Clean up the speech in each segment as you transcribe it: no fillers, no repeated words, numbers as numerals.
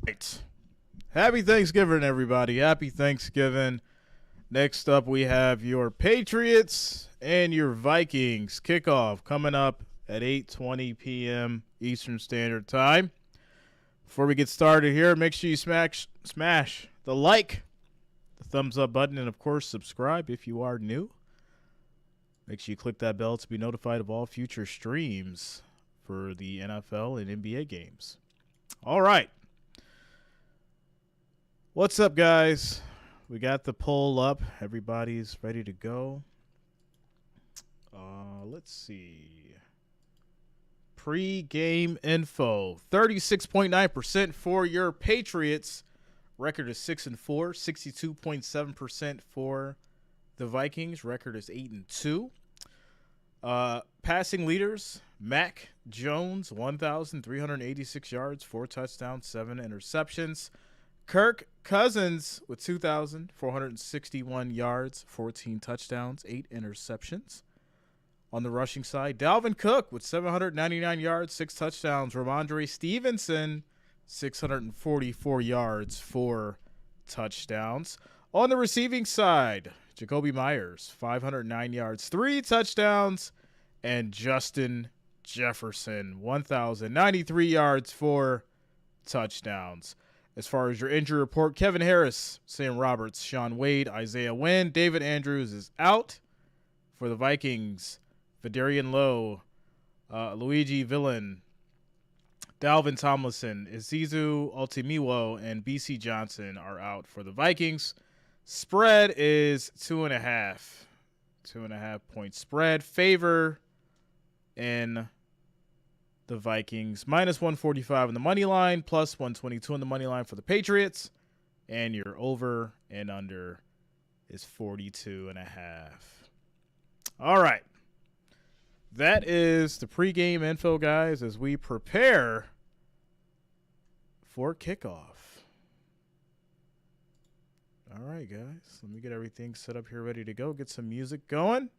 Right. Happy Thanksgiving, everybody. Happy Thanksgiving. Next up, we have your Patriots and your Vikings kickoff coming up at 8:20 p.m. Eastern Standard Time. Before we get started here, make sure you smash the like, the thumbs up button, and, of course, subscribe if you are new. Make sure you click that bell to be notified of all future streams for the NFL and NBA games. All right. What's up, guys? We got the poll up. Everybody's ready to go. Let's see. Pre-game info. 36.9% for your Patriots. Record is 6-4. 62.7% for the Vikings. Record is 8-2. Passing leaders. Mac Jones, 1,386 yards, 4 touchdowns, 7 interceptions. Kirk Cousins with 2,461 yards, 14 touchdowns, 8 interceptions. On the rushing side, Dalvin Cook with 799 yards, 6 touchdowns. Ramondre Stevenson, 644 yards, 4 touchdowns. On the receiving side, Jacoby Myers, 509 yards, 3 touchdowns. And Justin Jefferson, 1,093 yards, 4 touchdowns. As far as your injury report, Kevin Harris, Sam Roberts, Sean Wade, Isaiah Wynn, David Andrews is out. For the Vikings, Vidarian Lowe, Luigi Villan, Dalvin Tomlinson, Izizu Altimiwo, and BC Johnson are out for the Vikings. Spread is 2.5. 2.5 point spread. Favor in the Vikings. Minus 145 on the money line, plus 122 on the money line for the Patriots. And your over and under is 42.5. All right. That is the pregame info, guys, as we prepare for kickoff. All right, guys. Let me get everything set up here, ready to go. Get some music going.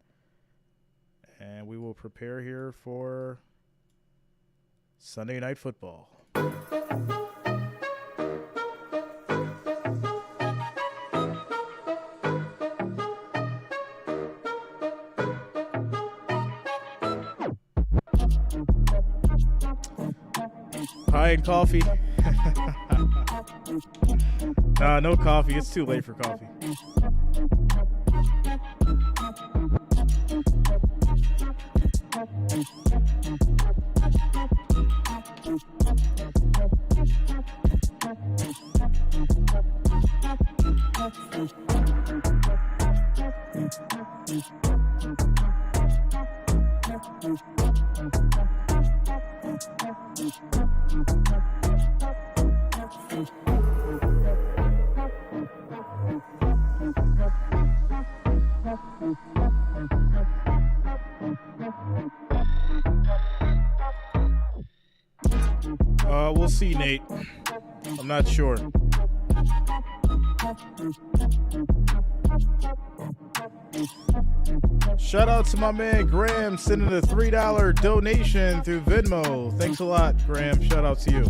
And we will prepare here for Sunday Night Football. Pie and coffee. Nah, no coffee. It's too late for coffee. We'll see, Nate. I'm not sure. Shout out to my man Graham sending a $3 donation through Venmo. Thanks a lot, Graham. Shout out to you.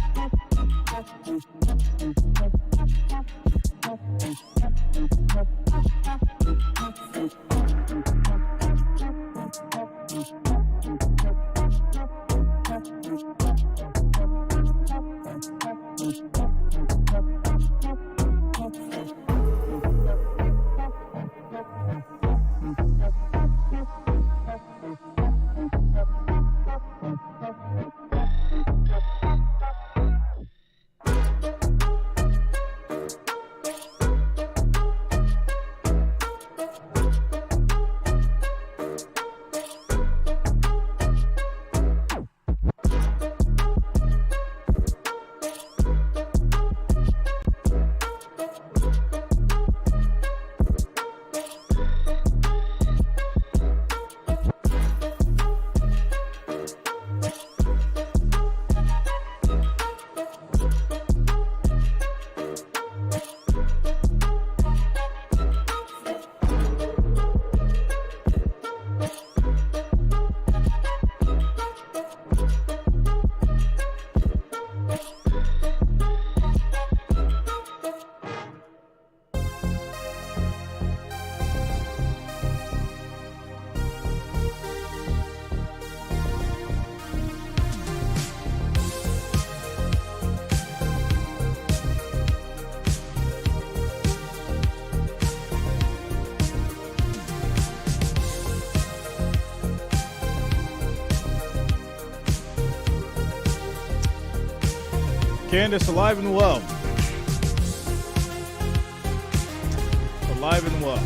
Candace, alive and well. Alive and well.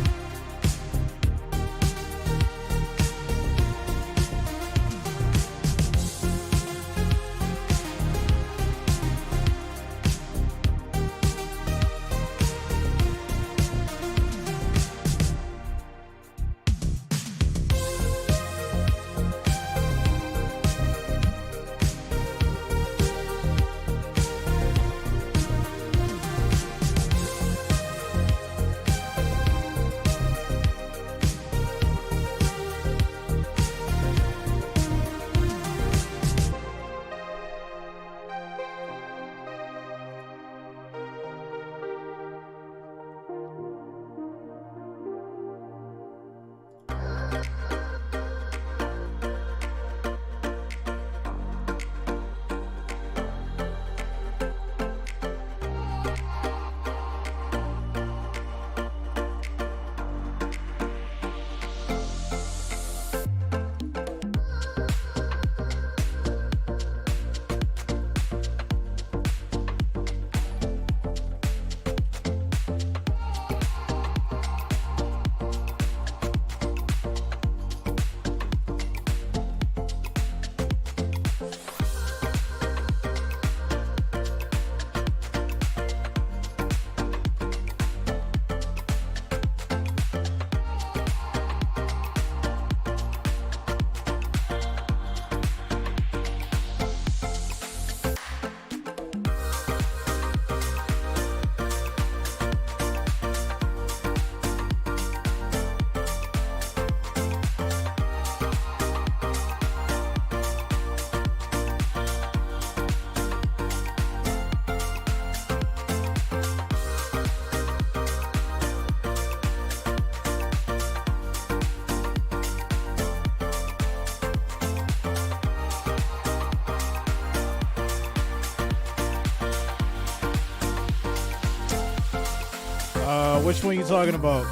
Which one are you talking about,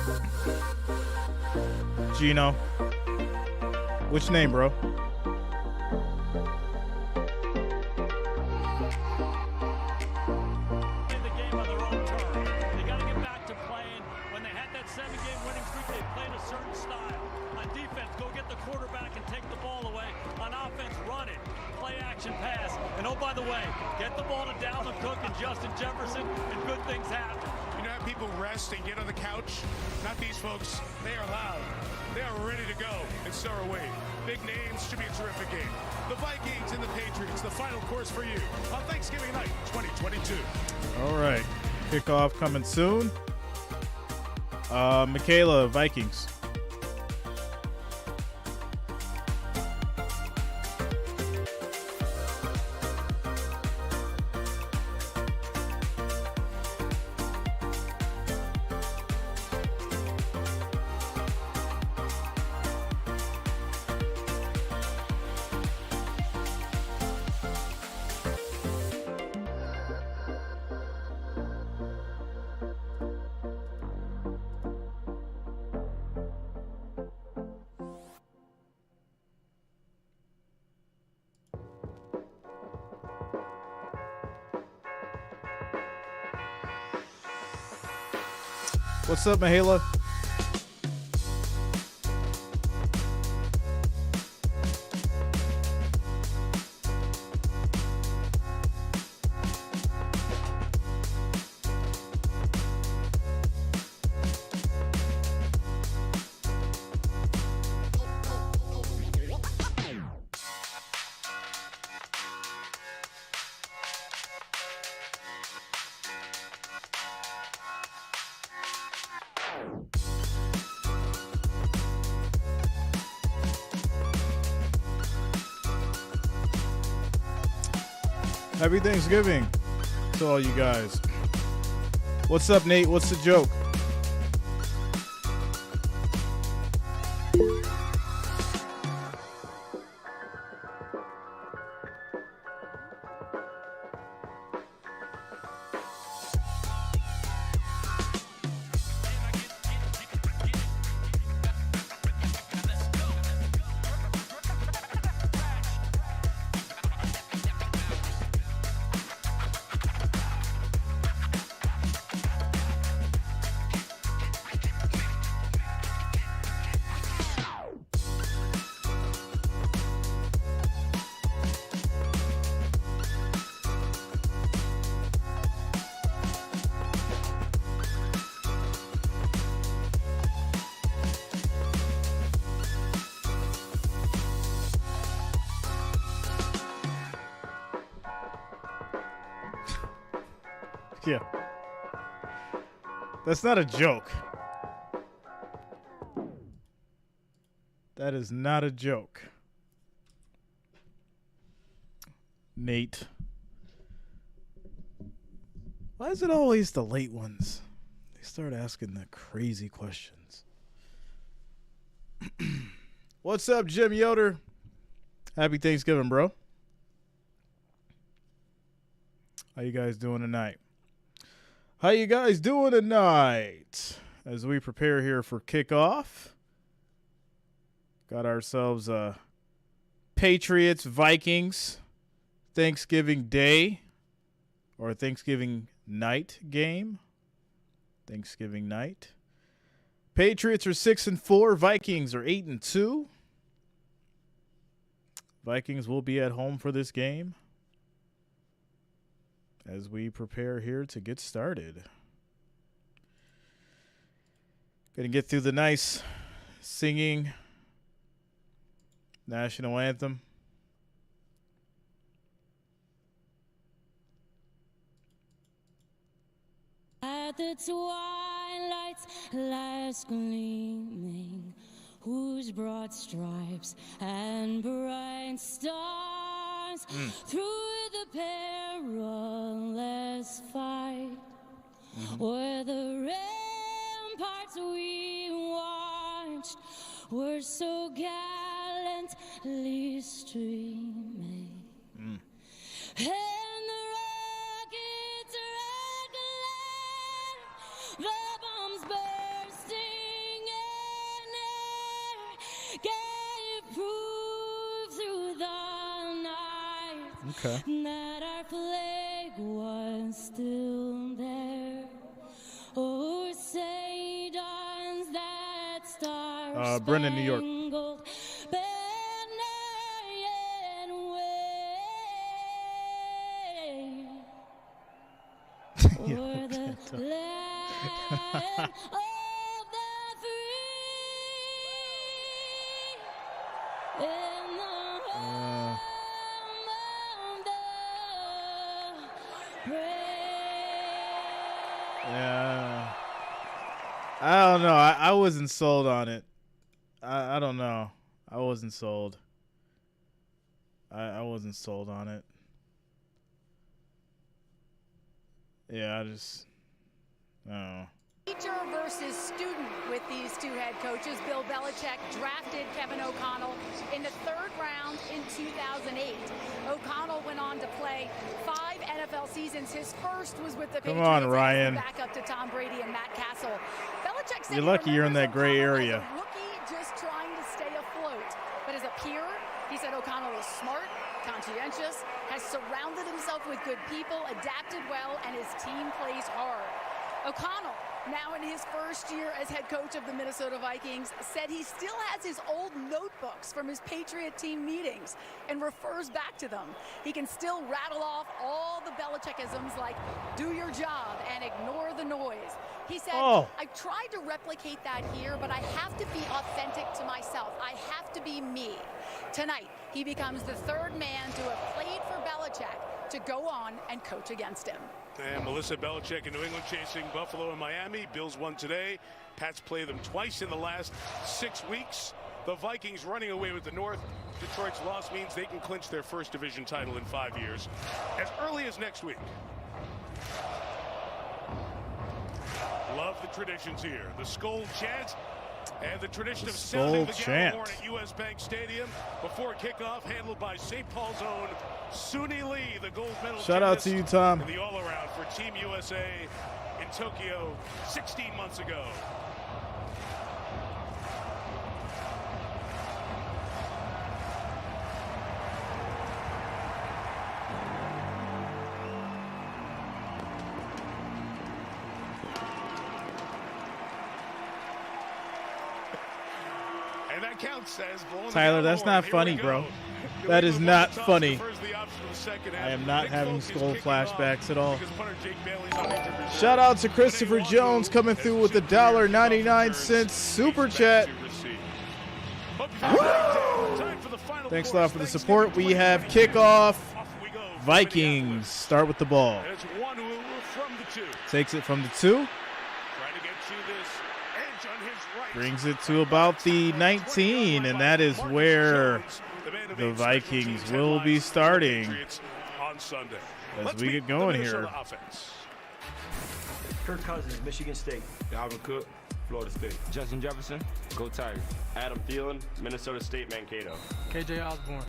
Gino? Which name, bro? Big names, should be a terrific game. The Vikings and the Patriots, the final course for you on Thanksgiving night 2022. All right. Kickoff coming soon. Michaela, Vikings. What's up, Mahela? Happy Thanksgiving to all you guys. What's up, Nate? What's the joke? Yeah. That's not a joke. That is not a joke. Nate. Why is it always the late ones? They start asking the crazy questions. What's up, Jim Yoder? Happy Thanksgiving, bro. How you guys doing tonight? How you guys doing tonight? As we prepare here for kickoff. Got ourselves a Patriots Vikings Thanksgiving Day or Thanksgiving night game. Thanksgiving night. Patriots are 6-4. Vikings are 8-2. Vikings will be at home for this game as we prepare here to get started. Gonna get through the nice singing national anthem. At the twilight's last gleaming, whose broad stripes and bright stars through the perilous fight where the ramparts we watched were so gallantly streaming. And the rockets rattling, the bombs bursting in air, gave proof through the night that our flag was still there. Oh, say dawns that star Brendan, New York. O'er the land of the free, in the home of the brave. Yeah. I don't know. I wasn't sold on it. I don't know. I wasn't sold. I wasn't sold on it. Yeah, I don't know. Teacher versus student with these two head coaches. Bill Belichick drafted Kevin O'Connell in the third round in 2008. O'Connell went on to play 5 NFL seasons. His first was with the Patriots. Come on, Ryan. Back up to Tom Brady and Matt Castle. Belichick said you're lucky you're in that gray area. As a rookie just trying to stay afloat. But as a peer, he said O'Connell is smart, conscientious, has surrounded himself with good people, adapted well, and his team plays hard. O'Connell, now in his first year as head coach of the Minnesota Vikings, said he still has his old notebooks from his Patriot team meetings and refers back to them. He can still rattle off all the Belichickisms like do your job and ignore the noise. He said, I've tried to replicate that here, but I have to be authentic to myself. I have to be me. Tonight, he becomes the third man to have played for Belichick to go on and coach against him. And Melissa Belichick in New England chasing Buffalo and Miami. Bills won today. Pats play them twice in the last 6 weeks. The Vikings running away with the North. Detroit's loss means they can clinch their first division title in 5 years as early as next week. Love the traditions here. The Skol chant and the tradition of sounding the Gallagher horn at U.S. Bank Stadium before kickoff, handled by St. Paul's own Suni Lee, the gold medal. Shout out to you, Tom. And the all-around for Team USA in Tokyo 16 months ago. Tyler, that's not funny, bro. That is not funny. I am not having Skol flashbacks at all. Shout out to Christopher Jones coming through with $1.99 super chat. Thanks a lot for the support. We have kickoff. Vikings start with the ball. It's one from the 2. Takes it from the 2. Trying to get to this edge on his right. Brings it to about the 19, and that is where the Vikings will be starting on Sunday. as we get going here. Kirk Cousins, Michigan State. Dalvin Cook, Florida State. Justin Jefferson, go Tigers. Adam Thielen, Minnesota State, Mankato. KJ Osborne,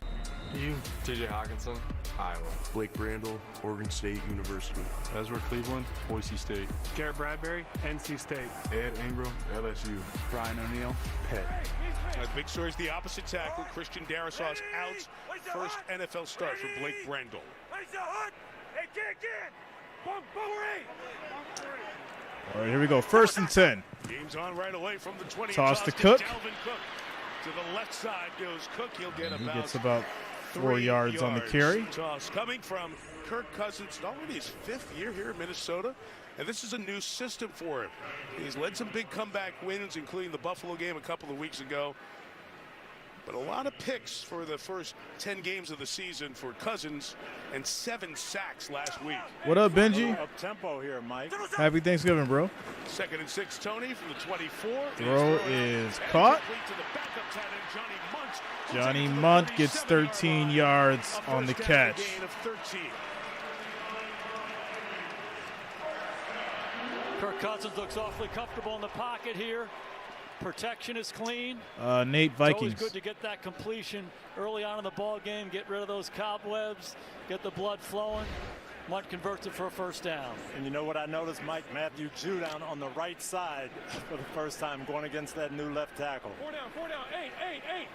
you. TJ Hawkinson, Iowa. Blake Brandel, Oregon State University. Ezra Cleveland, Boise State. Garrett Bradbury, NC State. Ed Ingram, LSU. Brian O'Neill, Pitt. Big story is the opposite tackle. Christian Darrisaw's out. First NFL start for Blake Brandel. All right, here we go. 1st and 10. Game's on right away from the 20. Toss to Cook. Dalvin Cook. To the left side goes Cook. He'll get He about gets about 4 yards on the carry. Toss coming from Kirk Cousins, already his 5th year here in Minnesota, and this is a new system for him. He's led some big comeback wins, including the Buffalo game a couple of weeks ago. But a lot of picks for the first 10 games of the season for Cousins, and 7 sacks last week. What up, Benji? Up tempo here, Mike. Happy Thanksgiving, bro. 2nd and 6, Tony from the 24. Throw is caught. Johnny Munt gets 13 yards on the catch. Kirk Cousins looks awfully comfortable in the pocket here. Protection is clean. Nate, Vikings. It's always good to get that completion early on in the ball game, get rid of those cobwebs, get the blood flowing. Munt converts it for a 1st down. And you know what I noticed, Mike? Matthew Judon on the right side for the first time going against that new left tackle. 4 down, 8. Hey.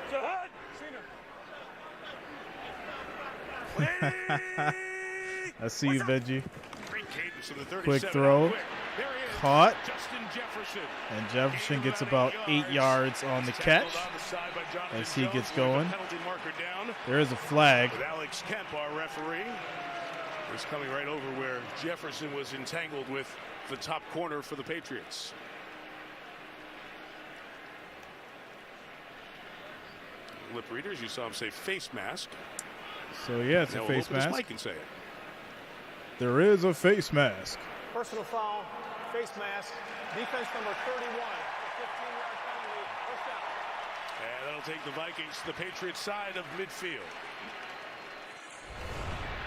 It's a hood. I see you, Benji. So Quick throw. Caught. Jefferson. And Jefferson gets about 8 yards on the catch as he gets going. There is a flag. But Alex Kemp, our referee, is coming right over where Jefferson was entangled with the top corner for the Patriots. Lip readers, you saw him say face mask. So, yeah, it's now a face we'll mask. Mike and say it. There is a face mask. Personal foul, face mask, defense number 31, 15-yard penalty, first down. And that'll take the Vikings to the Patriots side of midfield.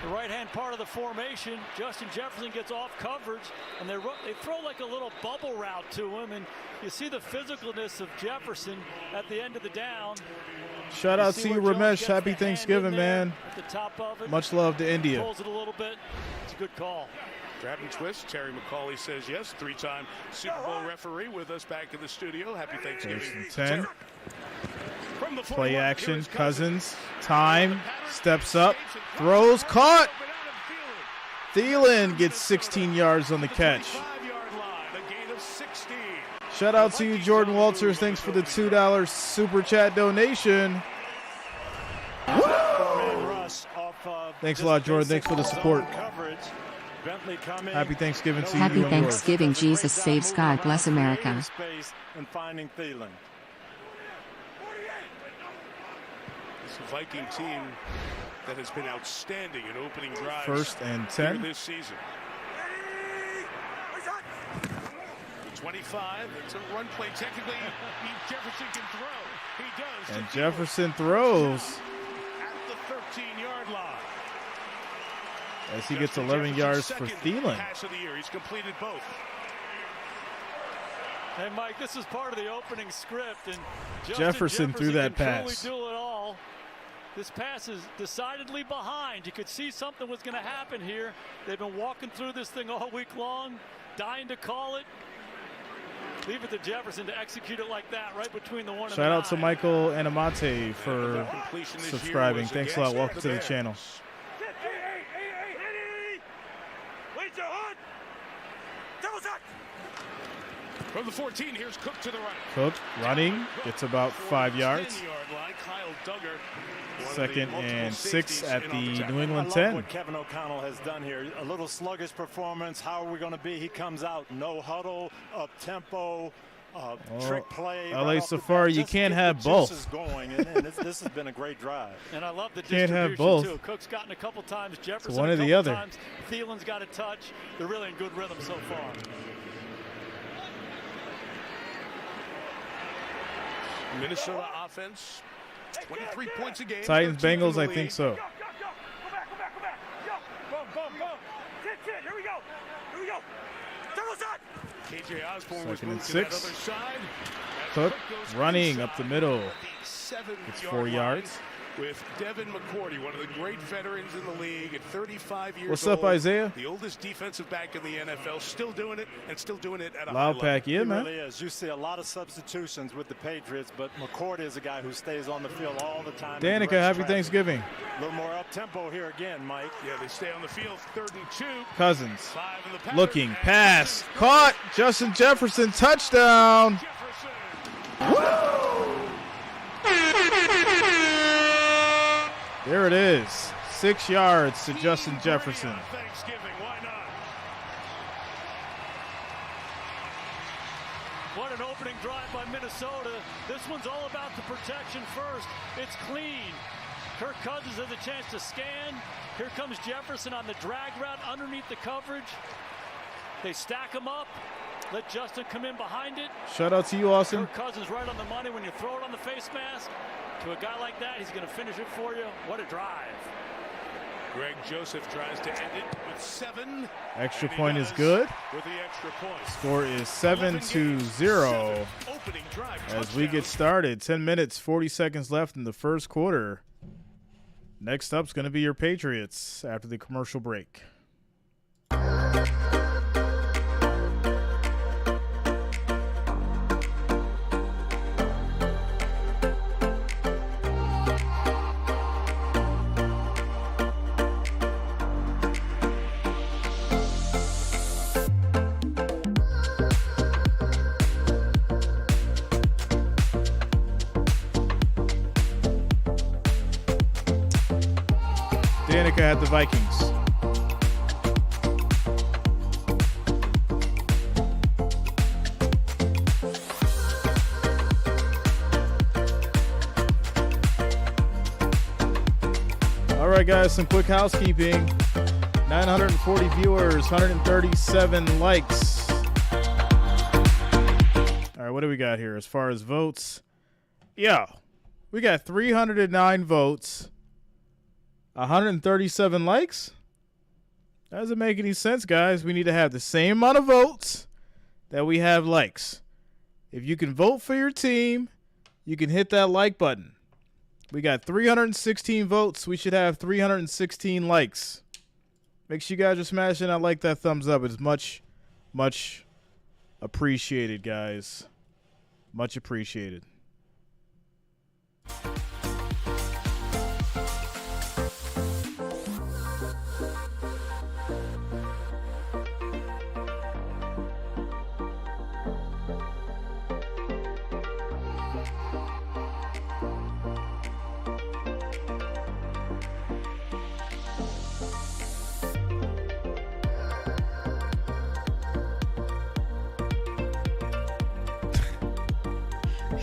The right-hand part of the formation, Justin Jefferson gets off coverage, and they throw like a little bubble route to him, and you see the physicalness of Jefferson at the end of the down. Shout out to you, Ramesh. Happy Thanksgiving, man. At the top of it. Much love to India. Pulls it a little bit. It's a good call. Grab and twist. Terry McCauley says yes. 3-time Super Bowl referee with us back in the studio. Happy Thanksgiving. 1st and 10. From the Play action. Cousins. Time. Steps up. Throws. Caught. Thielen gets 16 yards on the catch. Shout out to you, Jordan Walters. Thanks for the $2 super chat donation. Thanks a lot, Jordan. Thanks for the support. Happy Thanksgiving to you. Happy Thanksgiving. Jesus saves. God bless America. And finding Thielen. It's a Viking team that has been outstanding in opening drives. 1st and 10 this season. 25. It's a run play. Technically, Jefferson can throw. He does. And Jefferson throws at the 13-yard line. As he gets 11 yards for Thielen. Pass of the year. He's completed both. Hey, Mike, this is part of the opening script, and Jefferson threw that pass. Truly do it all. This pass is decidedly behind. You could see something was going to happen here. They've been walking through this thing all week long, dying to call it. Leave it to Jefferson to execute it like that, right between the 1 and the 9. Shout out to Michael Anamate for subscribing. Thanks a lot. Welcome to the channel. From the 14, here's Cook to the right. Cook running, gets about 5 yards. 10-yard line. Kyle Duggar. 2nd and 6 at the New England I 10. love what Kevin O'Connell has done here. A little sluggish performance. How are we going to be? He comes out, no huddle, up tempo, trick play. LA Safari, you can't have both. Going, and this has been a great drive. And I love the Can't distribution have both. too. Cook's gotten a couple times. Jefferson It's one a or the couple other. times. Thielen's got a touch. They're really in good rhythm so far. Minnesota offense, 23 points a game. Titans, 13th in Bengals, the I league. think so. KJ Osborne was Second and moved to that 6. other side. As Cook goes running inside up the middle. at the 7-yard It's 4 line yards. With Devin McCourty, one of the great veterans in the league at 35 years What's old. up, Isaiah? The oldest defensive back in the NFL, still doing it, and still doing it at a high Loud level. pack, yeah, He man. really is. You see a lot of substitutions with the Patriots, but McCourty is a guy who stays on the field all the time. Danica, happy Thanksgiving. A little more up-tempo here again, Mike. Yeah, they stay on the field, 3rd and 2. Cousins 5 in the pattern, looking, and pass, caught. Justin Jefferson, touchdown. Jefferson. There it is. 6 yards to Justin Jefferson. Thanksgiving, why not? What an opening drive by Minnesota. This one's all about the protection first. It's clean. Kirk Cousins has a chance to scan. Here comes Jefferson on the drag route underneath the coverage. They stack him up. Let Justin come in behind it. Shout out to you, Austin. Kirk Cousins right on the money. When you throw it on the face mask to a guy like that, he's going to finish it for you. What a drive. Greg Joseph tries to end it with 7. Extra and he point is does good. With the extra point. Score is 7-0 Opening drive as we get started. 10 minutes, 40 seconds left in the first quarter. Next up's going to be your Patriots after the commercial break. Danica had the Vikings. All right, guys, some quick housekeeping. 940 viewers, 137 likes. All right, what do we got here as far as votes? Yeah, we got 309 votes. 137 likes? That doesn't make any sense, guys. We need to have the same amount of votes that we have likes. If you can vote for your team, you can hit that like button. We got 316 votes. We should have 316 likes. Make sure you guys are smashing that like, that thumbs up. It's much, much appreciated, guys. Much appreciated.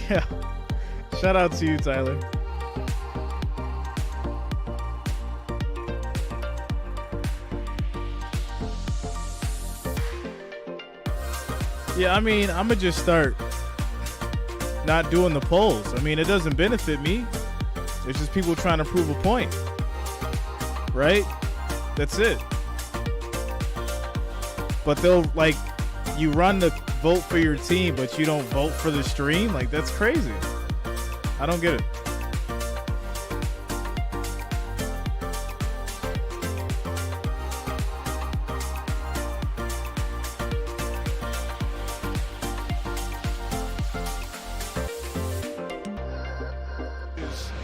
Yeah. Shout out to you, Tyler. Yeah, I mean, I'm going to just start not doing the polls. I mean, it doesn't benefit me. It's just people trying to prove a point. Right? That's it. But they'll, like, you run the vote for your team, but you don't vote for the stream? Like, that's crazy. I don't get it.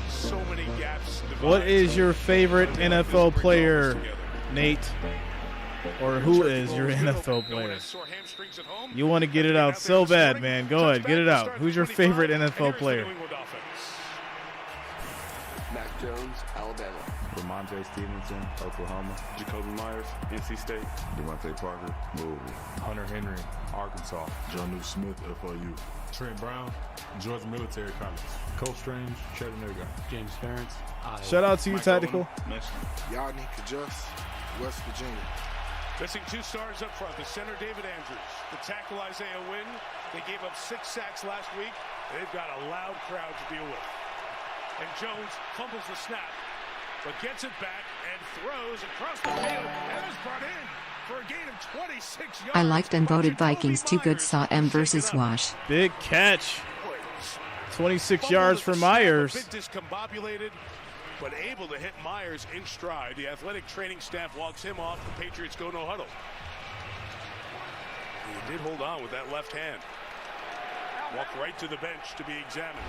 So many gaps. What is your favorite NFL player, Nate? Or who is your NFL player? You want to get it out so bad, man. Go ahead, get it out. Who's your favorite NFL player? Mac Jones, Alabama. Remind Ramondre Stevenson, Oklahoma. Jacoby Myers, NC State. Devontae Parker, Louisville. Hunter Henry, Arkansas. John Smith, FIU. Trent Brown, Georgia Military College. Cole Strange, Chattanooga. James Ferentz, Iowa. Shout out to you, Tactical. Yadni Kajus, West Virginia. Missing 2 stars up front. The center, David Andrews. The tackle, Isaiah Wynn. They gave up 6 sacks last week. They've got a loud crowd to deal with. And Jones fumbles the snap, but gets it back and throws across the field. And is brought in for a gain of 26 yards. I liked and voted Vikings too good. Saw M versus Wash. Big catch. 26 yards for Myers. A bit discombobulated, but able to hit Myers in stride. The athletic training staff walks him off. The Patriots go no huddle. He did hold on with that left hand. Walked right to the bench to be examined.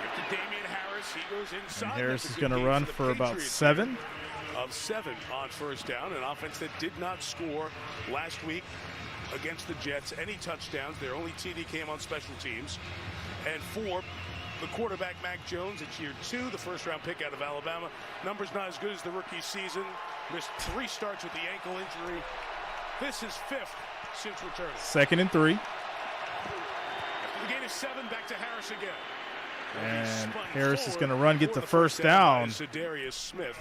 Give to Damian Harris. He goes inside. And Harris is going to run for about 7. Of 7 on first down. An offense that did not score last week against the Jets. Any touchdowns. Their only TD came on special teams. And 4, the quarterback, Mac Jones. It's year 2, the first-round pick out of Alabama. Numbers not as good as the rookie season. Missed 3 starts with the ankle injury. This is 5th since returning. 2nd and 3. After the gain of 7, back to Harris again. And Harris is going to run, get the first down. Darius Smith,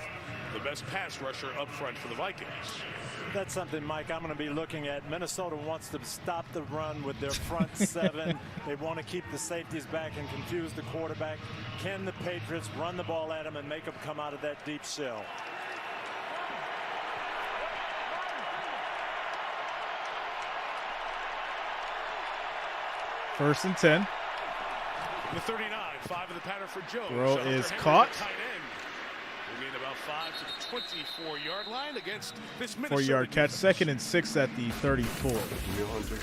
the best pass rusher up front for the Vikings. That's something, Mike, I'm going to be looking at. Minnesota wants to stop the run with their front 7. They want to keep the safeties back and confuse the quarterback. Can the Patriots run the ball at him and make him come out of that deep shell? First and 10. The 39, 5 of the pattern for Jones. Throw is caught. We need about 5 to the 24-yard line against this Minnesota 4-yard catch. 2nd and 6 at the 34. Neil Hunter,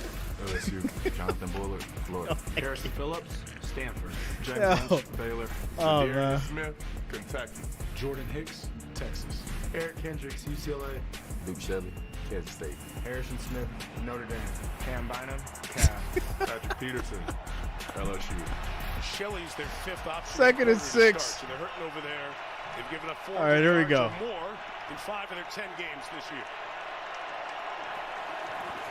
LSU. Jonathan Bullard, Florida. Harrison Phillips, Stanford. James Lynch, Baylor. Oh, Darius man. Smith, Kentucky. Jordan Hicks, Texas. Eric Kendricks, UCLA. Luke Shelley, Kansas State. Harrison Smith, Notre Dame. Cam Bynum, Cal. Patrick Peterson, LSU. Shelley's their 5th option. 2nd and 6. So they're hurting over there. They've given up 4 All right, here we yards go. or more in 5 of their 10 games this year.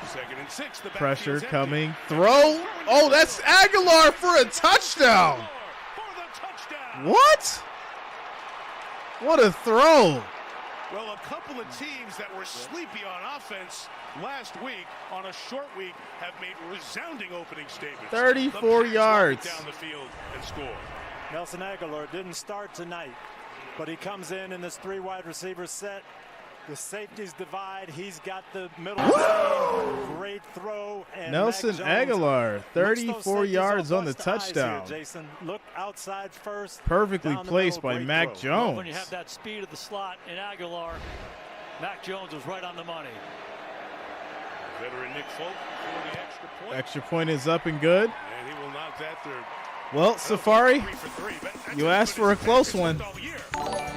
2nd and 6. The Pressure backfield's coming. empty. Throw. Oh, that's Aguilar for a touchdown. For the touchdown. What? What a throw. Well, a couple of teams that were sleepy on offense last week on a short week have made resounding opening statements. 34 yards. Down the field and score. Nelson Aguilar didn't start tonight, but he comes in this 3 wide receiver set. The safeties divide. He's got the middle lane. Great throw. And Nelson Aguilar, 34 yards on the touchdown. Here, Jason, look outside first. Perfectly placed by Mac Jones. When you have that speed of the slot in Aguilar, Mac Jones was right on the money. Veteran Nick Folk for the extra point. Extra point is up and good. And he will knock that through. Well, Safari, you asked for a close one.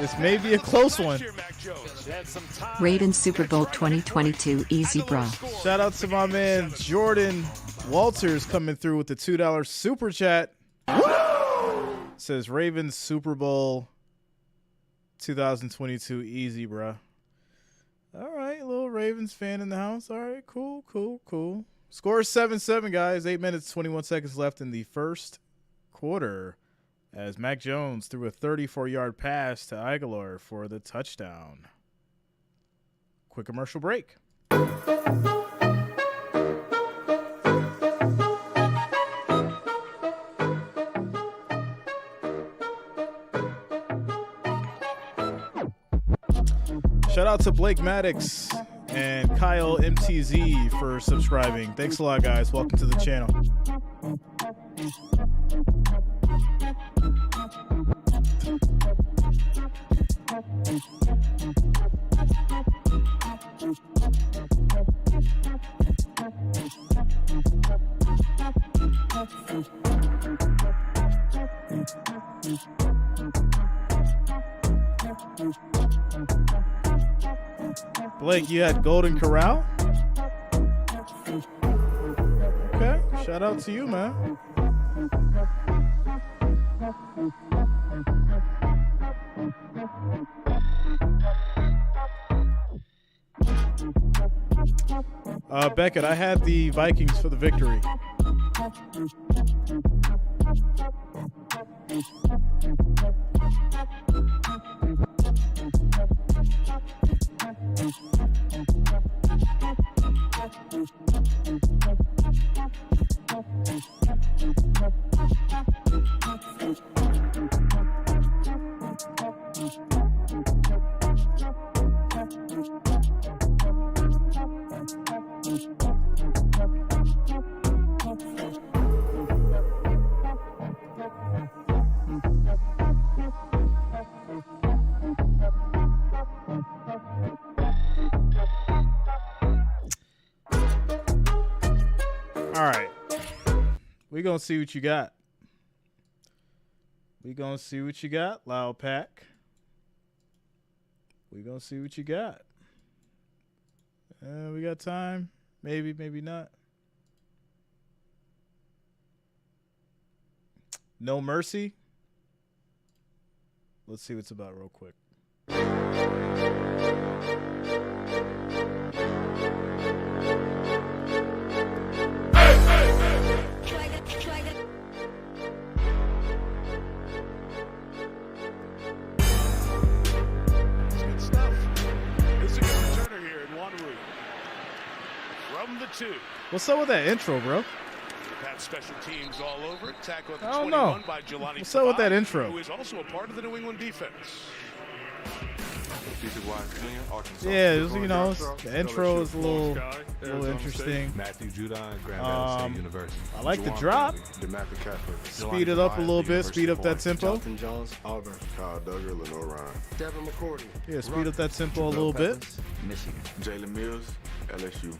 This may be a close one. Ravens Super Bowl 2022 Easy Bra. Shout out to my man Jordan Walters coming through with the $2 super chat. Says Ravens Super Bowl 2022 Easy, bruh. All right, little Ravens fan in the house. All right, cool. Score is 7-7, guys. 8 minutes, 21 seconds left in the first quarter as Mac Jones threw a 34-yard pass to Aguilar for the touchdown. Quick commercial break. Shout out to Blake Maddox and Kyle MTZ for subscribing. Thanks a lot, guys. Welcome to the channel. Blake, you had Golden Corral? Okay, shout out to you, man. Beckett, I had the Vikings for the victory. All right. We're going to see what you got. We're going to see what you got, Loud Pack. We're going to see what you got. We got time. Maybe, maybe not. No Mercy. Let's see what's about real quick. From the 2. What's up with that intro, bro? Pats special teams all over it. Tackle at the I don't 21 know. by Jelani. What's up with that intro? Who is also a part of the New England defense. Yeah, you know, the intro is a little interesting. Matthew Judon, Grand Valley State University. I like the drop. Speed it up a little bit. Speed up that tempo. Jonathan Jones, Auburn. Kyle Duggar, Lenore Ryan. Devin McCourty. Yeah, speed up that tempo a little bit. Michigan. Jalen Mills, LSU.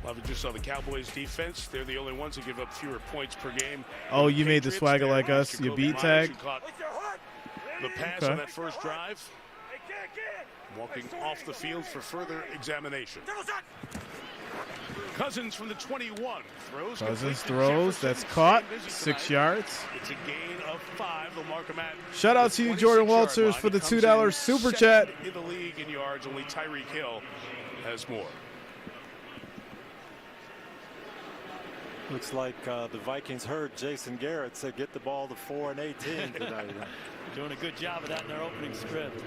Well, we just saw the Cowboys defense. They're the only ones who give up fewer points per game. Oh, you made the swagger like us. You beat tag. The pass on that first drive. Walking off the field for further examination. Cousins from the 21 throws. Cousins throws. That's caught. 6 yards. It's a gain of 5. They'll mark him at. Shout out to you, Jordan Walters, for the $2 super chat. In the league in yards, only Tyreek Hill has more. Looks like the Vikings heard Jason Garrett say get the ball to 4 and 18 tonight. Doing a good job of that in their opening script.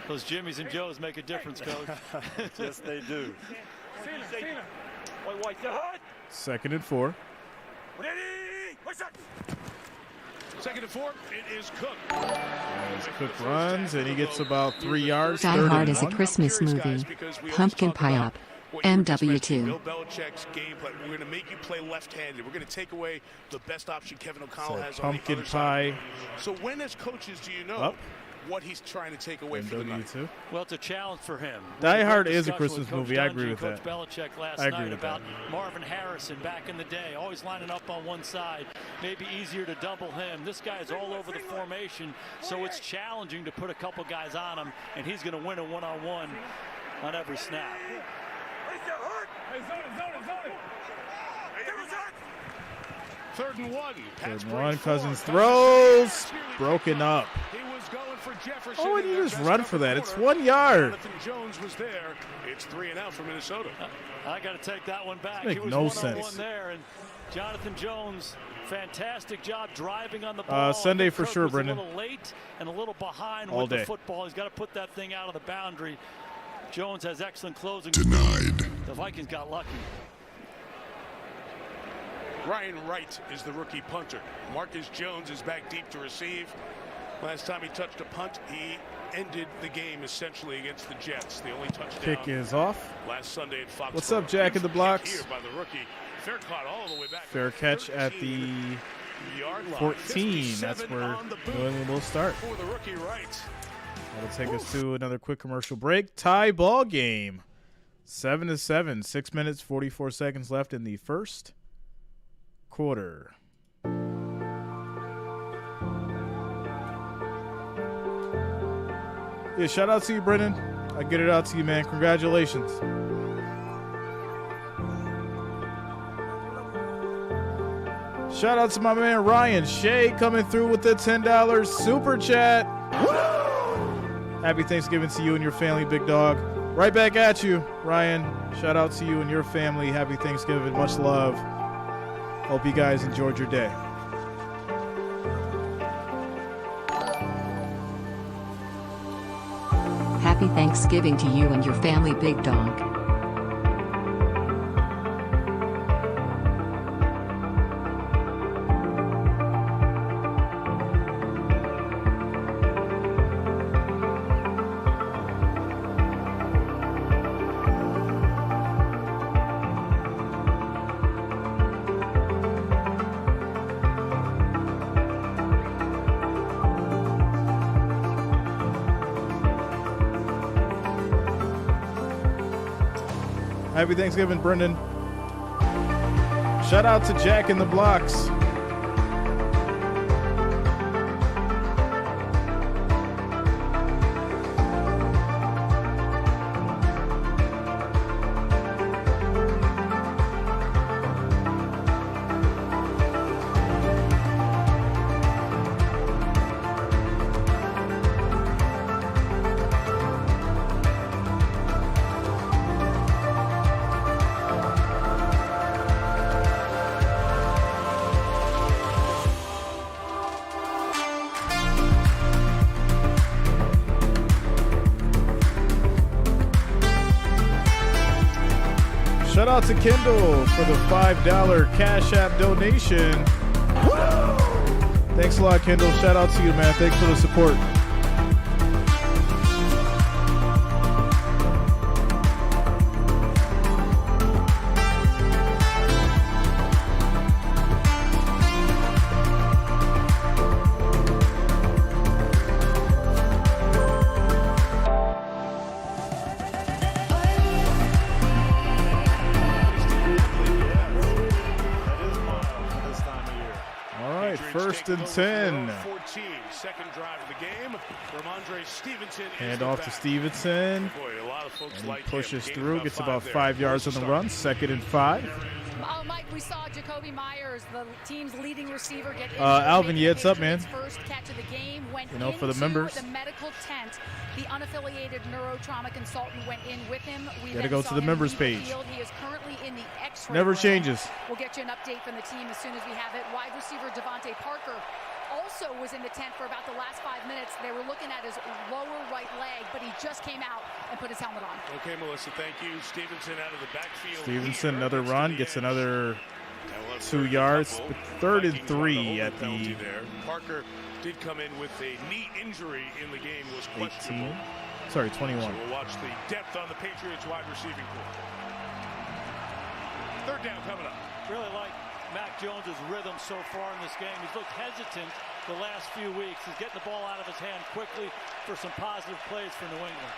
Those Jimmies and Joes make a difference, Coach. Yes, they do. 2nd and 4. Second and 4. It is Cook. As Cook runs, and he gets about 3 yards. Die Hard is a Christmas movie. Pumpkin Pie Up. MW2. Bill Belichick's game plan. We're going to make you play left-handed. We're going to take away the best option Kevin O'Connell has on the pumpkin other pie. side. So when, as coaches, do you know what he's trying to take away from the night? Well, it's a challenge for him. Die Hard is a Christmas movie. I agree with that. Coach Belichick last night about Marvin Harrison back in the day, always lining up on one side. Maybe easier to double him. This guy's all over the formation, so it's challenging to put a couple guys on him, and he's going to win a one-on-one on every snap. Third and 1. Third and 1. Cousins throws. Broken up. Oh, and you just run for that. It's 1 yard. Jonathan Jones was there. It's 3 and out for Minnesota. I got to take that one back. Make he was no one-on-one sense. there, and Jonathan Jones, fantastic job driving on the ball. Sunday for Kirk sure, was Brendan. A little late and a little behind All with day. the football. He's got to put that thing out of the boundary. Jones has excellent closing. Denied. The Vikings got lucky. Ryan Wright is the rookie punter. Marcus Jones is back deep to receive. Last time he touched a punt, he ended the game essentially against the Jets. The only touchdown. Kick is off. Last Sunday at Foxborough. What's up, Jack in the blocks? Here by the rookie. Fair caught all the way back. Fair catch at the yard line. 14. That's where New England will start. For the rookie Wright. That'll take us to another quick commercial break. Tie ball game. 7-7. 6 minutes, 44 seconds left in the first quarter. Yeah, shout out to you, Brennan. I get it out to you, man. Congratulations. Shout out to my man Ryan Shea coming through with the $10 super chat. Happy Thanksgiving to you and your family, big dog. Right back at you, Ryan. Shout out to you and your family. Happy Thanksgiving. Much love. Hope you guys enjoyed your day. Happy Thanksgiving to you and your family, big dog. Happy Thanksgiving, Brendan. Shout out to Jack in the Blocks. Shout out to Kendall for the $5 Cash App donation. Thanks a lot, Kendall. Shout out to you, man. Thanks for the support. First and 10. 14, second drive of the game. Ramondre Stevenson. Hand off to Stevenson. Boy, a lot of folks and like he pushes him. through, gets about 5 yards on the run. Second and 5. Oh, Mike, we saw Jacoby Myers, the team's leading receiver, get injured. Alvin, yeah, what's up, man? First catch of the game went for the members. The medical tent. The unaffiliated neurotrauma consultant went in with him. We gotta go to the members page. He is currently in the X-ray Never room. changes. We'll get you an update from the team as soon as we have it. Wide receiver Devontae Parker also was in the tent for about the last 5 minutes. They were looking at his lower right leg, but he just came out and put his helmet on. Okay, Melissa, thank you. Stevenson out of the backfield. Stevenson, another run, gets another 2 yards. But third and 3 at the Parker did come in with a knee injury in the game, was 18. questionable. Sorry, 21. So we'll watch the depth on the Patriots wide receiving core. Third down coming up. Really like Mac Jones' rhythm so far in this game. He's looked hesitant the last few weeks. He's getting the ball out of his hand quickly for some positive plays for New England.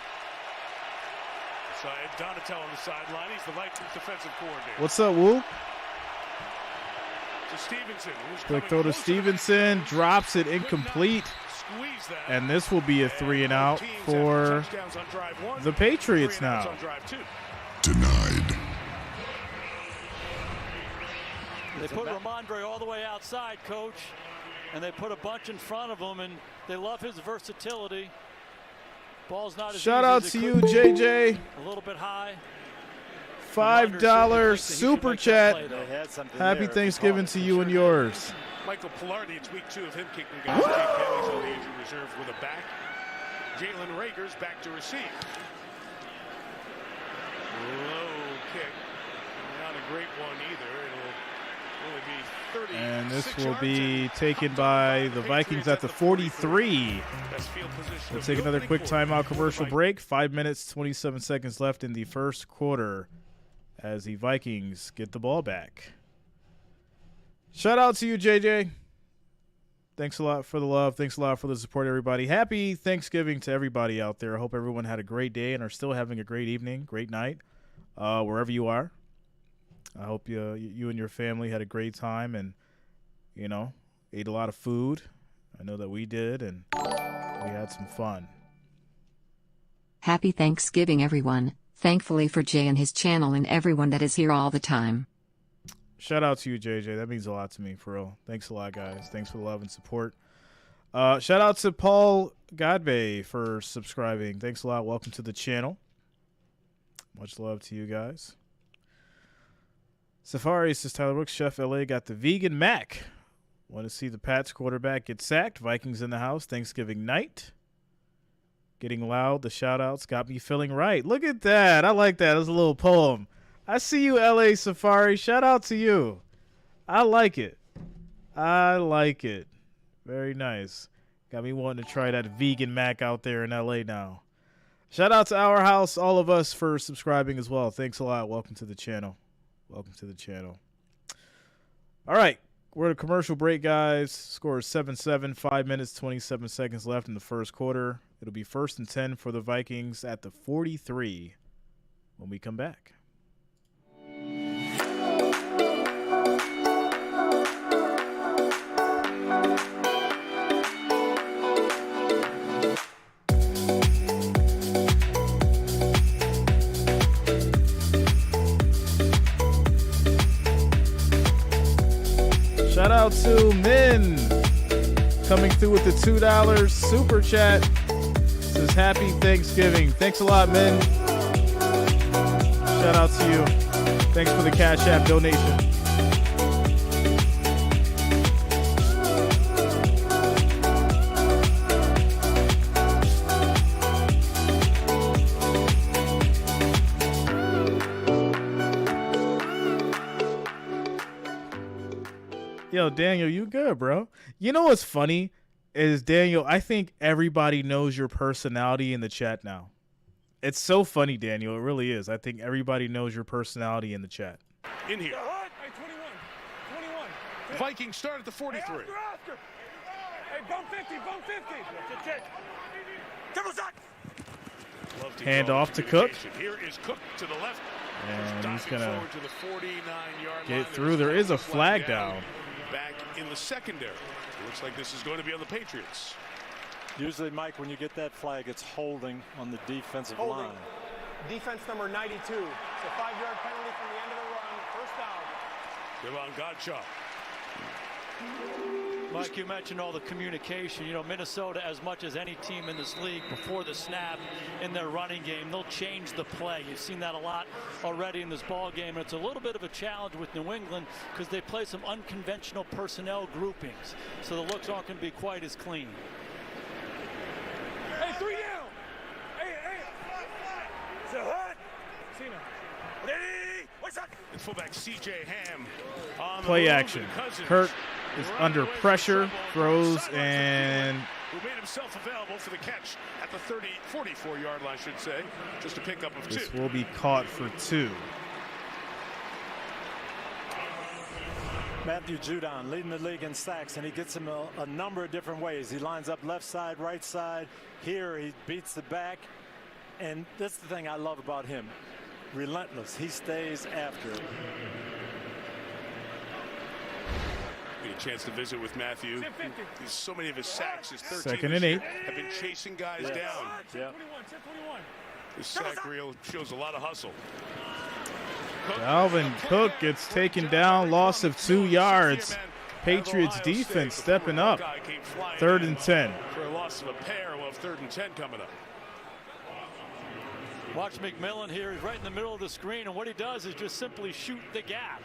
So Ed Donatel on the sideline. He's the Vikings defensive coordinator. What's up, Woo? To Stevenson. Quick throw to Stevenson. Drops it incomplete. And this will be a 3 and out for the Patriots now. Denied. They put Ramondre all the way outside, Coach, and they put a bunch in front of him, and they love his versatility. Ball's not as Shout easy out as to it you, could be. JJ. A little bit high. $5 super chat. Happy Thanksgiving to you and yours. Michael Pilardi, it's week 2 of him kicking guys. Jake Kelly's on the injured reserve with a back. Jalen Rager's back to receive. Low kick. Not a great one either. It'll only be 30. And this will be taken by the Vikings at the 43. We'll take another quick timeout commercial break. 5 minutes, 27 seconds left in the first quarter as the Vikings get the ball back. Shout out to you, JJ. Thanks a lot for the love. Thanks a lot for the support, everybody. Happy Thanksgiving to everybody out there. I hope everyone had a great day and are still having a great evening, great night, wherever you are. I hope you and your family had a great time and, ate a lot of food. I know that we did, and we had some fun. Happy Thanksgiving, everyone. Thankfully for Jay and his channel and everyone that is here all the time. Shout out to you, JJ. That means a lot to me, for real. Thanks a lot, guys. Thanks for the love and support. Shout out to Paul Godbey for subscribing. Thanks a lot. Welcome to the channel. Much love to you guys. Safari says Tyler Brooks, Chef LA got the vegan mac. Want to see the Pats quarterback get sacked. Vikings in the house Thanksgiving night. Getting loud. The shout-outs got me feeling right. Look at that. I like that. It was a little poem. I see you, LA Safari. Shout out to you. I like it. I like it. Very nice. Got me wanting to try that vegan mac out there in LA now. Shout out to Our House, all of us, for subscribing as well. Thanks a lot. Welcome to the channel. Welcome to the channel. All right. We're at a commercial break, guys. Score is 7-7, 5 minutes, 27 seconds left in the first quarter. It'll be 1st and 10 for the Vikings at the 43 when we come back. Shout out to Min coming through with the $2 super chat. Says happy Thanksgiving. Thanks a lot, Min. Shout out to you. Thanks for the Cash App donation. Yo, Daniel, you good, bro? You know what's funny is, Daniel, I think everybody knows your personality in the chat now. It's so funny, Daniel. It really is. I think everybody knows your personality in the chat. In here. Hey, 21. Vikings start at the 43. Hey, bump 50. Hand off to Cook. Here is Cook to the left. And he's going to to the 49-yard get through. There is a flag down. Back in the secondary. Looks like this is going to be on the Patriots. Usually, Mike, when you get that flag, it's holding on the defensive line. Defense number 92. It's a 5-yard penalty from the end of the run. First down. Devon Gottschalk. Mike, you mentioned all the communication. You know, Minnesota, as much as any team in this league, before the snap in their running game, they'll change the play. You've seen that a lot already in this ball game. And it's a little bit of a challenge with New England because they play some unconventional personnel groupings. So the looks aren't going to be quite as clean. Hey, 3 down. Hey. It's a hut. Cena. Ready. What's up? And fullback C.J. Ham on Play the action. Kirk is under pressure, throws, and who made himself available for the catch at the 44-yard line, I should say. Just a pickup of 2. This will be caught for 2. Matthew Judon leading the league in sacks, and he gets him a number of different ways. He lines up left side, right side. Here he beats the back, and that's the thing I love about him. Relentless. He stays after it. A chance to visit with Matthew. So many of his sacks, his 13 2nd and 8, have been chasing guys down. Yep. His sack reel shows a lot of hustle. Dalvin Cook gets taken down, loss of 2 yards. Patriots defense stepping up. 3rd and 10. For a loss of a pair, we'll have 3rd and 10 coming up. Watch McMillan here. He's right in the middle of the screen, and what he does is just simply shoot the gap.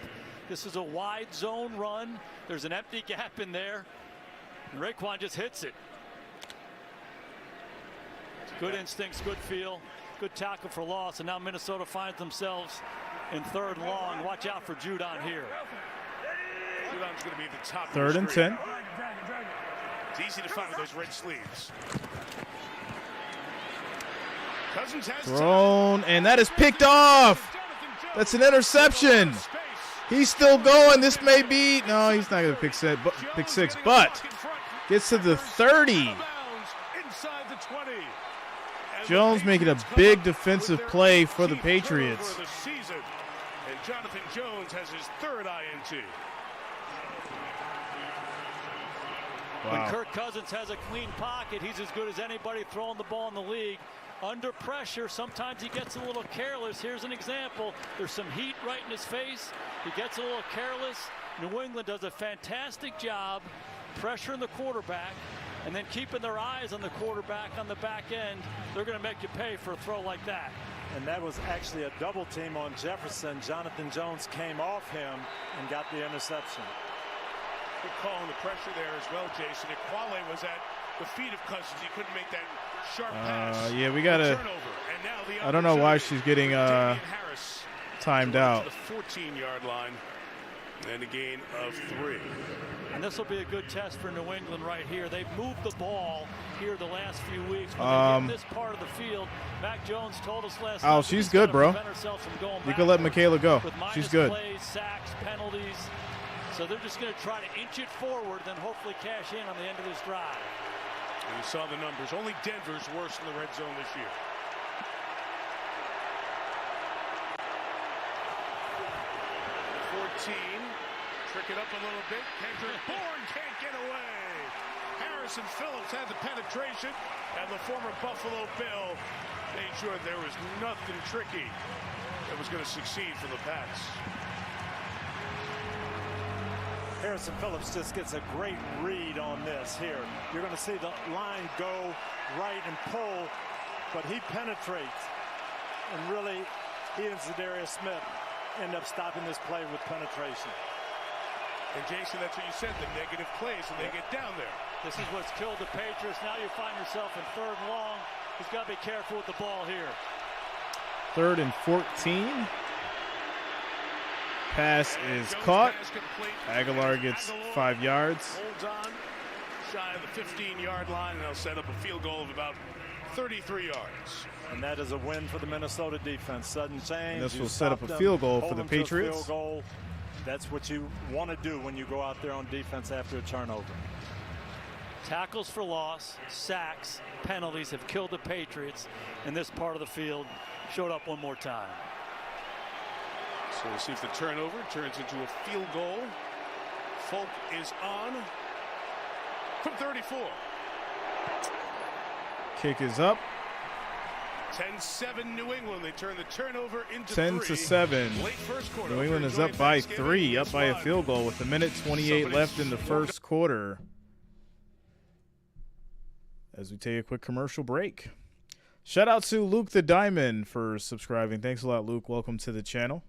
This is a wide zone run. There's an empty gap in there, and Raekwon just hits it. Good instincts, good feel, good tackle for loss, and now Minnesota finds themselves in 3rd and long. Watch out for Judon here. Judon's going to be at the top. 3rd and 10. It's easy to find with those red sleeves. Cousins has Thrown, and that is picked off. That's an interception. He's still going. This may be, no, he's not going to pick 6, but gets to the 30. Jones making a big defensive play for the Patriots. And Jonathan Jones has his 3rd INT. Wow. When Kirk Cousins has a clean pocket, he's as good as anybody throwing the ball in the league. under pressure, sometimes he gets a little careless. Here's an example. There's some heat right in his face. He gets a little careless. New England does a fantastic job pressuring the quarterback and then keeping their eyes on the quarterback on the back end. They're going to make you pay for a throw like that. And that was actually a double team on Jefferson. Jonathan Jones came off him and got the interception. Good call on the pressure there as well, Jason. Equale was at the feet of Cousins. He couldn't make that sharp pass. Yeah, we got to. I don't know why she's getting timed out. To the 14-yard line and a gain of 3. And this will be a good test for New England right here. They've moved the ball here the last few weeks. When they get this part of the field, Mac Jones told us last night. Oh, she's good, bro. You can let Michaela go. She's good. Plays, sacks, penalties. So they're just going to try to inch it forward, then hopefully cash in on the end of this drive. And you saw the numbers. Only Denver's worse in the red zone this year. Trick it up a little bit. Kendrick Bourne can't get away. Harrison Phillips had the penetration, and the former Buffalo Bill made sure there was nothing tricky that was going to succeed for the Pats. Harrison Phillips just gets a great read on this here. You're going to see the line go right and pull, but he penetrates. And really, he and Zadarius Smith end up stopping this play with penetration. And Jason, that's what you said, the negative plays when they get down there. This is what's killed the Patriots. Now you find yourself in 3rd and long. He's got to be careful with the ball here. 3rd and 14. Pass is caught. Aguilar gets 5 yards. Holds on, shy of the 15-yard line, and they'll set up a field goal of about 33 yards. And that is a win for the Minnesota defense. Sudden change. And this will set up a field goal for the Patriots. Field goal. That's what you want to do when you go out there on defense after a turnover. Tackles for loss, sacks, penalties have killed the Patriots, and this part of the field showed up one more time. So we'll see if the turnover turns into a field goal. Folk is on from 34. Kick is up. 10-7 New England. They turn the turnover into 10-7. Late first quarter. New England is up by 3, up by a field goal with 1:28 left in the first quarter. As we take a quick commercial break. Shout out to Luke the Diamond for subscribing. Thanks a lot, Luke. Welcome to the channel.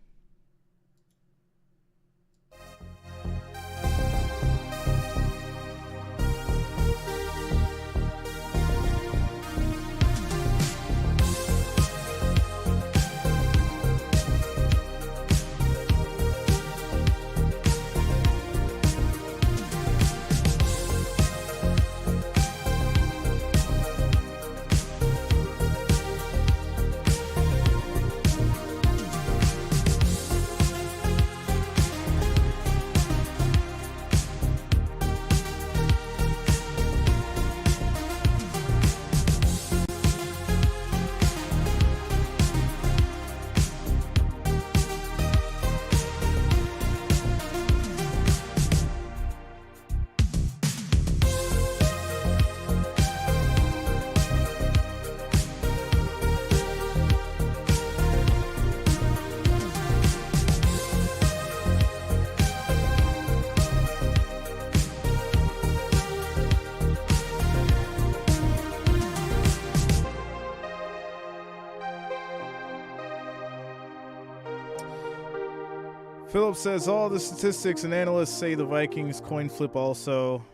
Phillips says all the statistics and analysts say the Vikings coin flip also.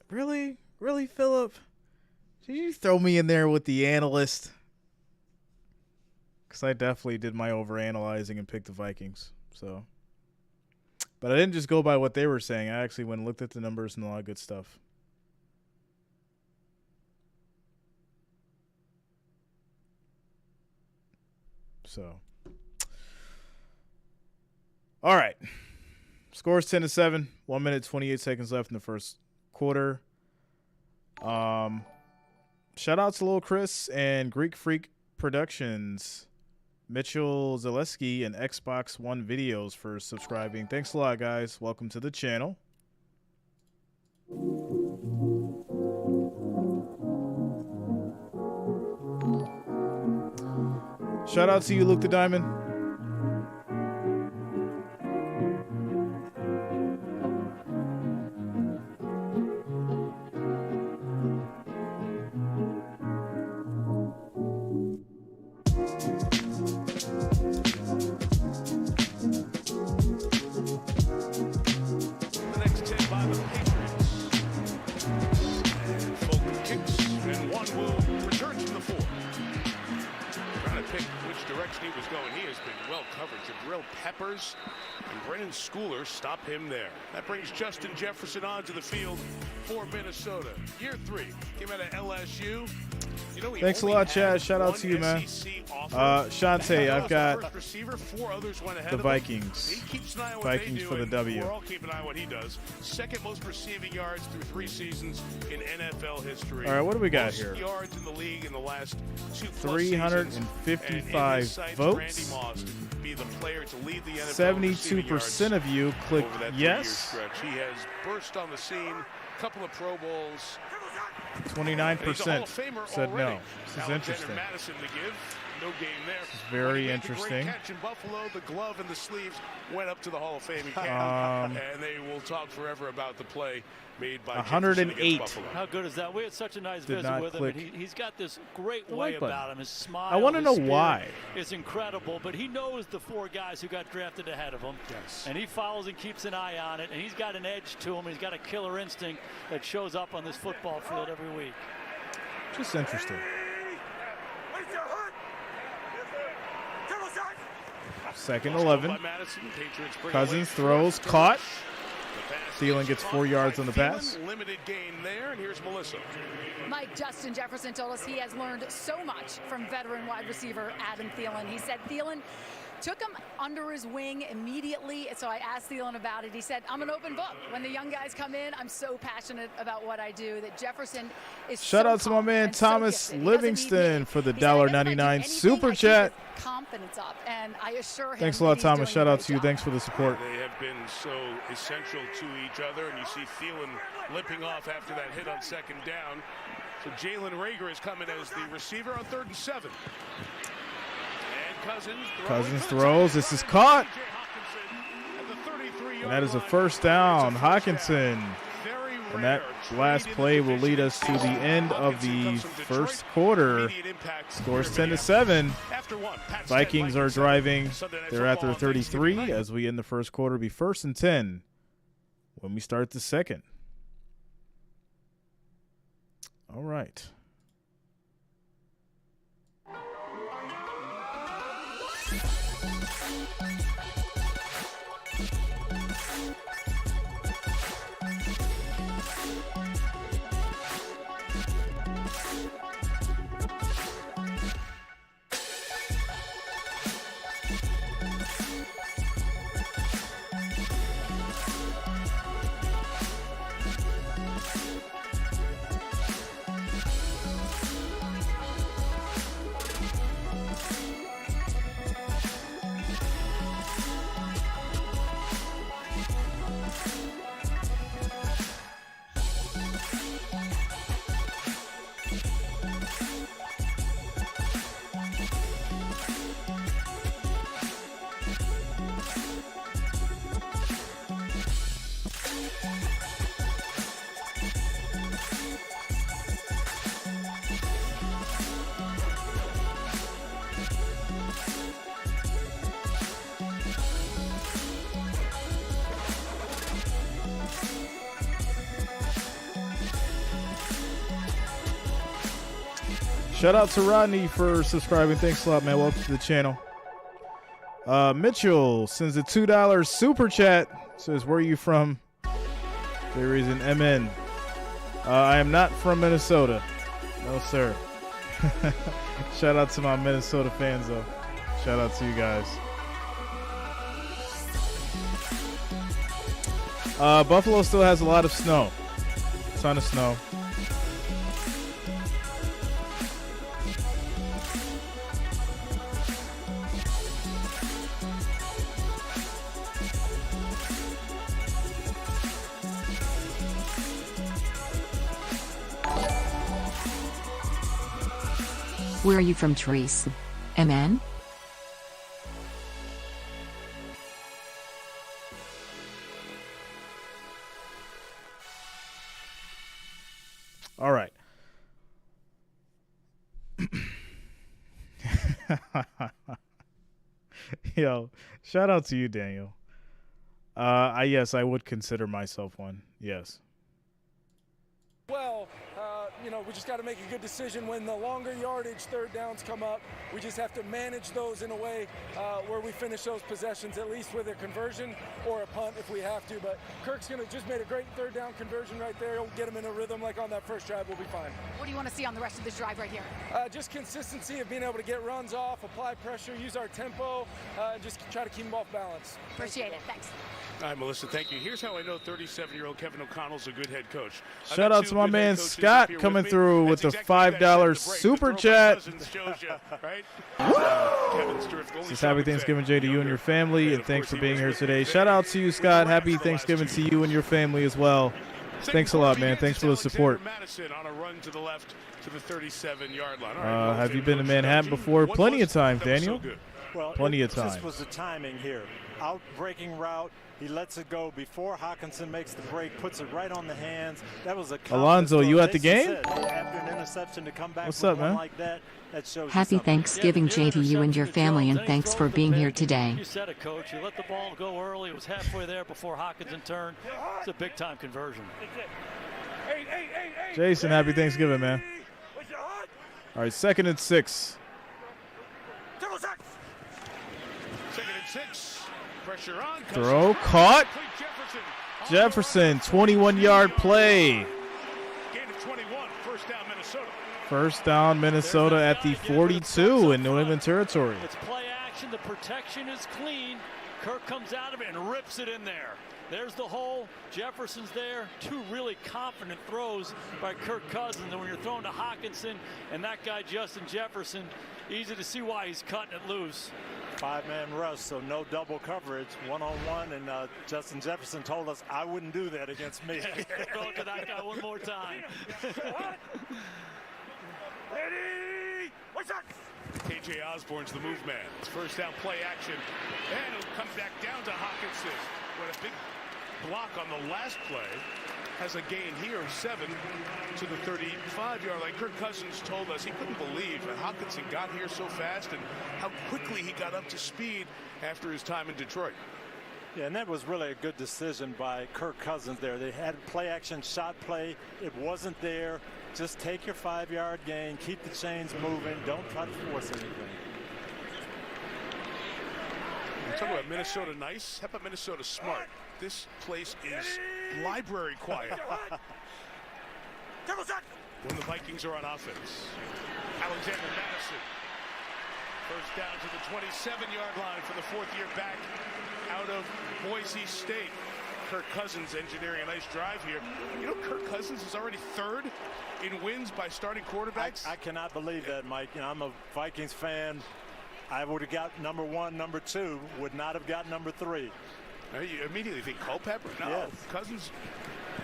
Really? Really, Phillip? Did you throw me in there with the analyst? Because I definitely did my overanalyzing and picked the Vikings. So, but I didn't just go by what they were saying. I actually went and looked at the numbers and a lot of good stuff. So, all right. Scores 10-7. 1 minute, 28 seconds left in the first quarter. Shout out to Lil Chris and Greek Freak Productions, Mitchell Zaleski, and Xbox One Videos for subscribing. Thanks a lot, guys. Welcome to the channel. Shout out to you, Luke the Diamond. The next 10 by the Patriots. And Fulton kicks, and one will return from the 4. Trying to pick which direction he was going. He has been well covered. Jabril Peppers and Brennan Schooler stop him there. That brings Justin Jefferson onto the field for Minnesota. Year 3. Came out of LSU. You know, Thanks a lot, Chad. Shout out to you, man. Shante, I've got the Vikings. He keeps an eye on what Vikings they do, for the and W. We're all keeping an eye on what he does. Second most receiving yards through 3 seasons in NFL history. All right, what do we got most here? yards in the league in the last 2+ 355 seasons. And votes. Randy Moss to be the player to lead the NFL 72% of you clicked over that 3-year yes. stretch. He has burst on the scene. Couple of Pro Bowls. 29% said no. This is interesting. Madison to give. No game there. This is very When he made interesting. The great catch in Buffalo, the glove and the sleeves went up to the Hall of Fame in Canada, and they will talk forever about the play made by 108. Buffalo. How good is that? We had such a nice Did visit not with him. click And he's got this great the way like button. about him. His smile. I want to his know spirit why. is incredible, but he knows the 4 guys who got drafted ahead of him. Yes. And he follows and keeps an eye on it, and he's got an edge to him. He's got a killer instinct that shows up on this football field every week. Just interesting. Second 11. Cousins throws, caught. Thielen gets 4 yards on the pass. Limited gain there, and here's Melissa. Mike, Justin Jefferson told us he has learned so much from veteran wide receiver Adam Thielen. He said Thielen took him under his wing immediately. So I asked Thielen about it. He said, I'm an open book. When the young guys come in, I'm so passionate about what I do that Jefferson is Shout so out to my calm man and so Thomas gifted. He doesn't need Livingston me. for the He said, "I bet if I do $1.99 anything, super I keep chat. his confidence up, and I assure him Thanks a that lot, he's Thomas. doing Shout a out great to you. job." Thanks for the support. They have been so essential to each other, and you see Thielen limping off after that hit on second down. So Jalen Reagor is coming as the receiver on 3rd and 7. And Cousins throws. This is caught. And that is a first down. Hawkinson. And that last play will lead us to the end of the first quarter. Scores 10-7. Vikings are driving. They're at their 33 as we end the first quarter. Be 1st and 10 when we start the second. All right. Shout out to Rodney for subscribing. Thanks a lot, man. Welcome to the channel. Mitchell sends a $2 super chat. Says, where are you from? There is an MN. I am not from Minnesota. No, sir. Shout out to my Minnesota fans, though. Shout out to you guys. Buffalo still has a lot of snow. A ton of snow. Where are you from, Therese? MN? Yo, shout out to you, Daniel. Yes, I would consider myself one. Yes. Well, we just got to make a good decision when the longer yardage third downs come up. We just have to manage those in a way where we finish those possessions at least with a conversion or a punt if we have to. But Kirk's going to just made a great third down conversion right there. He'll get him in a rhythm like on that first drive. We'll be fine. What do you want to see on the rest of this drive right here? Just consistency of being able to get runs off, apply pressure, use our tempo, and just try to keep them off balance. Appreciate it. Thanks. All right, Melissa, thank you. Here's how I know 37-year-old Kevin O'Connell's a good head coach. Shout out to my man Scott coming through with the $5 super chat. Says happy Thanksgiving, Jay, to you and your family, and thanks for being here today. Shout out to you, Scott. Happy Thanksgiving to you and your family as well. Thanks a lot, man. Thanks for the support. On a run to the left to the 37-yard line. Have you been to Manhattan before? Plenty of time, Daniel. Well, plenty of time. This was the timing here. Out breaking route. He lets it go before Hawkinson makes the break, puts it right on the hands. That was a Alonzo, you at the game? After an interception to come back What's up, man? like that shows Happy Thanksgiving, Jay, to you and your family, and thanks for being here today. You said it, Coach. You let the ball go early. It was halfway there before Hawkinson turned. It's a big-time conversion. Jason, happy Thanksgiving, man. All right, 2nd and 6. 2nd and 6. Pressure on. Throw caught. Jefferson, 21-yard play. Gain of 21. First down, Minnesota. First down, Minnesota at the 42 in New England territory. It's play action. The protection is clean. Kirk comes out of it and rips it in there. There's the hole. Jefferson's there. Two really confident throws by Kirk Cousins. And when you're throwing to Hawkinson and that guy Justin Jefferson, easy to see why he's cutting it loose. 5-man rush, so no double coverage, one-on-one, and Justin Jefferson told us I wouldn't do that against me. Throw it to that guy one more time. Ready? What's up? KJ Osborne's the move man. It's first down play action. And it'll come back down to Hawkinson. What a big block on the last play. Has a gain here of 7 to the 35-yard line. Kirk Cousins told us he couldn't believe that Hawkinson got here so fast and how quickly he got up to speed after his time in Detroit. Yeah, and that was really a good decision by Kirk Cousins there. They had play action shot play. It wasn't there. Just take your 5-yard gain, keep the chains moving. Don't try to force anything. We're talking about Minnesota nice. How about Minnesota smart? This place is library quiet. When the Vikings are on offense. Alexander Madison. First down to the 27-yard line for the 4th-year back out of Boise State. Kirk Cousins engineering a nice drive here. You know, Kirk Cousins is already 3rd in wins by starting quarterbacks. I cannot believe that, Mike. You know, I'm a Vikings fan. I would have got number 1, number 2, would not have got number 3. You immediately think Culpepper? No, yes. Cousins,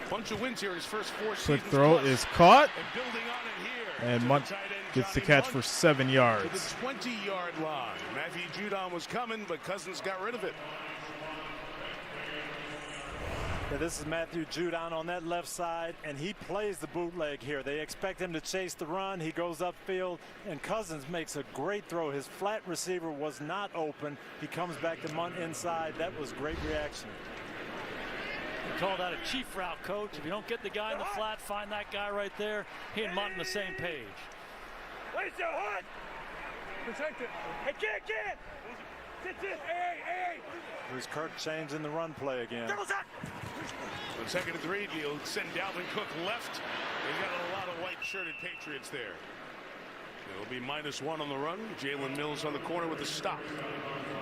bunch of wins here in his first 4 seasons. Quick throw is caught. And building on it here. And Munt gets the catch for 7 yards. To the 20-yard line. Matthew Judon was coming, but Cousins got rid of it. Yeah, this is Matthew Judon on that left side, and he plays the bootleg here. They expect him to chase the run. He goes upfield, and Cousins makes a great throw. His flat receiver was not open. He comes back to Munt inside. That was great reaction. We call that a chief route, Coach. If you don't get the guy in the flat, find that guy right there. He and Munt on the same page. Where's your heart? Protect it. Hey, kid. Hey. Here's Kirk changing the run play again. On 2nd and 3, he'll send Dalvin Cook left. He's got a lot of white-shirted Patriots there. It'll be -1 on the run. Jalen Mills on the corner with a stop.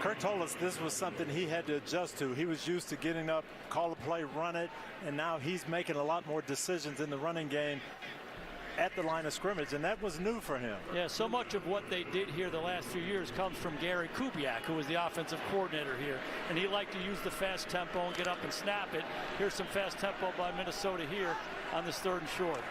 Kirk told us this was something he had to adjust to. He was used to getting up, call a play, run it, and now he's making a lot more decisions in the running game at the line of scrimmage, and that was new for him. Yeah, so much of what they did here the last few years comes from Gary Kubiak, who was the offensive coordinator here, and he liked to use the fast tempo and get up and snap it. Here's some fast tempo by Minnesota here on this 3rd and short.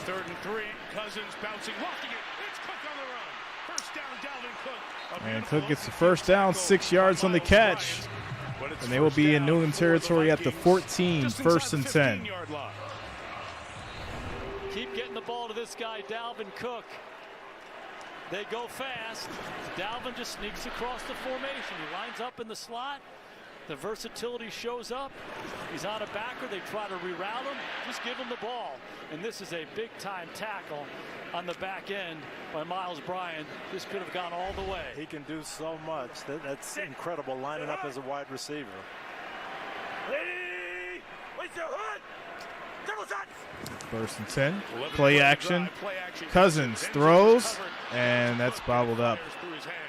3rd and 3, Cousins bouncing, lofting it. It's Cook on the run. First down, Dalvin Cook. And Cook gets the first down, 6 yards on the catch. And they will be in New England territory at the 14, 1st and 10. Keep getting the ball to this guy, Dalvin Cook. They go fast. Dalvin just sneaks across the formation. He lines up in the slot. The versatility shows up. He's on a backer. They try to reroute him. Just give him the ball. And this is a big-time tackle on the back end by Miles Bryant. This could have gone all the way. He can do so much. That's incredible, lining up as a wide receiver. First and 10. Play action. Cousins throws, and that's bobbled up.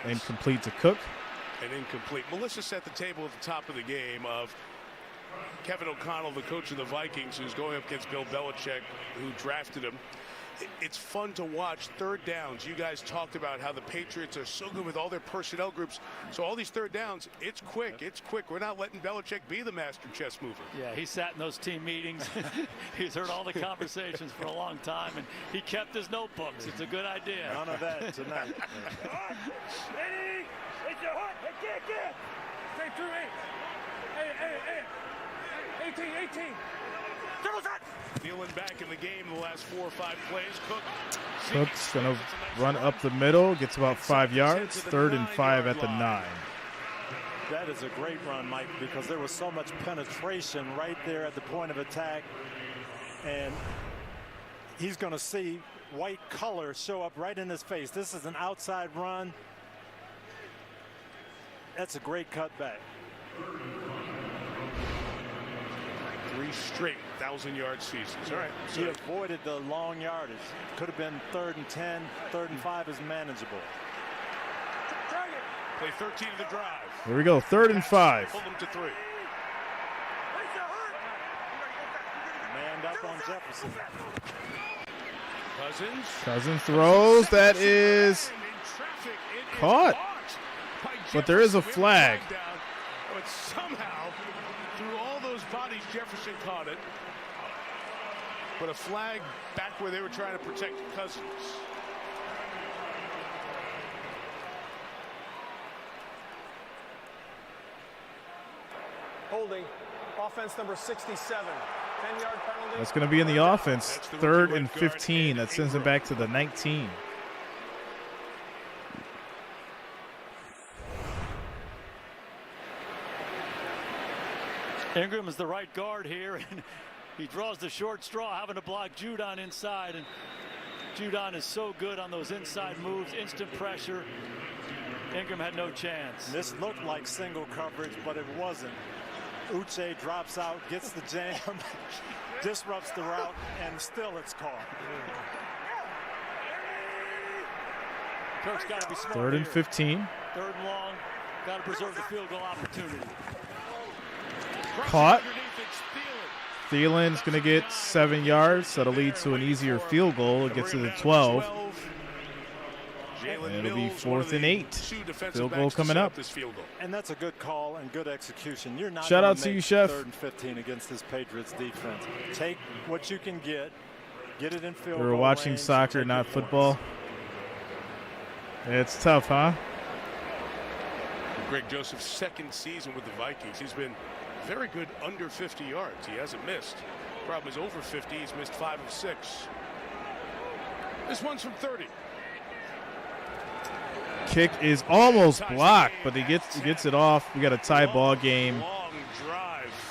Incomplete to Cook. And incomplete. Melissa set the table at the top of the game of Kevin O'Connell, the coach of the Vikings, who's going up against Bill Belichick, who drafted him. It's fun to watch third downs. You guys talked about how the Patriots are so good with all their personnel groups. So all these third downs, it's quick. It's quick. We're not letting Belichick be the master chess mover. Yeah, he sat in those team meetings. He's heard all the conversations for a long time, and he kept his notebooks. It's a good idea. None of that tonight. Stay through 8. 18. Thielen back in the game in the last 4 or 5 plays. Cook's going to run up the middle, gets about 5 yards. 3rd and 5 at the 9. That is a great run, Mike, because there was so much penetration right there at the point of attack. And he's going to see white color show up right in his face. This is an outside run. That's a great cutback. 3 straight 1,000-yard seasons. All right. He avoided the long yardage. Could have been 3rd and 10. 3rd and 5 is manageable. Play 13 of the drive. Here we go. 3rd and 5. Pull them to 3. Manned up on Jefferson. Cousins throws. That is caught. But there is a flag. But somehow, through all those bodies, Jefferson caught it. But a flag back where they were trying to protect Cousins. Holding. Offense number 67. 10-yard penalty. That's going to be in the offense. 3rd and 15. That sends him back to the 19. Ingram is the right guard here, and he draws the short straw, having to block Judon inside. And Judon is so good on those inside moves, instant pressure. Ingram had no chance. This looked like single coverage, but it wasn't. Uche drops out, gets the jam, disrupts the route, and still it's caught. Kirk's got to be smart 3rd and 15. 3rd and long. Got to preserve the field goal opportunity. Caught. Thielen's going to get 7 yards. That'll lead to an easier field goal. It gets to the 12. And it'll be 4th and 8. Field goal coming up. And that's a good call and good execution. You're not Shout out to you, Chef. 3rd and 15 against this Patriots defense. Take what you can get it in field goal. We're watching soccer, not football. It's tough, huh? Greg Joseph's 2nd season with the Vikings. He's been very good under 50 yards. He hasn't missed. Problem is over 50. He's missed 5 of 6. This one's from 30. Kick is almost blocked, but he gets it off. We got a tie ball game.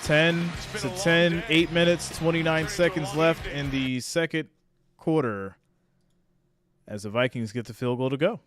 10-10, 8 minutes, 29 seconds left in the second quarter as the Vikings get the field goal to go.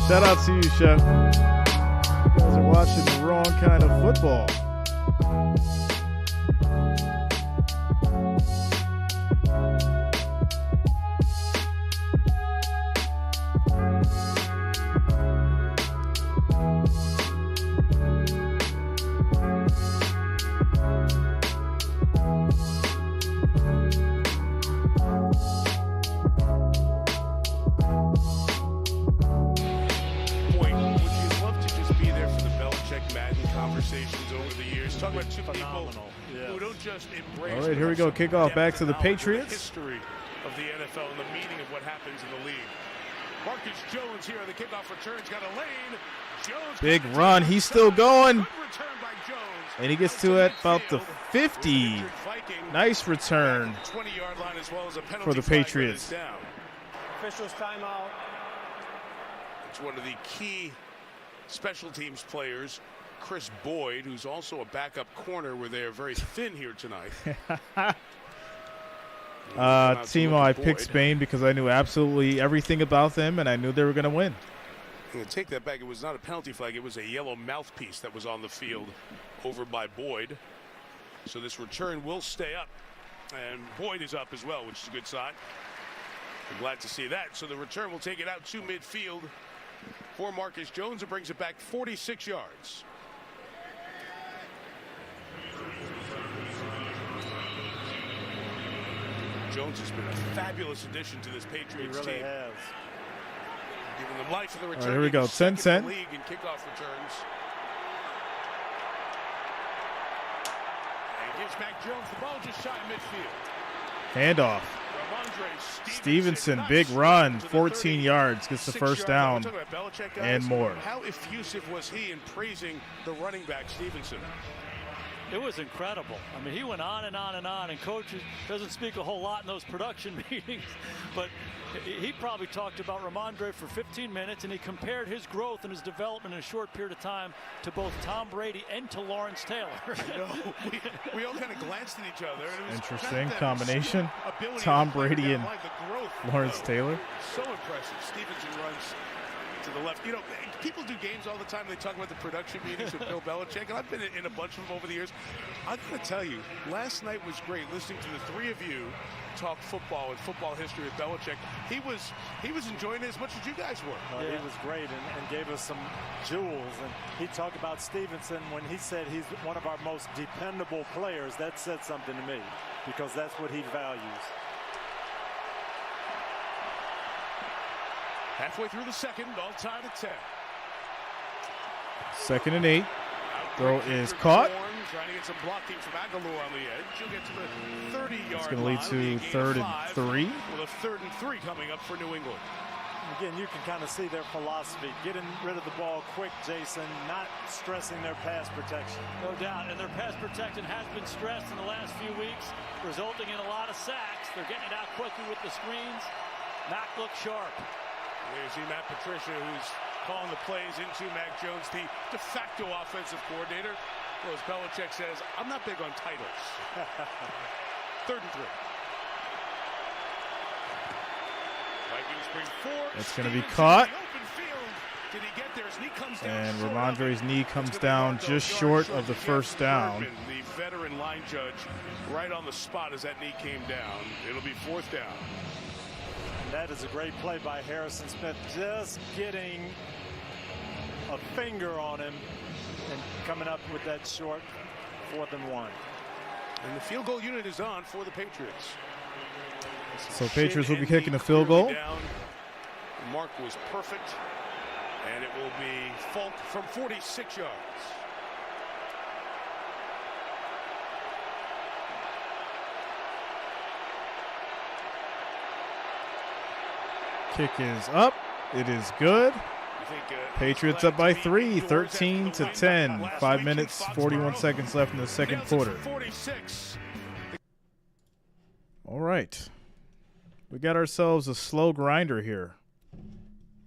Shout out to you, Chef. You guys are watching the wrong kind of football. Talking about two people who don't just embrace. All right, here we go. Kickoff back to the Patriots. The history of the NFL and the meaning of what happens in the league. Marcus Jones here on the kickoff return. He's got a lane. Jones Big run. He's still going. Good return by Jones. And he gets to it about the 50. Nice return 20-yard line as well as a penalty for the flag Patriots. down. Officials timeout. It's one of the key special teams players, Chris Boyd, who's also a backup corner where they're very thin here tonight. Timo, I picked Spain because I knew absolutely everything about them, and I knew they were going to win. I'm going to take that back. It was not a penalty flag. It was a yellow mouthpiece that was on the field over by Boyd. So this return will stay up. And Boyd is up as well, which is a good sign. I'm glad to see that. So the return will take it out to midfield for Marcus Jones. It brings it back 46 yards. Jones has been a fabulous addition to this Patriots team. He really team. has. Giving them life for the return. All right, here we go. 10-10. League in kickoff returns. And gives Mac Jones the ball just shy of midfield. Handoff. Stevenson, big run, 14 yards, gets the first down and more. How effusive was he in praising the running back, Stevenson? It was incredible. I mean, he went on and on and on, and coach doesn't speak a whole lot in those production meetings, but he probably talked about Ramondre for 15 minutes, and he compared his growth and his development in a short period of time to both Tom Brady and to Lawrence Taylor. I know. We all kind of glanced at each other. And it was interesting combination. Tom Brady and Lawrence Taylor. So impressive. Stevenson runs to the left. You know, people do games all the time. They talk about the production meetings with Bill Belichick, and I've been in a bunch of them over the years. I'm going to tell you, last night was great listening to the three of you talk football and football history with Belichick. He was enjoying it as much as you guys were. He was great and gave us some jewels. And he talked about Stevenson when he said he's one of our most dependable players. That said something to me because that's what he values. Halfway through the second, all tied at 10. 2nd and 8. Throw is caught. Trying to get some blocking from Aguilar on the edge. He'll get to the 30-yard line. It's going to lead to 3rd and 3. With a 3rd and 3 coming up for New England. Again, you can kind of see their philosophy. Getting rid of the ball quick, Jason, not stressing their pass protection. No doubt, and their pass protection has been stressed in the last few weeks, resulting in a lot of sacks. They're getting it out quickly with the screens. Not look sharp. There's Matt Patricia, who's calling the plays into Mac Jones, the de facto offensive coordinator. Well, as Belichick says, I'm not big on titles. 3rd and 3. Vikings bring 4. It's going to be caught. Did he get there? His knee comes down and Ramondre's knee comes down just short of the first down. The veteran line judge right on the spot as that knee came down. It'll be 4th down. That is a great play by Harrison Smith, just getting a finger on him and coming up with that short 4th and 1. And the field goal unit is on for the Patriots. So Patriots will be kicking the field goal. Down. The mark was perfect, and it will be Falk from 46 yards. Kick is up. It is good. Patriots up by 3, 13-10. 5 minutes, 41 seconds left in the second quarter. All right. We got ourselves a slow grinder here.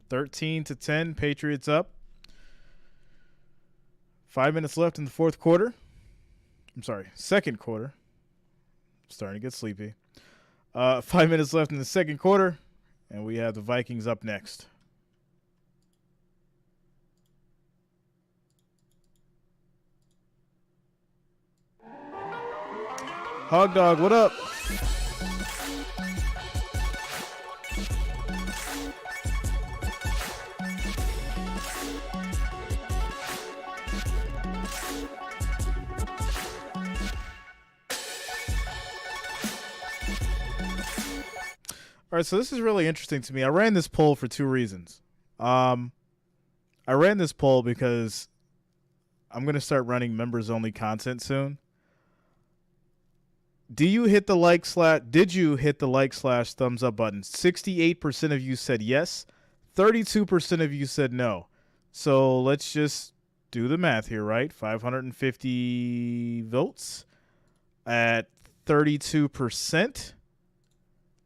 13-10, Patriots up. 5 minutes left in the fourth quarter. I'm sorry, second quarter. Starting to get sleepy. 5 minutes left in the second quarter. And we have the Vikings up next. Hog Dog, what up? All right, so this is really interesting to me. I ran this poll for two reasons. I ran this poll because I'm going to start running members-only content soon. Did you hit the like / thumbs up button? 68% of you said yes. 32% of you said no. So let's just do the math here, right? 550 votes at 32%.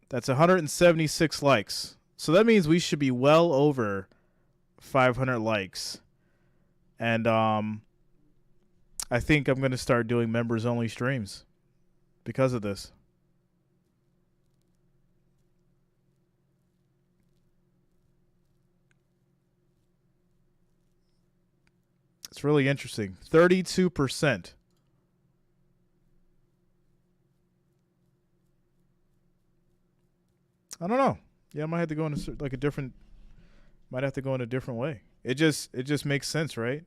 That's 176 likes. So that means we should be well over 500 likes. And I think I'm going to start doing members-only streams because of this. It's really interesting. 32%. I don't know. Yeah, I might have to go in a different. Might have to go in a different way. It just makes sense, right?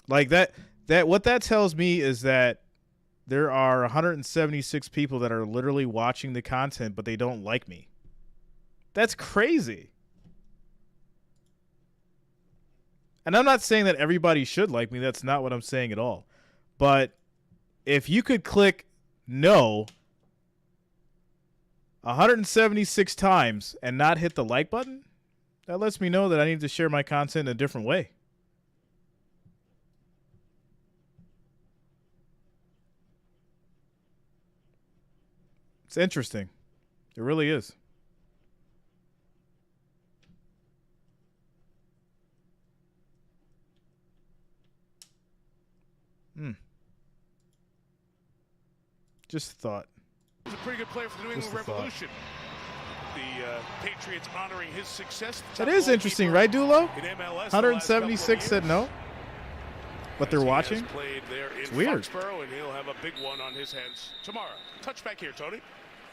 Like that. What that tells me is that there are 176 people that are literally watching the content, but they don't like me. That's crazy. And I'm not saying that everybody should like me. That's not what I'm saying at all. But if you could click no 176 times and not hit the like button, that lets me know that I need to share my content in a different way. It's interesting. It really is. Just a thought. He's a pretty good player for the New England Revolution. The Patriots honoring his success. That is interesting, right, Dulo? 176 said no, but they're watching. Played there in it's weird. Foxborough, and he'll have a big one on his hands tomorrow. Touchback here, Tony.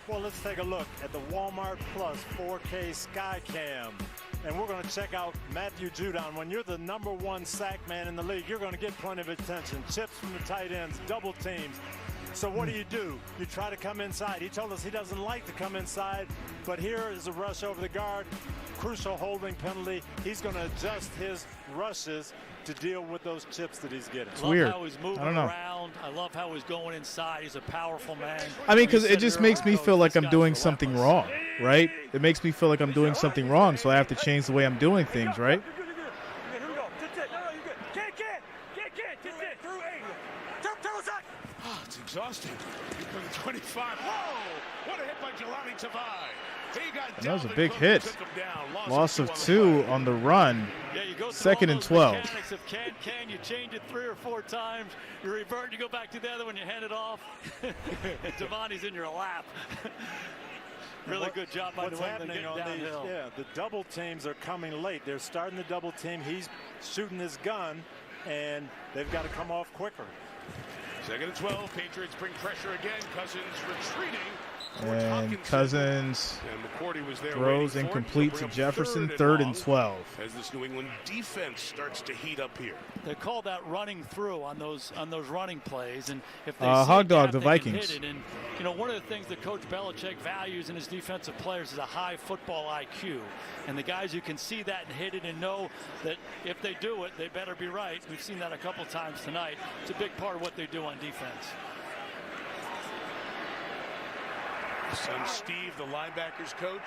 Well, let's take a look at the Walmart Plus 4K Skycam. And we're going to check out Matthew Judon. When you're the #1 sack man in the league, you're going to get plenty of attention. Chips from the tight ends, double teams. So what do? You try to come inside. He told us he doesn't like to come inside, but here is a rush over the guard. Crucial holding penalty. He's going to adjust his rushes to deal with those chips that he's getting. It's weird. How he's moving around. I love how he's going inside. He's a powerful man. I mean, because it just makes me feel like I'm doing something wrong, right? It makes me feel like I'm doing something wrong, so I have to change the way I'm doing things, right? It's exhausting. You put the 25. Whoa! What a hit by Jelani Tavai. He got that was a big hit. Loss of 2 on the run. Yeah, you go 2nd and 12. Of can you change it 3 or 4 times? You revert, you go back to the other one, you hand it off. And Tavani's in your lap. Really good job by New England getting downhill. The double teams are coming late. They're starting the double team. He's shooting his gun, and they've got to come off quicker. 2nd and 12. Patriots bring pressure again. Cousins retreating. And Cousins throws incomplete to Jefferson. 3rd and 12. As this New England defense starts to heat up here. They call that running through on those running plays, and if they Hog Dog, the they Vikings. can hit it. And one of the things that Coach Belichick values in his defensive players is a high football IQ, and the guys who can see that and hit it and know that if they do it, they better be right. We've seen that a couple times tonight. It's a big part of what they do on defense. Son Steve, the linebackers coach.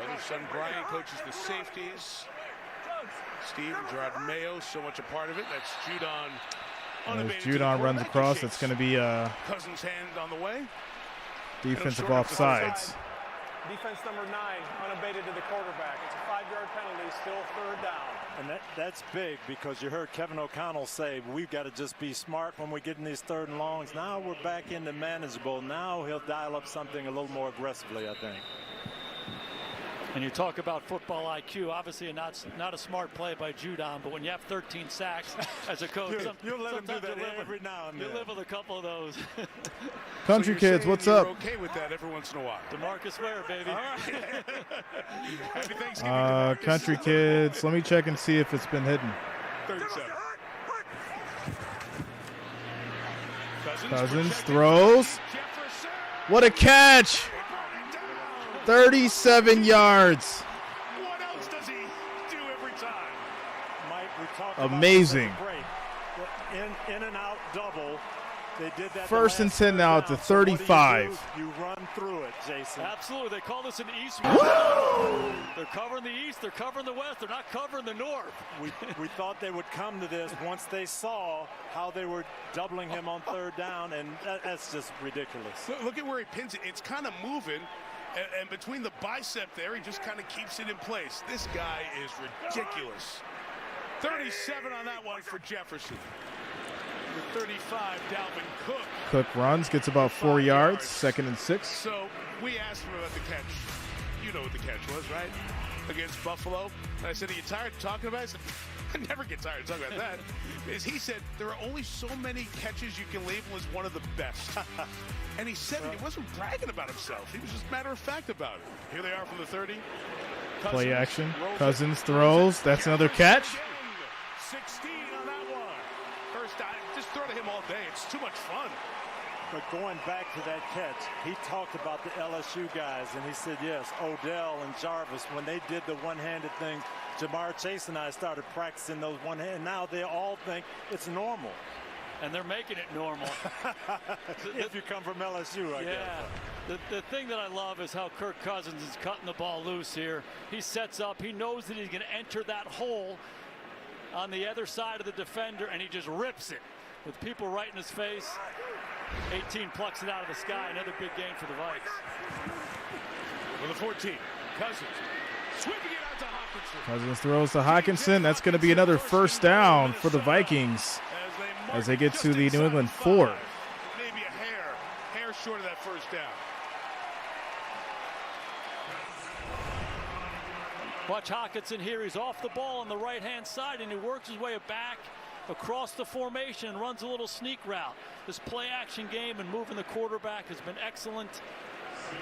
Other son Brian coaches the safeties. Steve and Gerard Mayo, so much a part of it. That's Judon. As Judon runs across, it's going to be Cousins' hand on the way. Defensive offsides. Defense number 9, unabated to the quarterback. It's a 5-yard penalty, still 3rd down. And that's big, because you heard Kevin O'Connell say we've got to just be smart when we get in these 3rd and longs. Now we're back into manageable. Now he'll dial up something a little more aggressively, I think. And you talk about football IQ, obviously not a smart play by Judon, but when you have 13 sacks as a coach, you'll let him do that every now and then. You live with a couple of those. Country kids, what's you're up? Okay with that every once in a while. DeMarcus Ware, baby. All right. Happy Thanksgiving, DeMarcus. Country kids, let me check and see if it's been hidden. 37. Cousins throws. What a catch! 37 yards. What else does he do every time? Mike, we talked Amazing. About break. In and out double. They did that. First and 10 now at the 35. So you run through it, Jason. Absolutely. They call this an East. They're covering the East. They're covering the West. They're not covering the North. We thought they would come to this once they saw how they were doubling him on third down, and that's just ridiculous. Look at where he pins it. It's kind of moving, and between the bicep there, he just kind of keeps it in place. This guy is ridiculous. 37 on that one for Jefferson. The 35, Dalvin Cook. Cook runs, gets about 4 yards, 2nd and 6. So we asked him about the catch. You know what the catch was, right? Against Buffalo. And I said, are you tired of talking about it? I said, I never get tired of talking about that. Because he said there are only so many catches you can label as one of the best. And he said it. He wasn't bragging about himself. He was just matter of fact about it. Here they are from the 30. Play action. Cousins throws. That's another catch. 16 on that one. First down. Just throw to him all day. It's too much fun. But going back to that catch, he talked about the LSU guys, and he said, yes, Odell and Jarvis, when they did the one-handed thing, Jamar Chase and I started practicing those one-handed. Now they all think it's normal. And they're making it normal. If you come from LSU, I guess. The thing that I love is how Kirk Cousins is cutting the ball loose here. He sets up. He knows that he's going to enter that hole on the other side of the defender, and he just rips it with people right in his face. 18 plucks it out of the sky. Another big game for the Vikes. With a 14, Cousins sweeping it out to Hockenson. Cousins throws to Hockenson. That's going to be another first down for the Vikings as they get to the New England 4. Maybe a hair short of that first down. Watch Hockenson here. He's off the ball on the right-hand side, and he works his way back across the formation and runs a little sneak route. This play-action game and moving the quarterback has been excellent.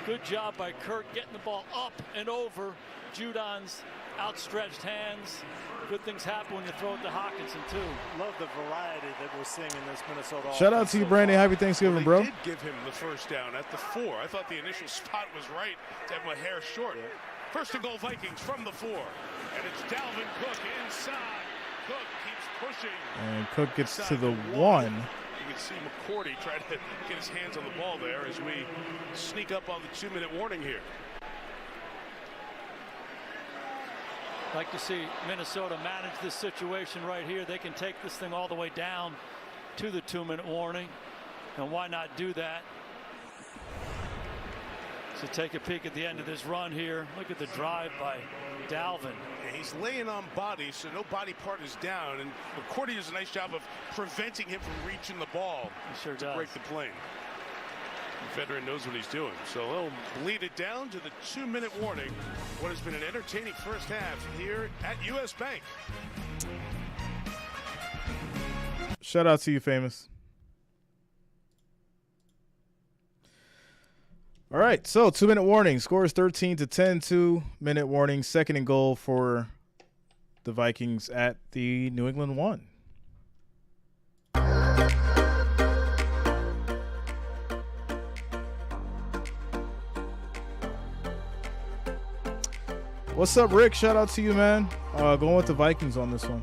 Good job by Kirk getting the ball up and over Judon's outstretched hands. Good things happen when you throw it to Hockenson, too. Love the variety that we're seeing in this Minnesota Shout out to you, Brandy. Happy Thanksgiving, bro. They did give him the first down at the 4. I thought the initial spot was right to have him a hair short. First and goal, Vikings from the 4. And it's Dalvin Cook inside. Cook keeps pushing. And Cook gets to the 1. You can see McCourty try to get his hands on the ball there as we sneak up on the 2-minute warning here. Like to see Minnesota manage this situation right here. They can take this thing all the way down to the 2-minute warning. And why not do that? So take a peek at the end of this run here. Look at the drive by Dalvin. Yeah, he's laying on body, so no body part is down. And McCourty does a nice job of preventing him from reaching the ball. He sure to does. break the plane. The veteran knows what he's doing. So he'll bleed it down to the 2-minute warning. What has been an entertaining first half here at US Bank. Shout out to you, Famous. All right, so 2-minute warning. Score is 13-10. 2-minute warning. 2nd and goal for the Vikings at the New England 1. What's up, Rick? Shout out to you, man. Going with the Vikings on this one.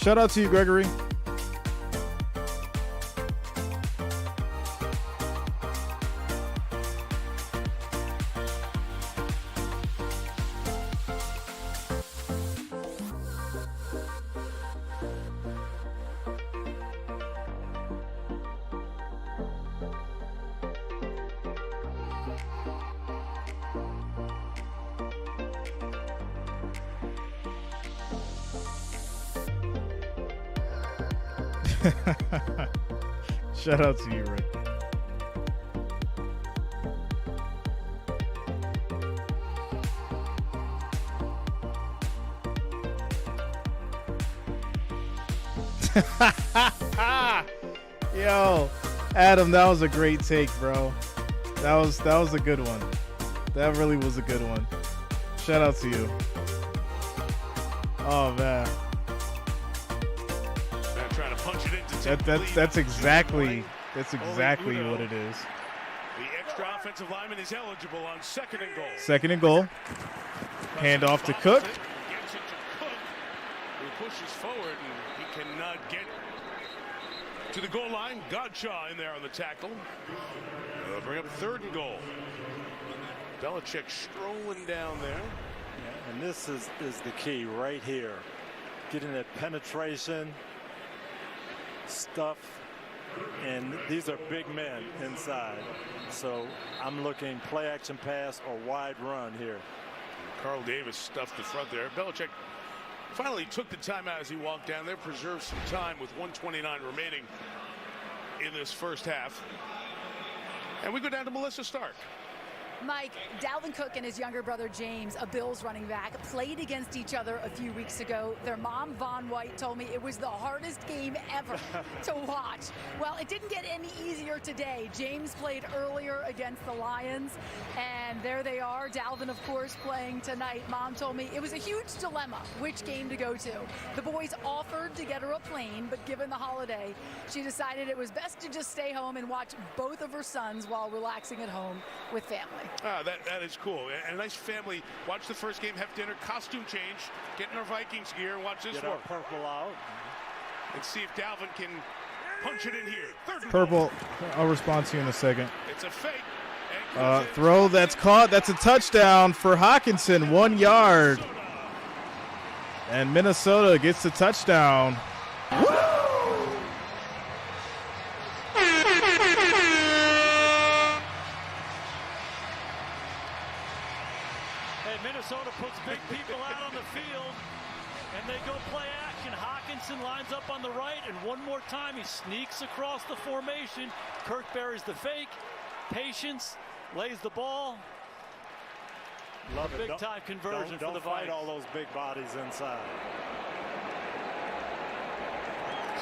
Shout out to you, Gregory. Shout out to you, Rick. Yo, Adam, that was a great take, bro. That was a good one. That really was a good one. Shout out to you. Oh man. Trying to punch it into That's exactly what it is. The extra offensive lineman is eligible on 2nd and goal. 2nd and goal. Hand off to Cook. Gets it to Cook, who pushes forward, and he cannot get to the goal line. Godshaw in there on the tackle. They'll bring up 3rd and goal. Belichick strolling down there. Yeah, and this is the key right here. Getting that penetration, stuff, and these are big men inside. So I'm looking play action pass or wide run here. Carl Davis stuffed the front there. Belichick finally took the timeout as he walked down there, preserved some time with 1:29 remaining in this first half. And we go down to Melissa Stark. Mike, Dalvin Cook and his younger brother James, a Bills running back, played against each other a few weeks ago. Their mom, Von White, told me it was the hardest game ever to watch. Well, it didn't get any easier today. James played earlier against the Lions, and there they are. Dalvin, of course, playing tonight. Mom told me it was a huge dilemma which game to go to. The boys offered to get her a plane, but given the holiday, she decided it was best to just stay home and watch both of her sons while relaxing at home with family. That is cool. And a nice family. Watch the first game, have dinner, costume change, get in our Vikings gear, and watch this Get one. our purple out. And see if Dalvin can punch it in here. 3rd and Purple. goal. I'll respond to you in a second. It's a fake. Throw that's caught. That's a touchdown for Hawkinson. 1 yard. And Minnesota gets the touchdown. Minnesota puts big people out on the field, and they go play action. Hawkinson lines up on the right, and one more time he sneaks across the formation. Kirk buries the fake. Patience, lays the ball. Love it. Big time conversion for the Don't fight Vikings. all those big bodies inside.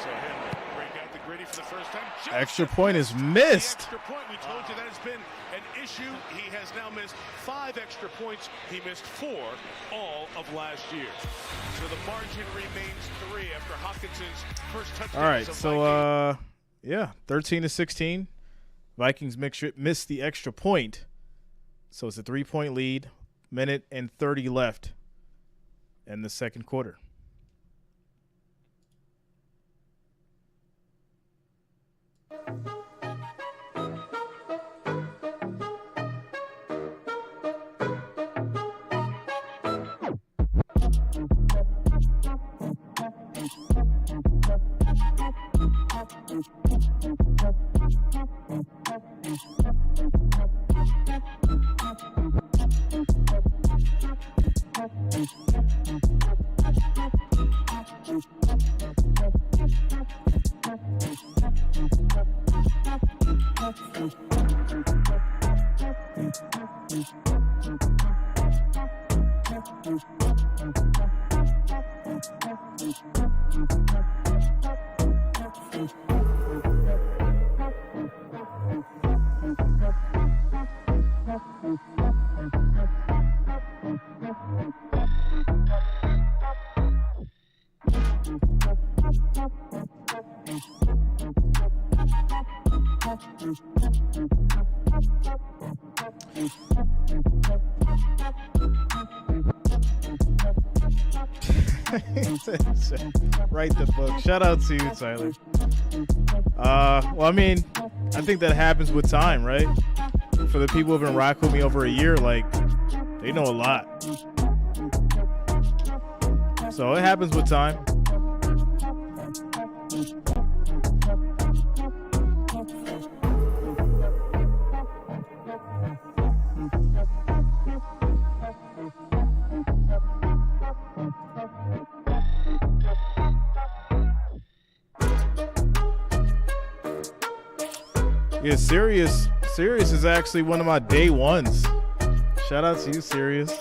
So him break out the gritty for the first time. Extra point is missed. Extra point. We told you that has been an issue. He has now missed 5 extra points. He missed 4 all of last year. So the margin remains 3 after Hawkinson's first touchdown. All right, so 13-16. Vikings missed the extra point. So it's a 3-point lead. Minute and 30 left in the second quarter. Write the book. Shout out to you, Tyler. Well, I mean, I think that happens with time, right? For the people who've been rocking with me over a year, like, they know a lot. So it happens with time. Yeah, Sirius is actually one of my day ones. Shout out to you, Sirius.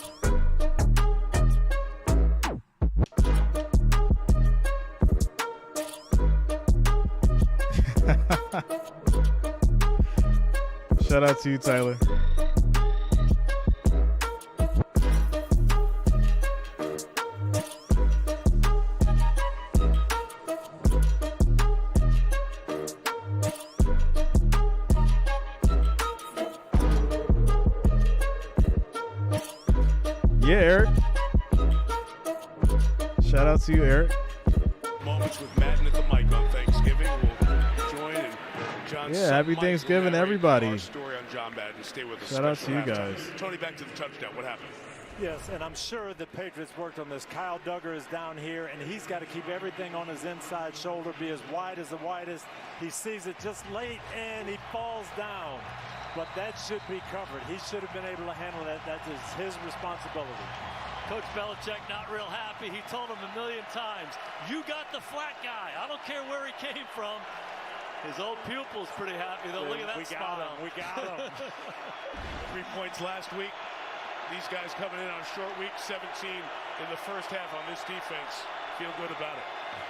Shout out to you, Tyler. Yeah, Eric. Shout out to you, Eric. Moments with Madden at the mic on Thanksgiving. We'll join and John. Yeah, happy Thanksgiving, everybody. Our story on John Madden. Stay with us. Shout out to you guys. Tony, back to the touchdown. What happened? Yes, and I'm sure the Patriots worked on this. Kyle Duggar is down here, and he's got to keep everything on his inside shoulder, be as wide as the widest. He sees it just late, and he falls down. But that should be covered. He should have been able to handle that. That is his responsibility. Coach Belichick not real happy. He told him a million times, you got the flat guy. I don't care where he came from. His old pupil's pretty happy, though. Look at that spot. We got him. 3 points last week. These guys coming in on a short week, 17 in the first half on this defense. Feel good about it.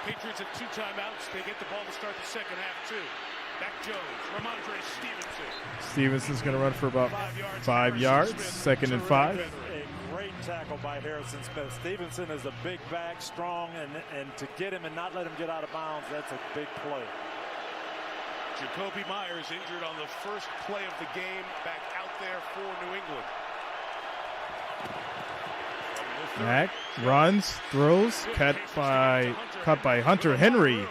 Patriots have 2 timeouts. They get the ball to start the second half, too. Back Jones, Ramondre Stevenson. Stevenson's going to run for about 5 yards. Second and 5. A great tackle by Harrison Smith. Stevenson is a big back, strong, and to get him and not let him get out of bounds, that's a big play. Jacoby Myers injured on the first play of the game, back out there for New England. Mack runs, throws, cut by Hunter Henry.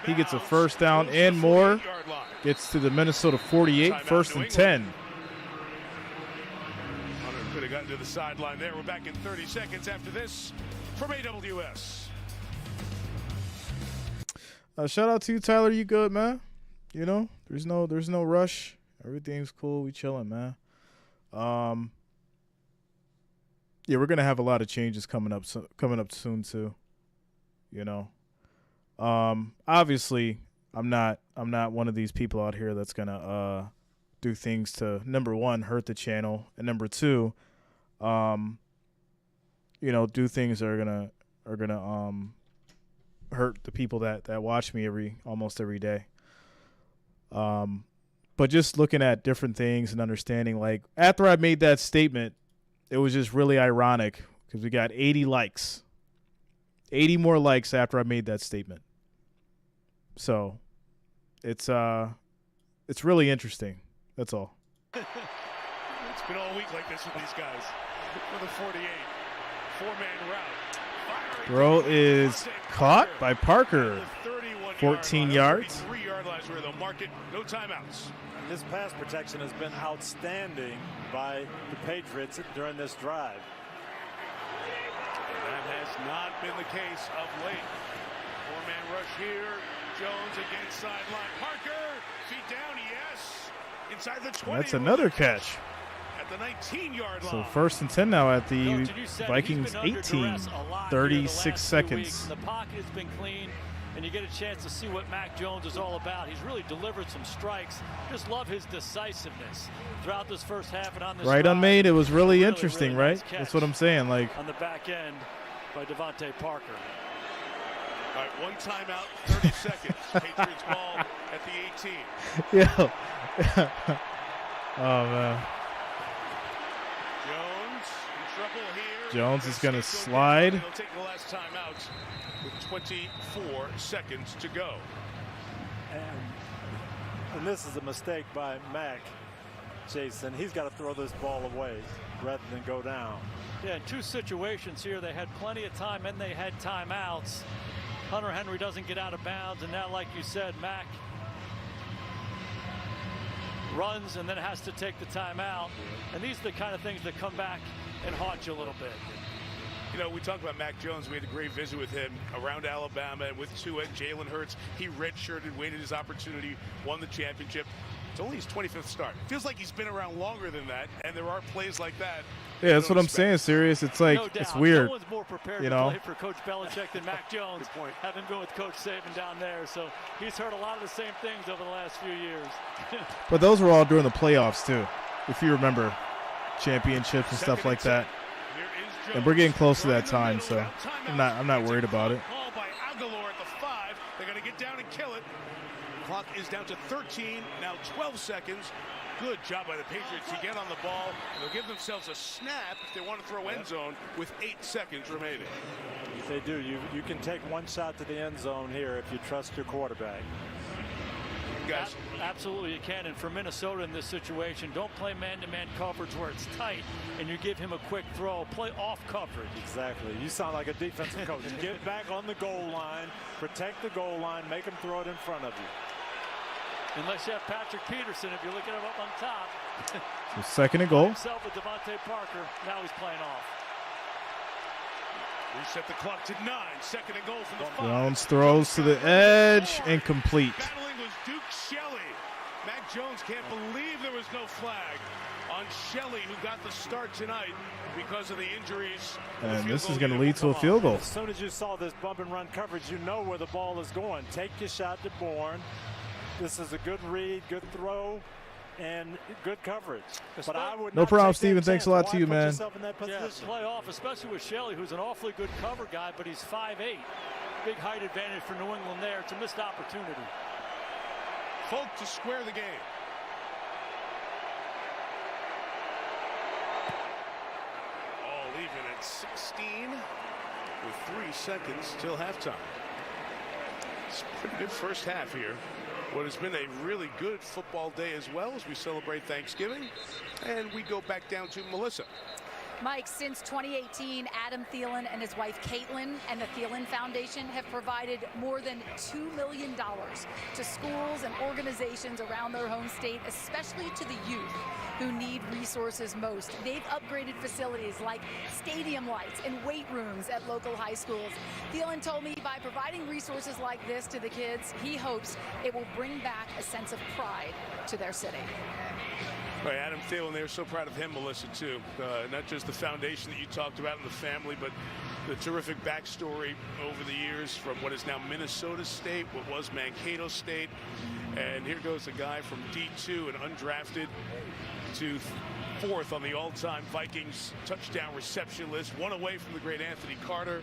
He gets a first down and more. Gets to the Minnesota 48, first and 10. Hunter could have gotten to the sideline there. We're back in 30 seconds after this from AWS. Shout out to you, Tyler. You good, man? You know, there's no rush. Everything's cool. We chilling, man. Yeah, we're gonna have a lot of changes coming up soon too. You know, obviously, I'm not one of these people out here that's gonna do things to, number one, hurt the channel, and number two, do things that are gonna hurt the people that watch me almost every day. But just looking at different things and understanding, like, after I made that statement, it was just really ironic because we got 80 likes. 80 more likes after I made that statement. So it's really interesting. That's all. It's been all week like this with these guys. For the 48. 4-man route. Throw is caught by Parker. 14 yards. 3-yard lines where they'll mark it. No timeouts. This pass protection has been outstanding by the Patriots during this drive. And that has not been the case of late. 4-man rush here. Jones against sideline. Parker, feet down, yes. Inside the 20. That's another catch. At the 19-yard line. So first and 10 now at the Vikings 18. 36 seconds. The pocket has been clean. And you get a chance to see what Mac Jones is all about. He's really delivered some strikes. Just love his decisiveness throughout this first half and on this right drive. Unmade, it was really interesting, really right? Nice catch that's what I'm saying. Like, on the back end by Devontae Parker. All right, one timeout, 30 seconds. Patriots ball at the 18. Yeah. Oh, man. Jones in trouble here. Jones is going to slide. They'll take the last timeout with 24 seconds to go. And this is a mistake by Mack, Jason. He's got to throw this ball away. rather than go down. Yeah, in two situations here, they had plenty of time and they had timeouts. Hunter Henry doesn't get out of bounds, and now, like you said, Mack runs and then has to take the timeout. And these are the kind of things that come back and haunt you a little bit. You know, we talked about Mac Jones. We had a great visit with him around Alabama with Tua and Jalen Hurts. He redshirted, waited his opportunity, won the championship. It's only his 25th start. Feels like he's been around longer than that, and there are plays like that. Yeah, that's what I'm saying, Sirius. It's like, no doubt. It's weird. No one's more prepared you to know? play for Coach Belichick than Mac Jones. Good point. Having been with Coach Saban down there, so he's heard a lot of the same things over the last few years. But those were all during the playoffs too, if you remember, championships and stuff like that. And we're getting close to that time, so I'm not worried about it. Ball by Aguilar at the 5. They're going to get down and kill it. Clock is down to 13, now 12 seconds. Good job by the Patriots to get on the ball. They'll give themselves a snap if they want to throw end zone with 8 seconds remaining. They do. You can take one shot to the end zone here if you trust your quarterback. Guys. Absolutely you can. And for Minnesota in this situation, don't play man-to-man coverage where it's tight and you give him a quick throw. Play off coverage. Exactly. You sound like a defensive coach. Get back on the goal line, protect the goal line, make him throw it in front of you. Unless you have Patrick Peterson, if you're looking at him up on top. So second and goal. Himself with Devontae Parker. Now he's playing off. Reset the clock to 9. Second and goal from the 5. Jones throws to the edge, incomplete. Battling was Duke Shelley. Mac Jones can't believe there was no flag on Shelley, who got the start tonight because of the injuries. And this is going to lead to a field goal. As soon as you saw this bump and run coverage, you know where the ball is going. Take your shot to Bourne. This is a good read, good throw, and good coverage. But I would no problem, Steven. Thanks a lot to you, man. Yeah, play off, especially with Shelley, who's an awfully good cover guy, but he's 5'8". Big height advantage for New England there. It's a missed opportunity. Folk to square the game. All even at 16 with 3 seconds till halftime. It's a pretty good first half here. What has been a really good football day as well as we celebrate Thanksgiving. And we go back down to Melissa. Mike, since 2018, Adam Thielen and his wife Caitlin and the Thielen Foundation have provided more than $2 million to schools and organizations around their home state, especially to the youth who need resources most. They've upgraded facilities like stadium lights and weight rooms at local high schools. Thielen told me by providing resources like this to the kids, he hopes it will bring back a sense of pride to their city. Right, Adam Thielen, they're so proud of him, Melissa, too. Not just the foundation that you talked about and the family, but the terrific backstory over the years from what is now Minnesota State, what was Mankato State. And here goes a guy from D2 and undrafted to 4th on the all-time Vikings touchdown reception list, 1 away from the great Anthony Carter.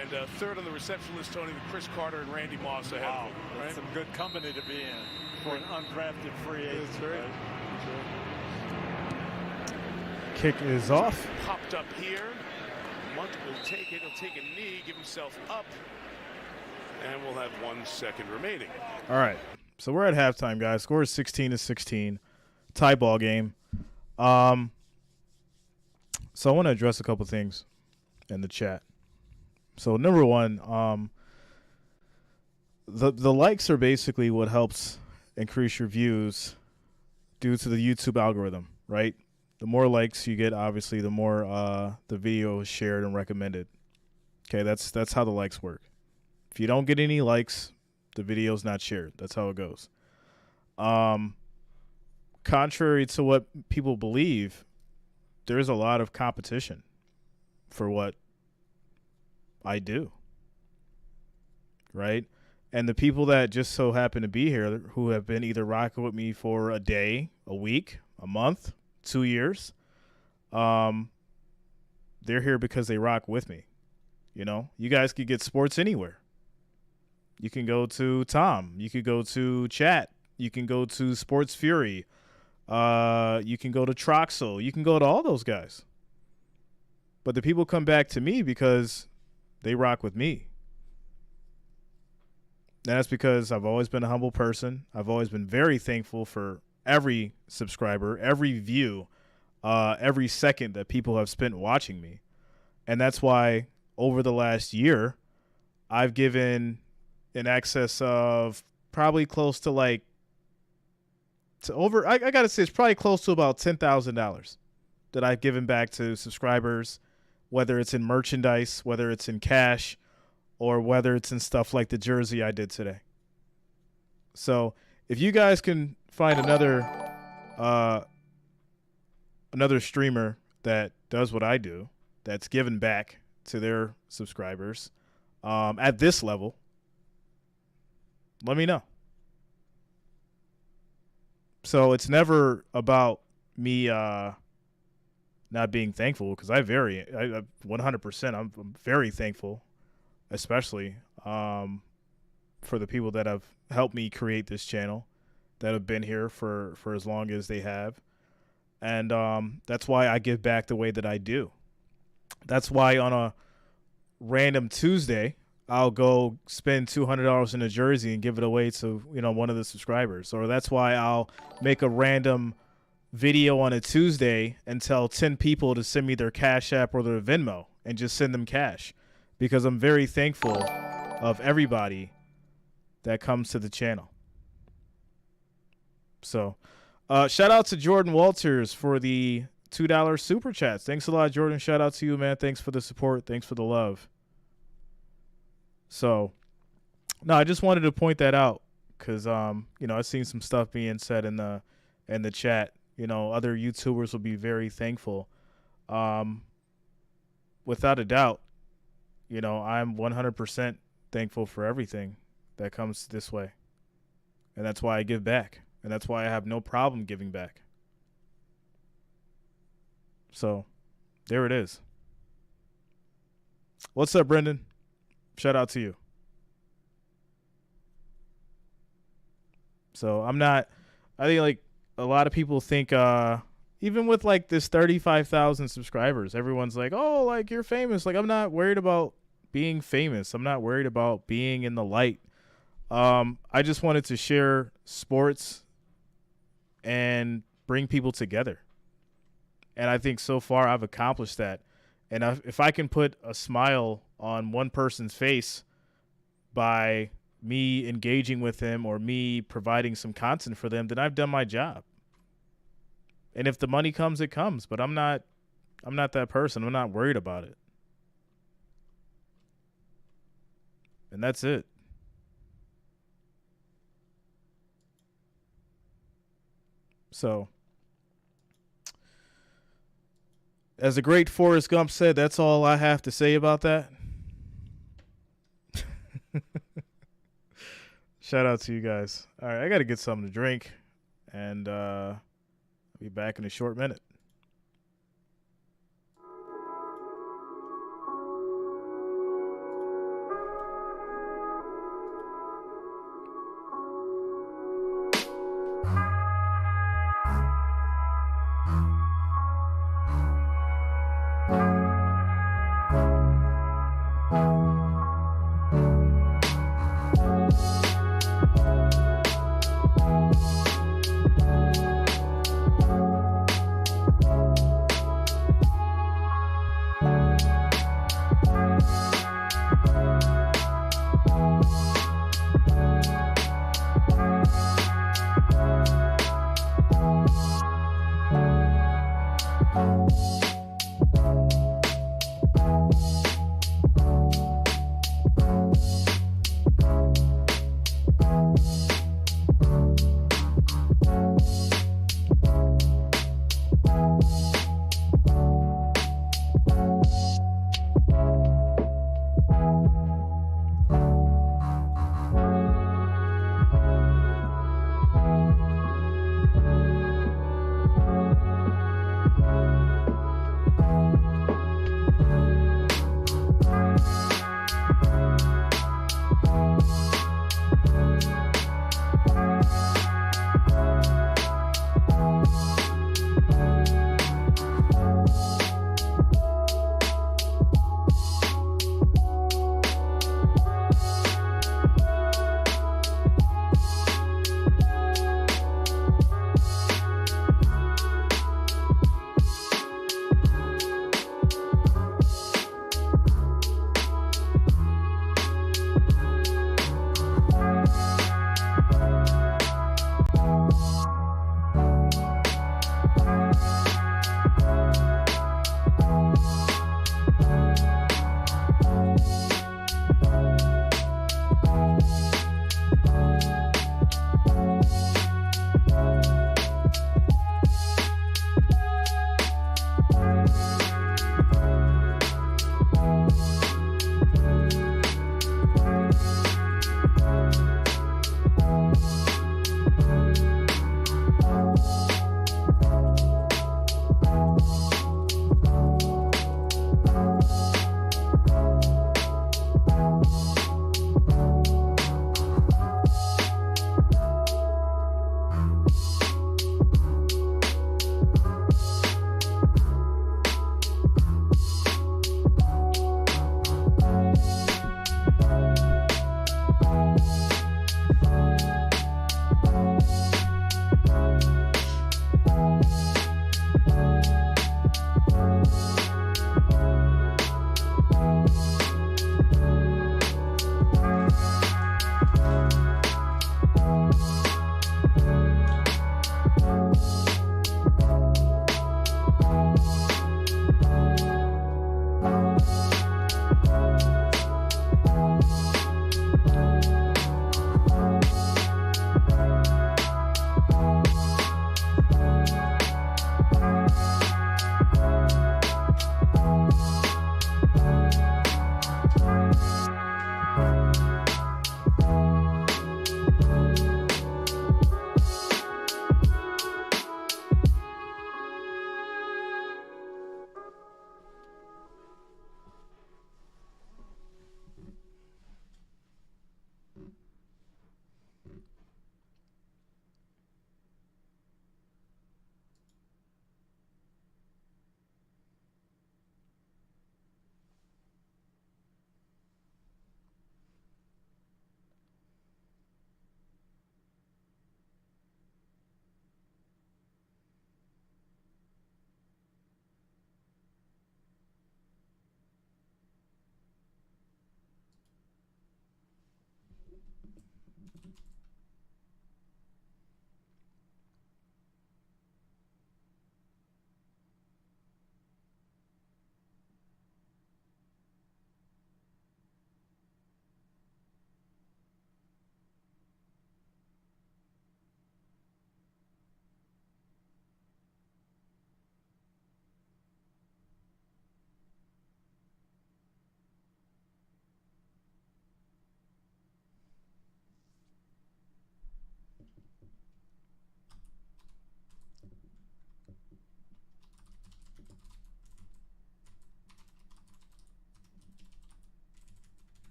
And 3rd on the reception list, Tony, with Chris Carter and Randy Moss ahead of him. Right? That's some good company to be in for an undrafted free agent. That's right. Kick is off. Popped up here. Munt will take it. He'll take a knee, give himself up. And we'll have 1 second remaining. All right. So we're at halftime, guys. Score is 16-16. Tie ball game. So I want to address a couple things in the chat. So number one, the likes are basically what helps increase your views due to the YouTube algorithm, right? The more likes you get, obviously, the more the video is shared and recommended. Okay, that's how the likes work. If you don't get any likes, the video's not shared. That's how it goes. Contrary to what people believe, there's a lot of competition for what I do, right? And the people that just so happen to be here who have been either rocking with me for a day, a week, a month, 2 years, they're here because they rock with me. You know, you guys could get sports anywhere. You can go to Tom. You could go to Chat. You can go to Sports Fury. You can go to Troxel. You can go to all those guys. But the people come back to me because they rock with me. And that's because I've always been a humble person. I've always been very thankful for every subscriber, every view. every second that people have spent watching me. And that's why over the last year, I've given in excess of probably close to I got to say it's probably close to about $10,000 that I've given back to subscribers, whether it's in merchandise, whether it's in cash, or whether it's in stuff like the jersey I did today. So if you guys can find another streamer that does what I do, that's given back to their subscribers at this level, let me know. So it's never about me not being thankful, because I 100%, I'm very thankful, especially for the people that have helped me create this channel, that have been here for as long as they have. And that's why I give back the way that I do. That's why on a random Tuesday, I'll go spend $200 in a jersey and give it away to, one of the subscribers. Or that's why I'll make a random video on a Tuesday and tell 10 people to send me their Cash App or their Venmo and just send them cash, because I'm very thankful of everybody that comes to the channel. So shout out to Jordan Walters for the $2 super chats. Thanks a lot, Jordan. Shout out to you, man. Thanks for the support. Thanks for the love. So, no, I just wanted to point that out because, I've seen some stuff being said in the chat. Other YouTubers will be very thankful. Without a doubt, I'm 100% thankful for everything that comes this way. And that's why I give back. And that's why I have no problem giving back. So, there it is. What's up, Brendan? Shout out to you. So, I think a lot of people think, even with this 35,000 subscribers, everyone's like, oh, you're famous. I'm not worried about being famous. I'm not worried about being in the light. I just wanted to share sports and bring people together. And I think so far I've accomplished that. And if I can put a smile on one person's face by me engaging with them or me providing some content for them, then I've done my job. And if the money comes, it comes. But I'm not that person. I'm not worried about it. And that's it. So, as the great Forrest Gump said, that's all I have to say about that. Shout out to you guys. All right, I got to get something to drink, and I'll be back in a short minute.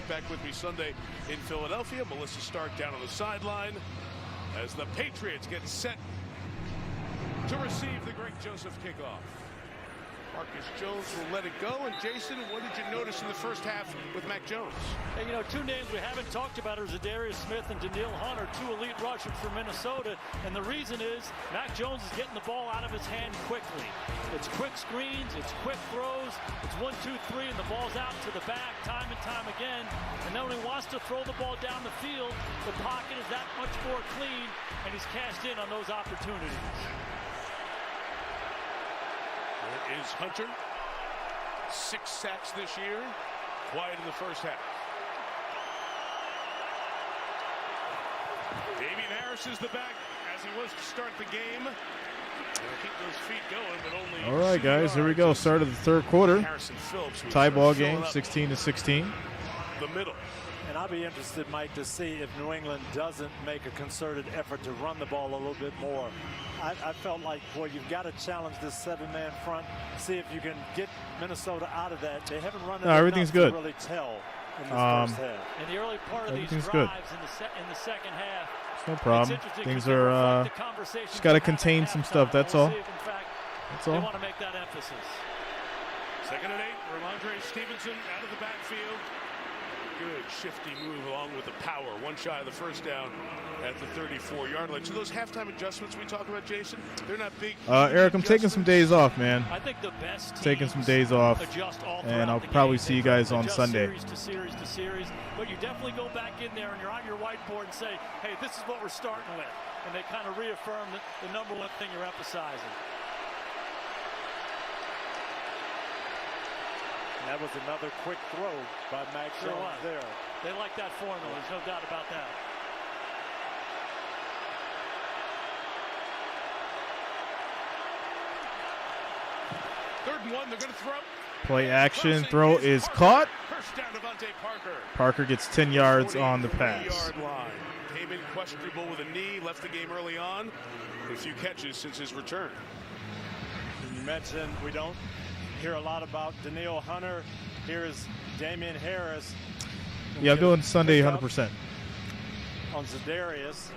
Back with me Sunday in Philadelphia. Melissa Stark down on the sideline as the Patriots get set to receive the Greg Joseph kickoff. Marcus Jones will let it go. And Jason, what did you notice in the first half with Mac Jones? Hey, you know, two names we haven't talked about are Zadarius Smith and Daniil Hunter, two elite rushers for Minnesota. And the reason is Mac Jones is getting the ball out of his hand quickly. It's quick screens, it's quick throws, it's 1, 2, 3, and the ball's out to the back time and time again. And then when he wants to throw the ball down the field, the pocket is that much more clean, and he's cashed in on those opportunities. There is Hunter. 6 sacks this year. Quiet in the first half. Damian Harris is the back as he was to start the game. Keep those feet going, but only all right, guys, here we go. Start of the third quarter. Tie ball game, 16-16. The middle. And I'll be interested, Mike, to see if New England doesn't make a concerted effort to run the ball a little bit more. I felt like, boy, you've got to challenge this 7-man front. See if you can get Minnesota out of that. They haven't run it everything's good. To really tell in this first half. In the early part of these drives good. in the second half, it's no problem. Things are just got to contain some stuff. That's all. That's all. They want to make that emphasis. 2nd and 8. Ramondre Stevenson out of the backfield. Good shifty move along with the power. One shy of the first down at the 34-yard line. So those halftime adjustments we talk about, Jason, they're not big. Eric, I'm taking some days off, man. I think the best taking some days off, and I'll probably see you guys on Sunday. Series to series to series, but you definitely go back in there and you're on your whiteboard and say, hey, this is what we're starting with. And they kind of reaffirm the number one thing you're emphasizing. That was another quick throw by Mac Jones there. They like that formula. There's no doubt about that. Third and 1, they're going to throw. Play action, throw is caught. First down, Devontae Parker. Parker gets 10 yards on the pass. 40-yard line. Came in questionable with a knee, left the game early on. A few catches since his return. You mentioned we don't hear a lot about Daniil Hunter. Here's Damian Harris. Yeah, I'm doing Sunday 100%. On Za'Darius.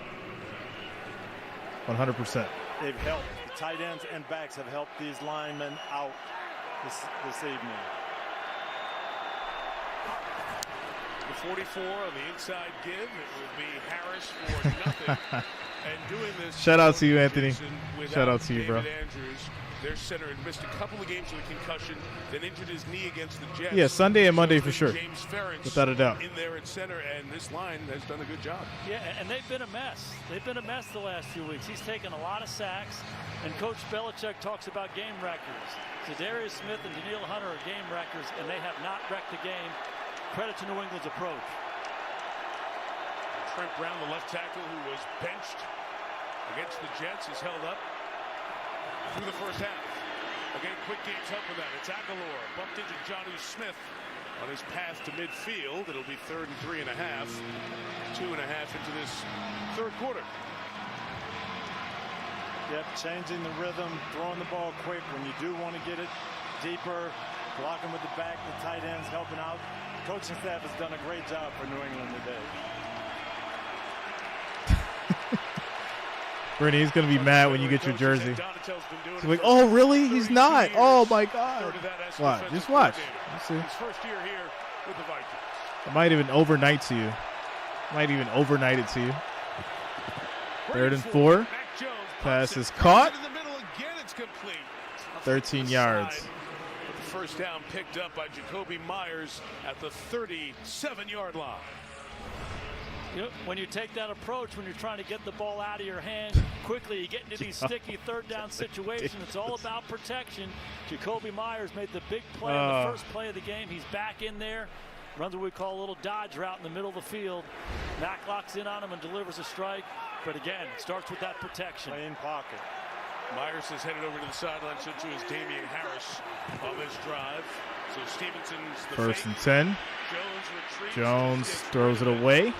100%. They've helped. The tight ends and backs have helped these linemen out this evening. The 44 on the inside give. It will be Harris for nothing. And doing this. Shout out to you, Anthony. Shout out to you, bro. David Andrews, their center, had missed a couple of games with a concussion, then injured his knee against the Jets. Yeah, Sunday and Monday for sure. James Ferentz without a doubt. In there at center, and this line has done a good job. Yeah, and they've been a mess. They've been a mess the last few weeks. He's taken a lot of sacks, and Coach Belichick talks about game records. Za'Darius Smith and Danielle Hunter are game records, and they have not wrecked the game. Credit to New England's approach. Trent Brown, the left tackle, who was benched against the Jets, is held up through the first half. Again, quick games help with that. It's Aguilar bumped into Jonnu Smith on his path to midfield. It'll be 3rd and 3.5. 2.5 into this third quarter. Yep, changing the rhythm, throwing the ball quick when you do want to get it deeper, blocking with the back, the tight ends helping out. The coaching staff has done a great job for New England today. Bernie, he's going to be mad when you get your jersey. He's like, oh, really? He's not. Oh, my God. Watch. Just watch. Let's see. His first year here with the Vikings. I might even overnight to you. Might even overnight it to you. 3rd and 4. Pass is caught. 13 yards. The first down picked up by Jacoby Myers at the 37-yard line. You know, when you take that approach, when you're trying to get the ball out of your hand quickly, you get into these sticky third down situations. It's all about protection. Jacoby Myers made the big play on the first play of the game. He's back in there. Runs what we call a little dodge route in the middle of the field. Mack locks in on him and delivers a strike. But again, it starts with that protection. Play in pocket. Myers is headed over to the sideline, so too is Damian Harris on this drive. So Stevenson's the 1st and 10. Jones throws it away.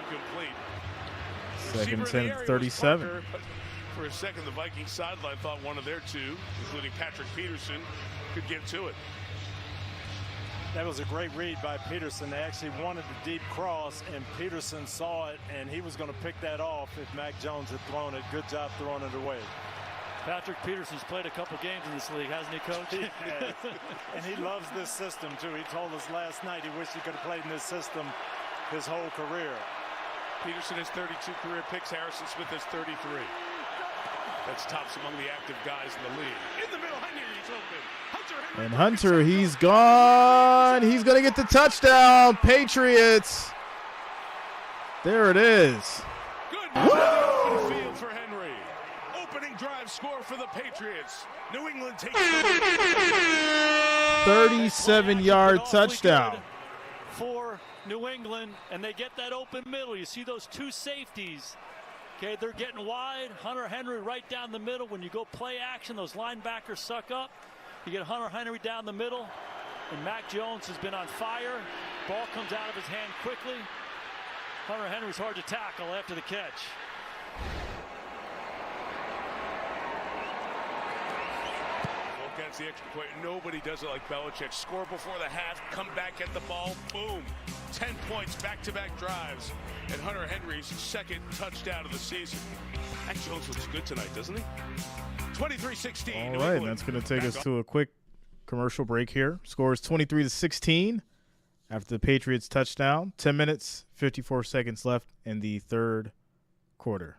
Incomplete. 2nd and 10, 37. Parker, for a second, the Vikings sideline thought one of their two, including Patrick Peterson, could get to it. That was a great read by Peterson. They actually wanted the deep cross, and Peterson saw it, and he was going to pick that off if Mac Jones had thrown it. Good job throwing it away. Patrick Peterson's played a couple games in this league, hasn't he, Coach? He has. And he loves this system, too. He told us last night he wished he could have played in this system his whole career. Peterson has 32 career picks. Harrison Smith has 33. That's tops among the active guys in the league. In the middle, Henry's open. And Hunter, he's gone. He's going to get the touchdown. Patriots. There it is. Good open field for Henry. Opening drive score for the Patriots. New England takes 37-yard touchdown for New England, and they get that open middle. You see those two safeties. Okay, they're getting wide. Hunter Henry right down the middle. When you go play action, those linebackers suck up. You get Hunter Henry down the middle, and Mac Jones has been on fire. Ball comes out of his hand quickly. Hunter Henry's hard to tackle after the catch. Gets the extra point. Nobody does it like Belichick. Score before the half, come back at the ball, boom. 10 points, back-to-back drives. And Hunter Henry's second touchdown of the season. Mac Jones looks good tonight, doesn't he? 23-16. All right, and that's going to take us to a quick commercial break here. Score is 23-16 after the Patriots touchdown. 10 minutes, 54 seconds left in the third quarter.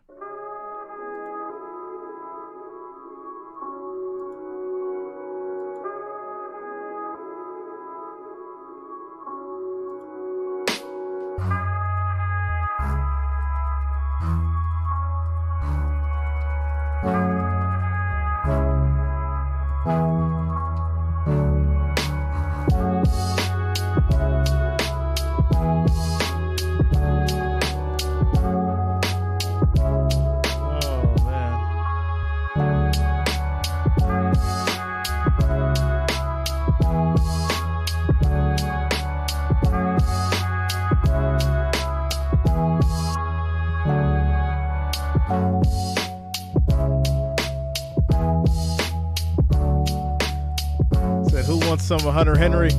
Some of Hunter Henry.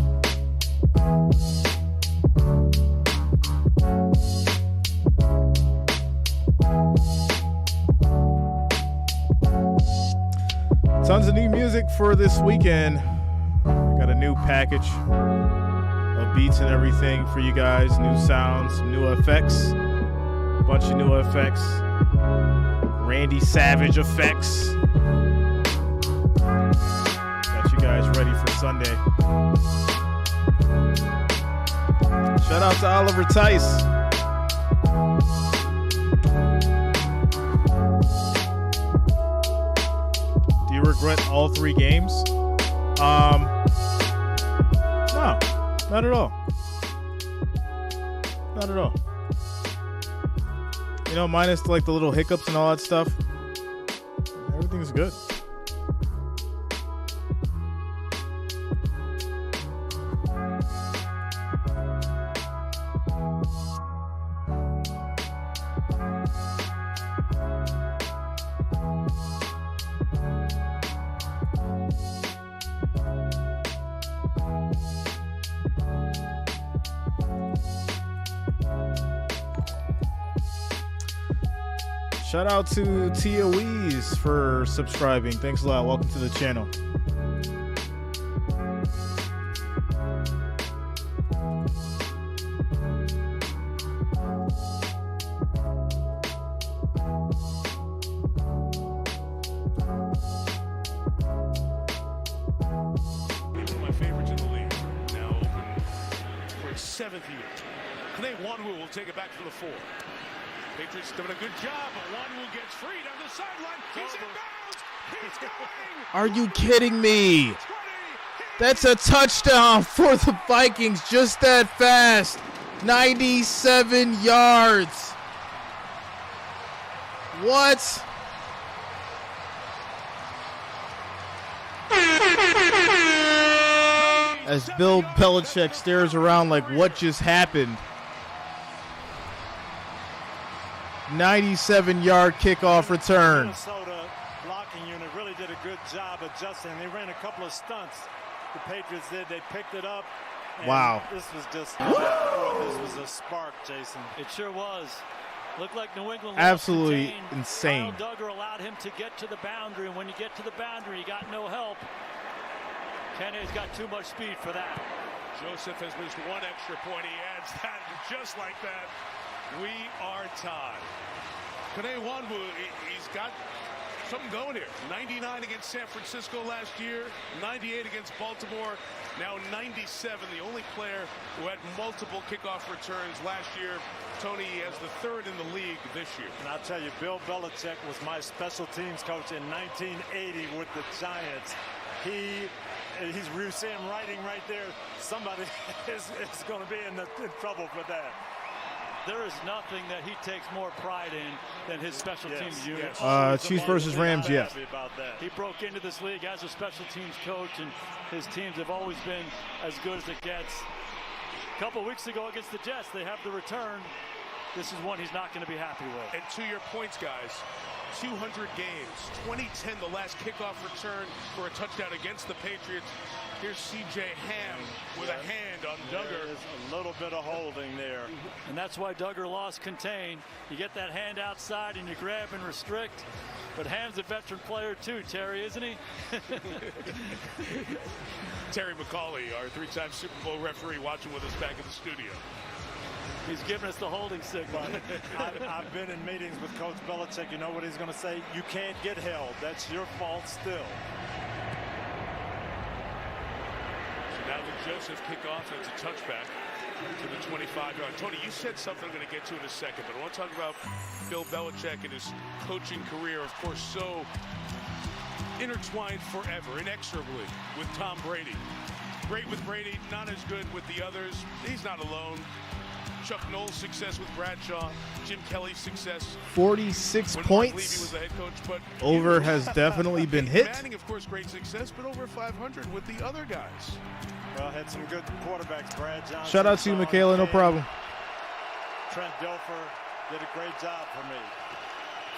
Tons of new music for this weekend. Got a new package of beats and everything for you guys. New sounds, new effects. Bunch of new effects. Randy Savage effects. Got you guys ready for Sunday. Shout out to Oliver Tice. Do you regret all 3 games? No, not at all. Not at all. You know, minus like the little hiccups and all that stuff. Everything's good. Shout out to Tia Weeze for subscribing. Thanks a lot. Welcome to the channel. One of my favorites in the league. Now open for his 7th year. Kane Wanwu will take it back to the 4. Patriots doing a good job, but Wanwu gets free down the sideline. He's in bounds. He's going. Are you kidding me? That's a touchdown for the Vikings just that fast. 97 yards. What? As Bill Belichick stares around like, what just happened? 97-yard kickoff return. Minnesota blocking unit really did a good job adjusting. They ran a couple of stunts. The Patriots did. They picked it up. Wow. This was just this was a spark, Jason. It sure was. Looked like New England absolutely insane. Kyle Duggar allowed him to get to the boundary, and when you get to the boundary, you got no help. Kennedy's got too much speed for that. Joseph has missed 1 extra point. He adds that, just like that. We are tied. Kane Wanwu, he's got something going here. 99 against San Francisco last year, 98 against Baltimore, now 97. The only player who had multiple kickoff returns last year. Tony, he has the 3rd in the league this year. And I'll tell you, Bill Belichick was my special teams coach in 1980 with the Giants. You're seeing writing right there. Somebody is going to be in trouble for that. There is nothing that he takes more pride in than his special teams unit. Chiefs versus Rams, yes. He broke into this league as a special teams coach, and his teams have always been as good as it gets. A couple weeks ago against the Jets, they have the return. This is one he's not going to be happy with. And to your points, guys, 200 games. 2010, the last kickoff return for a touchdown against the Patriots. Here's C.J. Ham with a hand on Duggar. There's a little bit of holding there. And that's why Duggar lost contain. You get that hand outside and you grab and restrict. But Ham's a veteran player too, Terry, isn't he? Terry McCauley, our 3-time Super Bowl referee, watching with us back in the studio. He's giving us the holding signal. I've been in meetings with Coach Belichick. You know what he's going to say? You can't get held. That's your fault still. Now the Joseph kickoff, it's a touchback to the 25-yard. Tony, you said something I'm going to get to in a second, but I want to talk about Bill Belichick and his coaching career, of course, so intertwined forever, inexorably, with Tom Brady. Great with Brady, not as good with the others. He's not alone. Chuck Noll's success with Bradshaw, Jim Kelly's success. 46 points. Mark Levy was the head coach, but over has definitely been hit. Manning, of course, great success, but over 500 with the other guys. Well, had some good quarterbacks, Brad Johnson. Shout out to you, Michaela, no problem. Trent Dilfer did a great job for me.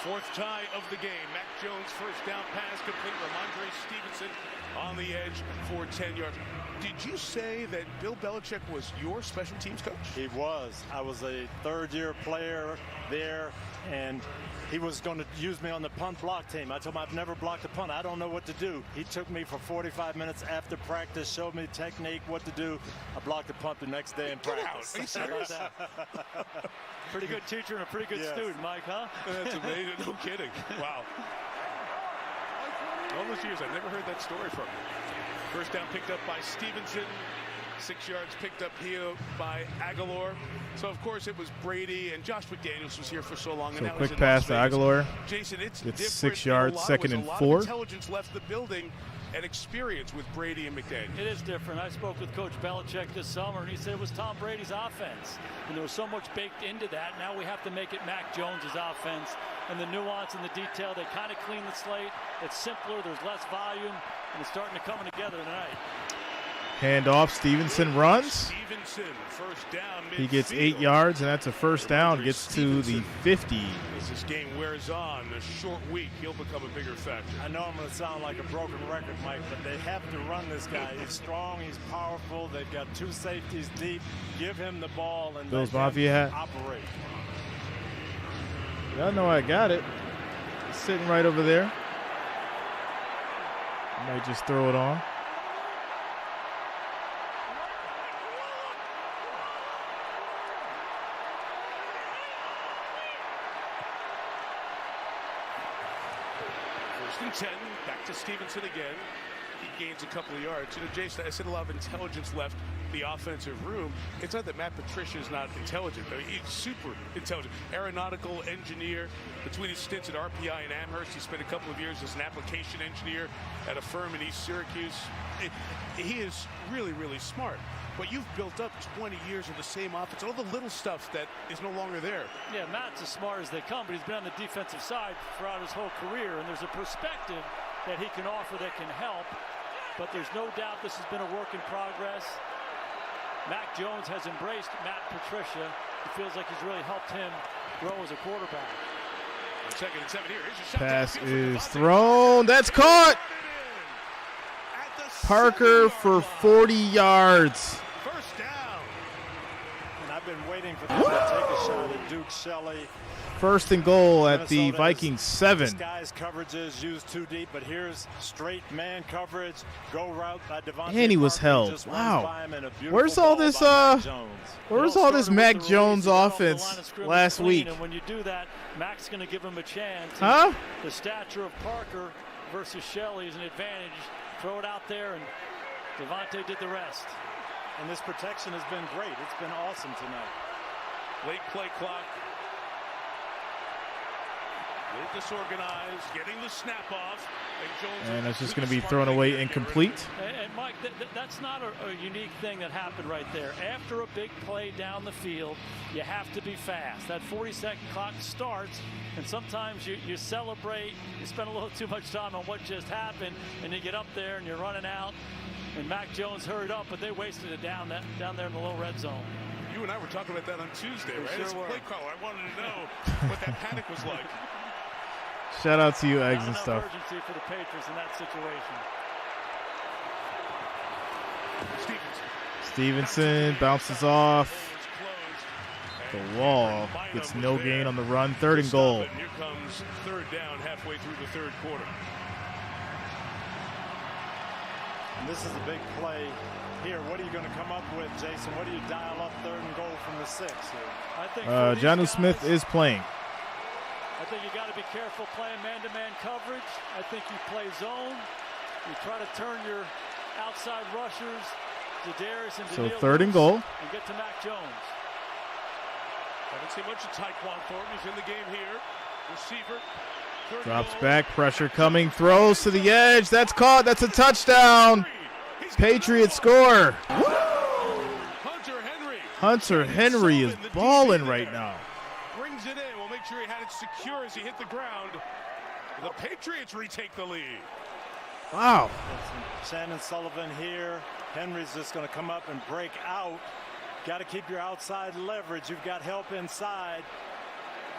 4th tie of the game. Mac Jones' first down pass complete. Ramondre Stevenson on the edge for 10 yards. Did you say that Bill Belichick was your special teams coach? He was. I was a 3rd-year player there. and he was going to use me on the punt block team. I told him I've never blocked a punt. I don't know what to do. He took me for 45 minutes after practice, showed me technique, what to do. I blocked the punt the next day in practice. Are you serious? Pretty good teacher and a pretty good student, Mike, huh? That's amazing. No kidding. Wow. All those years, I've never heard that story from you. First down picked up by Stevenson. 6 yards picked up here by Aguilar. So, of course, it was Brady, and Josh McDaniels was here for so long. So and now quick he's in pass Las to Vegas. Aguilar. Jason, it's Gets 6 different. yards, second and 4. A lot of intelligence left the building and experience with Brady and McDaniels. It is different. I spoke with Coach Belichick this summer, and he said it was Tom Brady's offense. And there was so much baked into that. Now we have to make it Mac Jones' offense. And the nuance and the detail, they kind of clean the slate. It's simpler, there's less volume, and it's starting to come together tonight. Hand off, Stevenson runs. Stevenson, first down midfield. He gets 8 yards, and that's a first down. Gets to the 50. As this game wears on, a short week, he'll become a bigger factor. I know I'm going to sound like a broken record, Mike, but they have to run this guy. He's strong, he's powerful. They've got 2 safeties deep. Give him the ball and Bills let Mafia hat. him operate. Y'all know I got it. It's sitting right over there. I might just throw it on. First and 10, back to Stevenson again. He gains a couple of yards. You know, Jason, I said a lot of intelligence left the offensive room. It's not that Matt Patricia is not intelligent. I mean, he's super intelligent. Aeronautical engineer. Between his stints at RPI and Amherst, he spent a couple of years as an application engineer at a firm in East Syracuse. He is really, really smart. But you've built up 20 years of the same offense, all the little stuff that is no longer there. Yeah, Matt's as smart as they come, but he's been on the defensive side throughout his whole career, and there's a perspective that he can offer that can help. But there's no doubt this has been a work in progress. Mac Jones has embraced Matt Patricia. It feels like he's really helped him grow as a quarterback. Second and 7 here. Here's a shot. Pass is thrown. That's caught. Parker for 40 yards. First down. And I've been waiting for them to take a shot at Duke Shelley. First and goal at the Minnesota Vikings 7. Disguise coverages used too deep, but here's straight man coverage. Go route by Devontae. And he was Parker, held. just runs Wow. by him in a beautiful Where's all ball this by Mac Jones. where's They all all this started Mac with the Jones release. They got off the line offense of scrimmage last clean, week? And when you do that, Mac's going to give him a chance. Huh? The stature of Parker versus Shelley is an advantage. Throw it out there, and Devontae did the rest. And this protection has been great. It's been awesome tonight. Late play clock. A little disorganized, getting the snap off. And that's just going to be thrown away incomplete. And Mike, that's not a unique thing that happened right there. After a big play down the field, you have to be fast. That 40-second clock starts, and sometimes you celebrate, you spend a little too much time on what just happened, and you get up there and you're running out. And Mac Jones hurried up, but they wasted it down there in the little red zone. You and I were talking about that on Tuesday, right? Sure As a were. play caller, I wanted to know what that panic was like. Shout out to you, Eggs Not and enough stuff. urgency for the Patriots in that situation. Stevenson bounces off the wall. Gets no gain on the run. Third and goal. And here comes third down halfway through the third quarter. And this is a big play here. What are you going to come up with, Jason? What do you dial up third and goal from the 6 here? I think Jonnu Smith is playing. I think you got to be careful playing man-to-man coverage. I think you play zone. You try to turn your outside rushers to Darius and So Daniil third and loose goal. and get to Mac Jones. Haven't seen much of Tyquan Thornton. He's in the game here. Receiver. Drops back. Pressure coming. Throws to the edge. That's caught. That's a touchdown. Patriots score. Hunter Henry is balling right now. Brings it in. We'll make sure he had it secure as he hit the ground. The Patriots retake the lead. Wow. Shannon Sullivan here. Henry's just going to come up and break out. Got to keep your outside leverage. You've got help inside.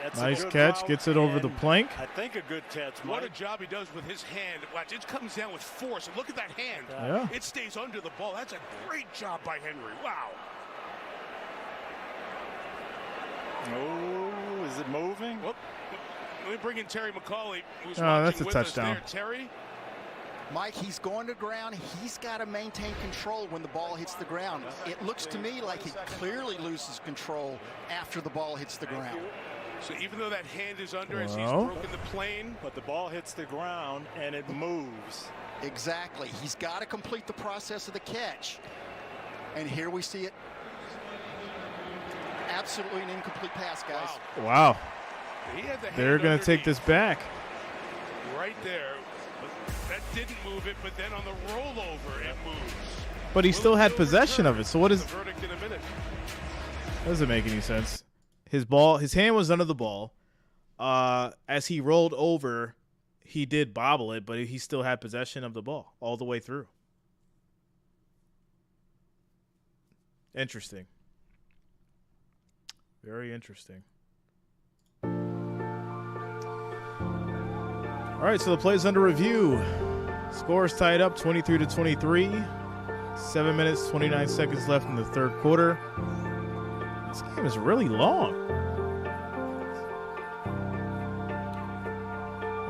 That's Nice a good catch. route, Gets it over the and plank. I think a good catch, Mike. What a job he does with his hand. Watch, it comes down with force. And look at that hand. Yeah. It stays under the ball. That's a great job by Henry. Wow. Oh, is Is it moving? Well, let me bring in Terry McCauley, who's that's watching a with touchdown. us there. Terry? Mike, he's going to ground. He's got to maintain control when the ball hits the ground. It looks to me like he clearly loses control after the ball hits the ground. So even though that hand is under as he's broken the plane. But the ball hits the ground and it moves. Exactly. He's got to complete the process of the catch. And here we see it. Absolutely an incomplete pass, guys. Wow. He had the hand They're going to take this back. Right there. That didn't move it, but then on the rollover, it moves. But he still had possession of it. So what is? The verdict in a minute. Doesn't make any sense. His hand was under the ball. As he rolled over, he did bobble it, but he still had possession of the ball all the way through. Interesting. Very interesting. All right, so the play's under review. Score is tied up 23-23. 7 minutes, 29 seconds left in the third quarter. This game is really long.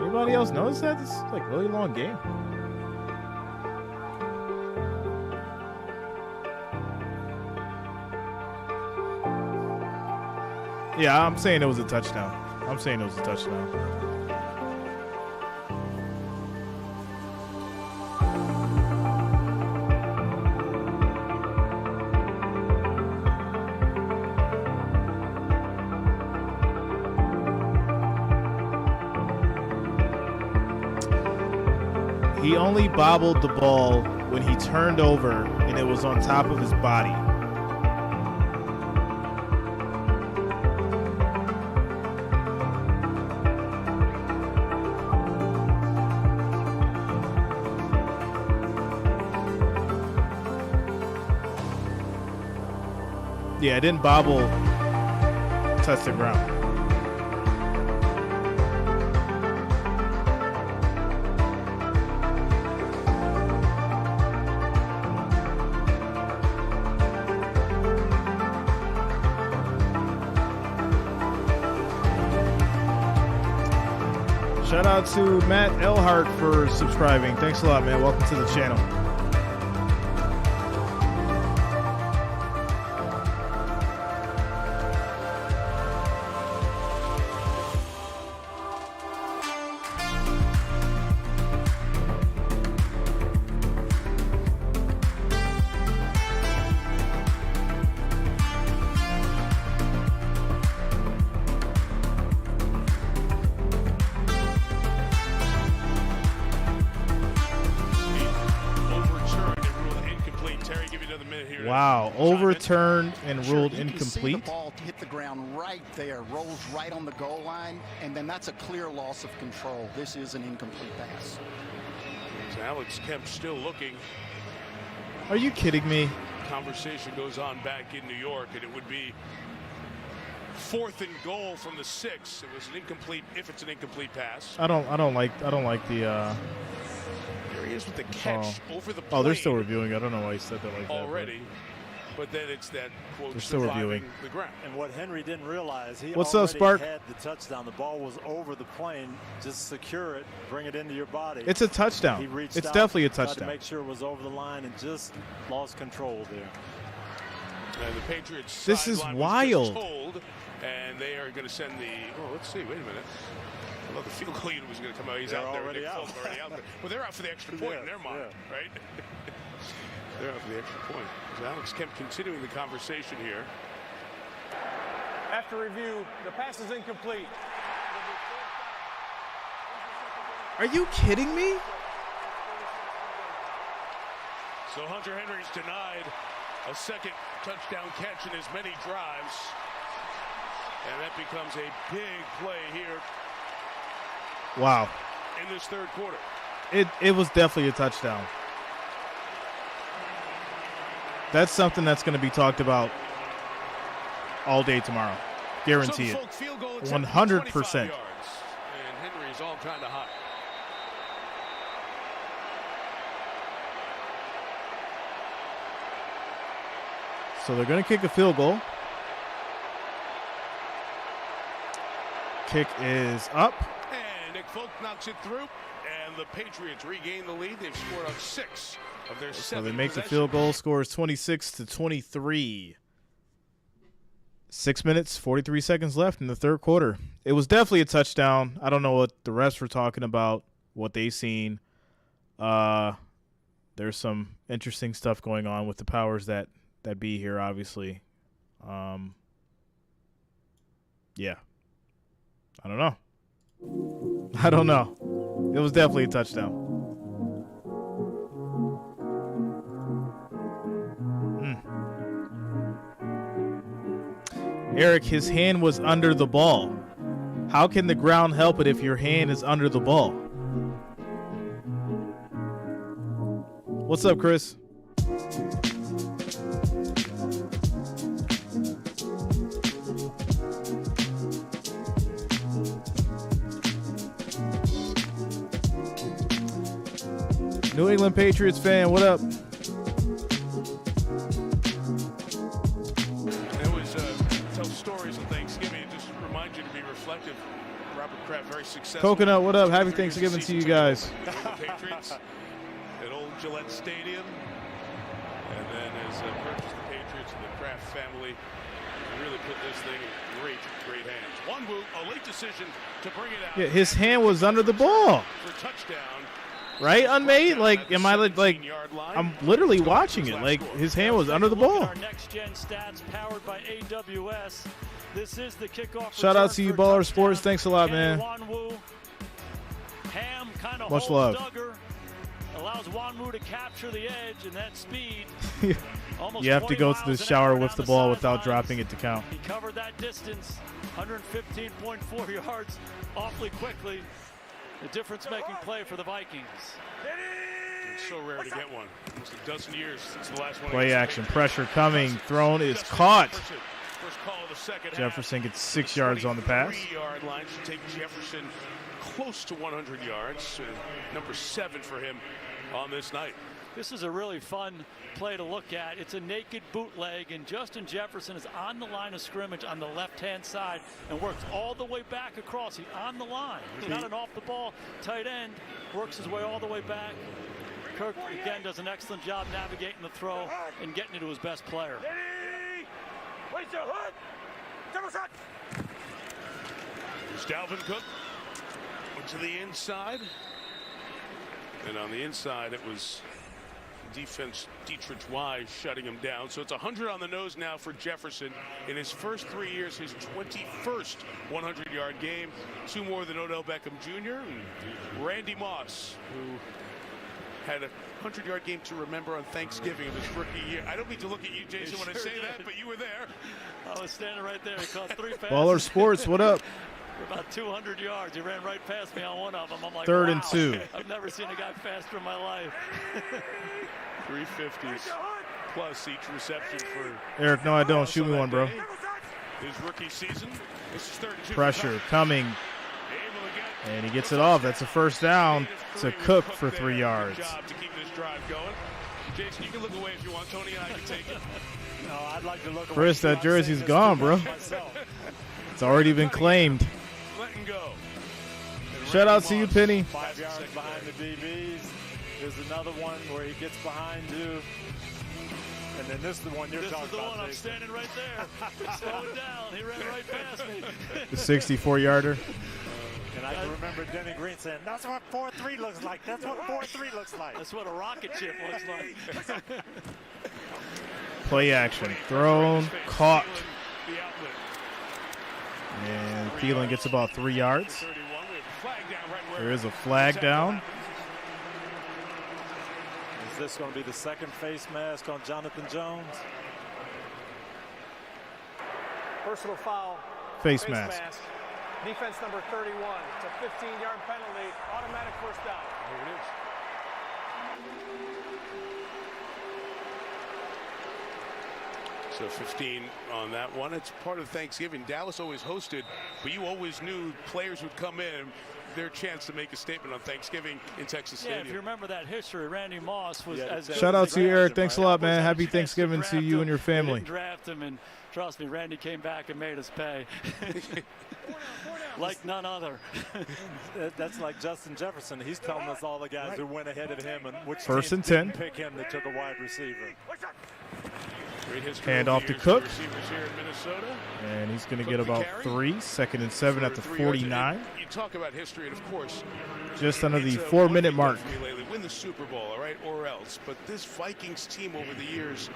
Anybody else notice that? This is like a really long game. Yeah, I'm saying it was a touchdown. He only bobbled the ball when he turned over and it was on top of his body. Yeah, it didn't bobble, touch the ground. Shout out to Matt Elhart for subscribing. Thanks a lot, man. Welcome to the channel. Wow, overturned and ruled incomplete. You can see the ball hit the ground right there, rolls right on the goal line, and then that's a clear loss of control. This is an incomplete pass. So Alex Kemp still looking. Are you kidding me? Conversation goes on back in New York, and it would be 4th and goal from the 6. It was an incomplete. If it's an incomplete pass, I don't like the. There he is with the catch over the plane. Oh, they're still reviewing. I don't know why he said that like already. But then it's that quote. They're still reviewing the ground. And what Henry didn't realize, he What's up, already Spark? had the touchdown. The ball was over the plane. Just secure it, bring it into your body. It's a touchdown. He reached It's out, definitely a tried touchdown. to make sure it was over the line and just lost control there. And the Patriots. This is sideline wild. was just told, and they are going to send the. Oh, let's see. Wait a minute. I thought the field goal unit was going to come out. He's They're out there. already out. Already out there. Well, they're out for the extra point in their mind, right? They're out for the extra point. So Alex Kemp continuing the conversation here. After review, the pass is incomplete. Are you kidding me? So Hunter Henry's denied a second touchdown catch in as many drives. And that becomes a big play here. Wow. In this third quarter. It was definitely a touchdown. That's something that's going to be talked about all day tomorrow. Guarantee it. 100%. And Henry's all kind of hot. So they're going to kick a field goal. Kick is up. And Nick Folk knocks it through. And the Patriots regain the lead. They've scored on 6 of their 7 So they make the possessions. field goal. Score is 26-23. 6 minutes, 43 seconds left in the third quarter. It was definitely a touchdown. I don't know what the refs were talking about, what they seen. There's some interesting stuff going on with the powers that be here, obviously. Yeah. I don't know. It was definitely a touchdown. Eric, his hand was under the ball. How can the ground help it if your hand is under the ball? What's up, Chris? New England Patriots fan, what up? Very successful. Coconut, what up? Happy Thanksgiving to you guys. Patriots at Old Gillette Stadium, and then has purchased the Patriots and the Kraft family. Really put this thing in great hands. Wanwu, a late decision to bring it out. Yeah, his hand was under the ball. For touchdown. Right, Unmade? Like, am I like? I'm literally watching it. Like, his hand was under the ball. Our next gen stats powered by AWS. This is the kickoff. Shout out to you, Baller Sports. Thanks a lot, man. Ham kind of much love. Duggar, allows Wanwu to capture the edge and that speed. You have to go to the shower with the ball without dropping it to count. He covered that distance, 115.4 yards, awfully quickly. The difference-making play for the Vikings. It's so rare to get one. Almost a dozen years since the last one. Play action, pressure coming, thrown is caught. First call of the second Jefferson gets 6 yards on the pass. 3-yard line should take Jefferson close to 100 yards. Number 7 for him on this night. This is a really fun play to look at. It's a naked bootleg, and Justin Jefferson is on the line of scrimmage on the left-hand side and works all the way back across. He's on the line. He's not an off-the-ball tight end. Works his way all the way back. Kirk, again, does an excellent job navigating the throw and getting it to his best player. Here's Dalvin Cook. Went to the inside. And on the inside, it was defense Dietrich Wise shutting him down. So it's 100 on the nose now for Jefferson. In his first 3 years, his 21st 100-yard game. 2 more than Odell Beckham Jr. and Randy Moss, who had a 100-yard game to remember on Thanksgiving of his rookie year. I don't mean to look at you, Jason, when I say that, but you were there. I was standing right there. He caught 3 passes. Baller Sports, what up? For about 200 yards. He ran right past me on one of them. I'm like, 3rd wow. and 2. I've never seen a guy faster in my life. 350s plus each reception for Eric, no, I don't. Shoot me one, bro. His rookie season. This is 3rd and 2. Pressure coming. And he gets it off. That's a first down to Cook for 3 yards. Job to keep this drive going. Jason, you can look away if you want. Tony and I can take it. No, I'd like to look away. Chris, that jersey's gone, bro. It's already been claimed. Letting go. Shout out to you, Penny. 5 yards behind the DBs. There's another one where he gets behind you. And then this is the one you're talking about. This is the one. I'm standing right there. Slow it down. He ran right past me. The 64-yarder. And I can remember Denny Green saying, that's what 4-3 looks like. That's what 4-3 looks like. That's what a rocket ship looks like. Play action. Thrown. Caught. And Thielen gets about 3 yards. There is a flag down. Is this going to be the second face mask on Jonathan Jones? Personal foul. Face mask. Defense number 31. It's a 15-yard penalty. Automatic first down. Here it is. So 15 on that one. It's part of Thanksgiving. Dallas always hosted, but you always knew players would come in, their chance to make a statement on Thanksgiving in Texas Stadium. Yeah, if you remember that history, Randy Moss was as Shout out to you, Eric. Thanks a lot, man. Happy Thanksgiving to you and your family. Draft him, and trust me, Randy came back and made us pay. like none other. That's like Justin Jefferson. He's telling us all the guys who went ahead of him and which First teams and 10. didn't pick him that took a wide receiver. Hand off to Cook. Here in Minnesota. And he's going to get about 3. 2nd and 7 at the 49. You talk about history, and of course, just under the 4-minute mark. Win the Super Bowl, all right, or else. But this Vikings team over the years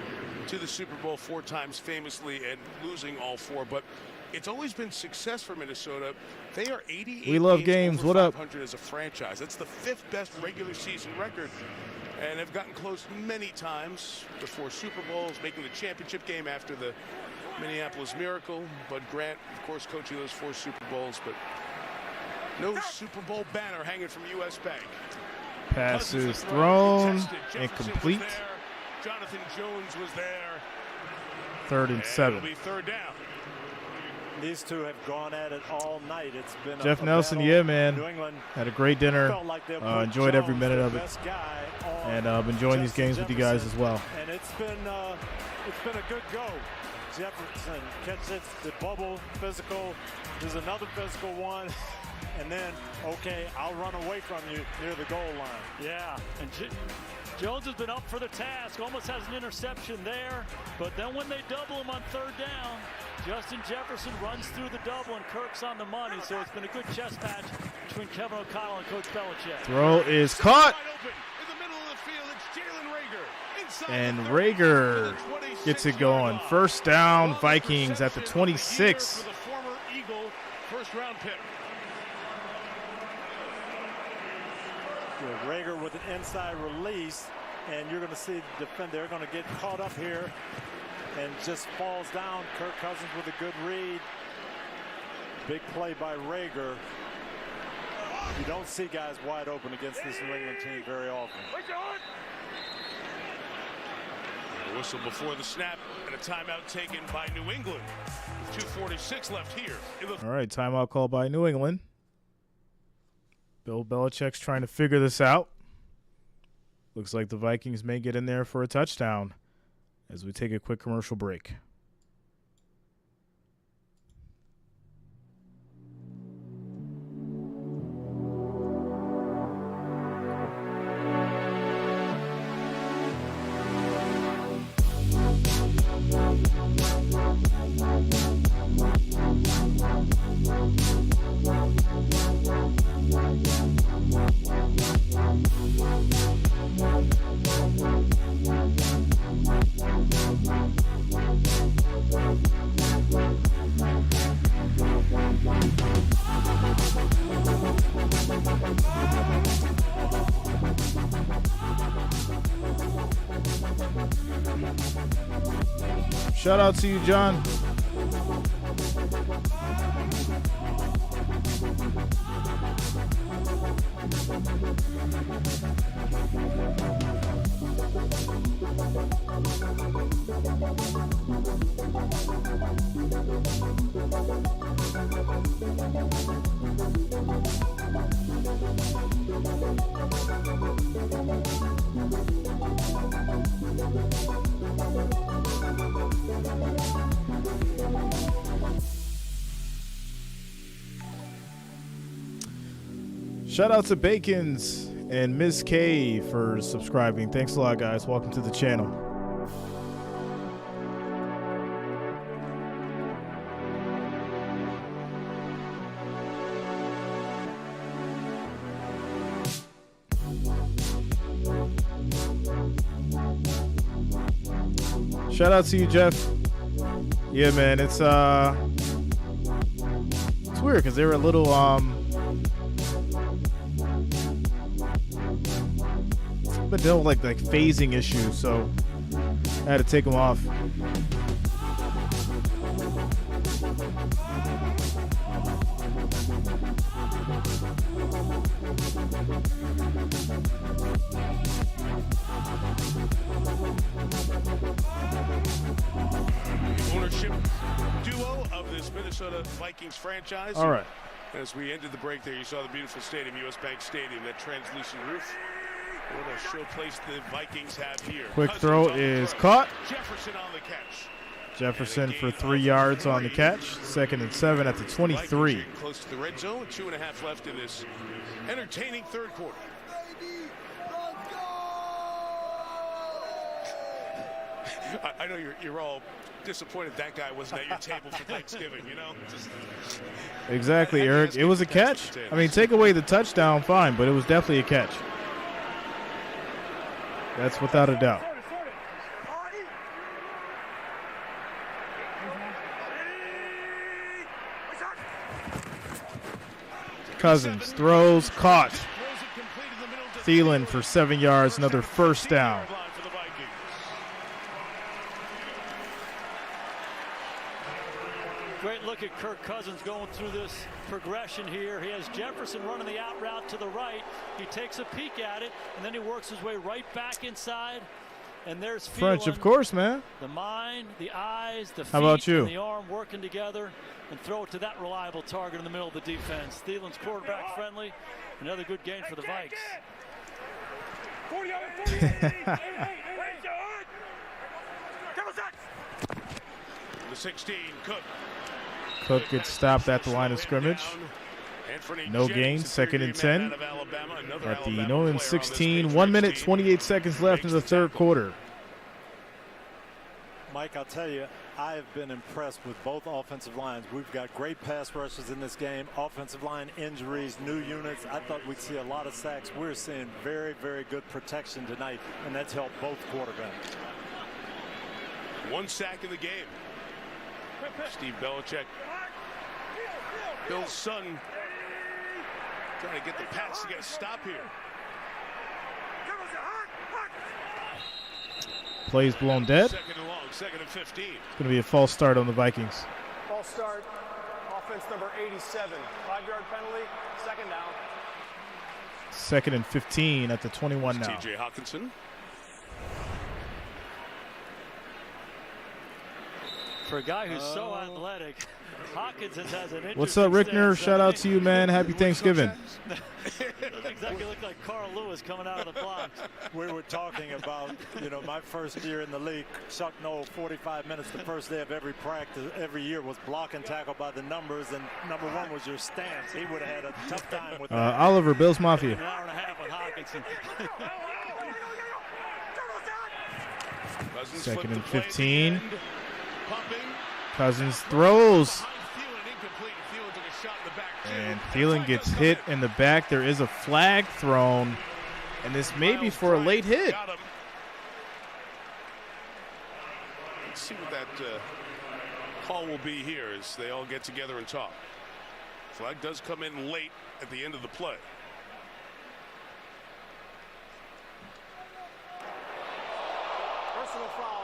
to the Super Bowl 4 times famously and losing all 4. But it's always been success for Minnesota. They are 88 We love games. over What up? 500 as a franchise. That's the 5th best regular season record. And have gotten close many times before Super Bowls, making the championship game after the Minneapolis Miracle. Bud Grant, of course, coaching those 4 Super Bowls, but no Super Bowl banner hanging from U.S. Bank. Pass is thrown, incomplete. Jonathan Jones was there. 3rd and 7. It'll be 3rd down. These two have gone at it all night. It's been Jeff a Nelson, battle. yeah, man. New England had a great dinner. felt like they'll put Enjoyed every Jones, minute the of it. best guy, on And I've been enjoying these Justin games with you guys as well. And it's been a good go. Jefferson catches the bubble, physical. There's another physical one. And then, okay, I'll run away from you near the goal line. Yeah, and Jones has been up for the task, almost has an interception there, but then when they double him on 3rd down, Justin Jefferson runs through the double and Kirk's on the money, so it's been a good chess match between Kevin O'Connell and Coach Belichick. Throw is caught. And Rager gets it going. 1st down, Vikings at the 26. For the former Eagle first-round pick. Rager with an inside release, and you're going to see the defender. They're going to get caught up here and just falls down. Kirk Cousins with a good read. Big play by Rager. You don't see guys wide open against this New England team very often. A whistle before the snap and a timeout taken by New England with 2:46 left here. All right, timeout call by New England. Bill Belichick's trying to figure this out. Looks like the Vikings may get in there for a touchdown as we take a quick commercial break. Shout out to you, John. Shout out to Bacons and Ms. K for subscribing. Thanks a lot, guys. Welcome to the channel. Shout out to you, Jeff. Yeah, man, it's weird because they were a little but no like phasing issues, so I had to take them off. Ownership duo of this Minnesota Vikings franchise. All right. As we ended the break there, you saw the beautiful stadium, U.S. Bank Stadium, that translucent roof. What a showplace the Vikings have here. Quick Cousins throw on the is throw. caught. Jefferson on the catch. Jefferson for 3 yards on the catch. 2nd and 7 at the 23. Close to the red zone. 2.5 left in this entertaining third quarter. I know you're all disappointed that guy wasn't at your table for Thanksgiving, you know? Exactly, Eric. It was a catch. I mean, take away the touchdown, fine, but it was definitely a catch. That's without a doubt. Cousins throws, caught. Thielen for 7 yards, another first down. Great look at Kirk Cousins going through this progression here. He has Jefferson running the out route to the right. He takes a peek at it, and then he works his way right back inside. And there's French, of course, man. The mind, the eyes, the feet, How about you? And the arm working together, and throw it to that reliable target in the middle of the defense. Thielen's quarterback friendly. Another good game for the Vikes. The 16, Cook. Cook gets stopped at the line of scrimmage. No gain, 2nd and 10. At the New England 16, 1 minute, 28 seconds left in the third quarter. Mike, I'll tell you, I have been impressed with both offensive lines. We've got great pass rushers in this game, offensive line injuries, new units. I thought we'd see a lot of sacks. We're seeing very, very good protection tonight, and that's helped both quarterbacks. 1 sack in the game. Steve Belichick, Bill's son, trying to get the Pats to get a stop here. Plays blown dead. 2nd and long, 2nd and 15. It's going to be a false start on the Vikings. False start. Offense number 87. 5-yard penalty. 2nd down. 2nd and 15 at the 21 now. T.J. Hawkinson. For a guy who's so athletic, Hawkinson has an interesting What's up, Rickner? stance. Shout out to you, man. Happy Thanksgiving. Doesn't exactly look like Carl Lewis coming out of the blocks. We were talking about, my first year in the league. Chuck Noll, 45 minutes the first day of every practice, every year was block and tackle by the numbers, and number 1 was your stance. He would have had a tough time with that. Oliver, Bills Mafia. An hour and a half with Hawkinson. 2nd and 15. Cousins throws. And Thielen gets hit in the back. There is a flag thrown. And this may be for a late hit. Let's see what that call will be here as they all get together and talk. Flag does come in late at the end of the play. Personal foul.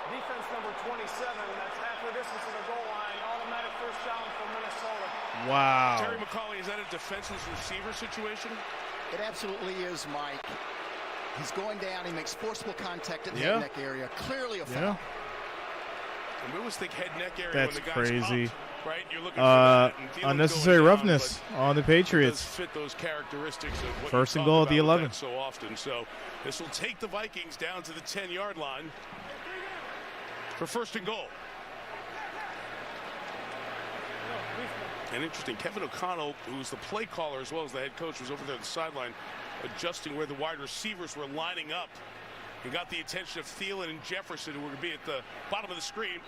Defense number 27. That's half the distance to the goal line. Automatic first down for Minnesota. Wow. Terry McCauley, is that a defenseless receiver situation? It absolutely is, Mike. He's going down. He makes forcible contact in the head neck area. Clearly a foul. And we always think head neck area That's when the guy's crazy. Up, right? You're looking for that. Unnecessary roughness on the It Patriots. does fit those characteristics of what First you and talk goal at the about with 11. that so often. So this will take the Vikings down to the 10-yard line for 1st and goal. And interesting, Kevin O'Connell, who's the play caller as well as the head coach, was over there on the sideline adjusting where the wide receivers were lining up. He got the attention of Thielen and Jefferson, who were going to be at the bottom of the screen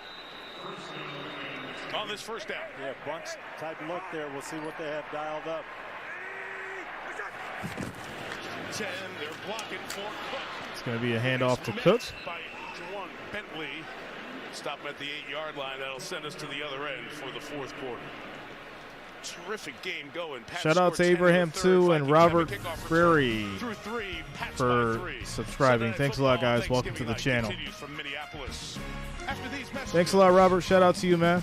on this first down. Yeah, bunch type look there. We'll see what they have dialed up. 10, they're blocking for Cook. It's going to be a handoff to Cook. By Juwan Bentley. Stop him at the 8-yard line. That'll send us to the other end for the 4th quarter. Terrific game going. Pats Shout out to Abraham, too, and Robert Frary for subscribing. Thanks a lot, guys. Welcome to the channel. Thanks a lot, Robert. Shout out to you, man.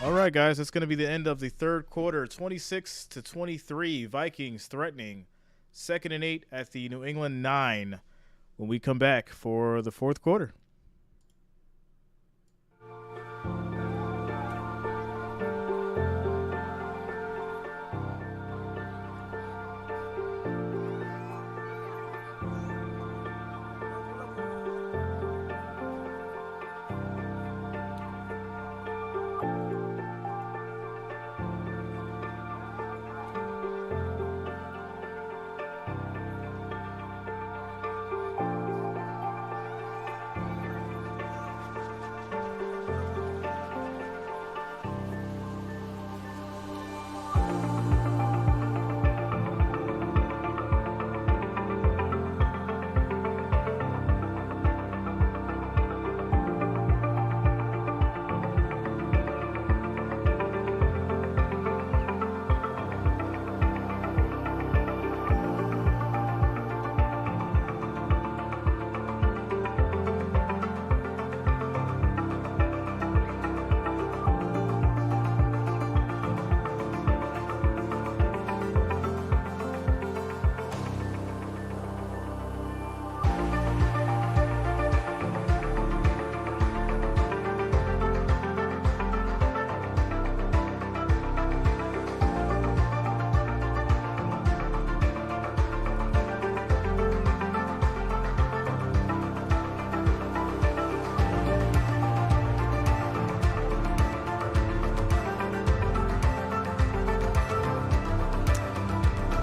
All right, guys. That's going to be the end of the third quarter. 26-23. Vikings threatening 2nd and 8 at the New England 9 when we come back for the 4th quarter.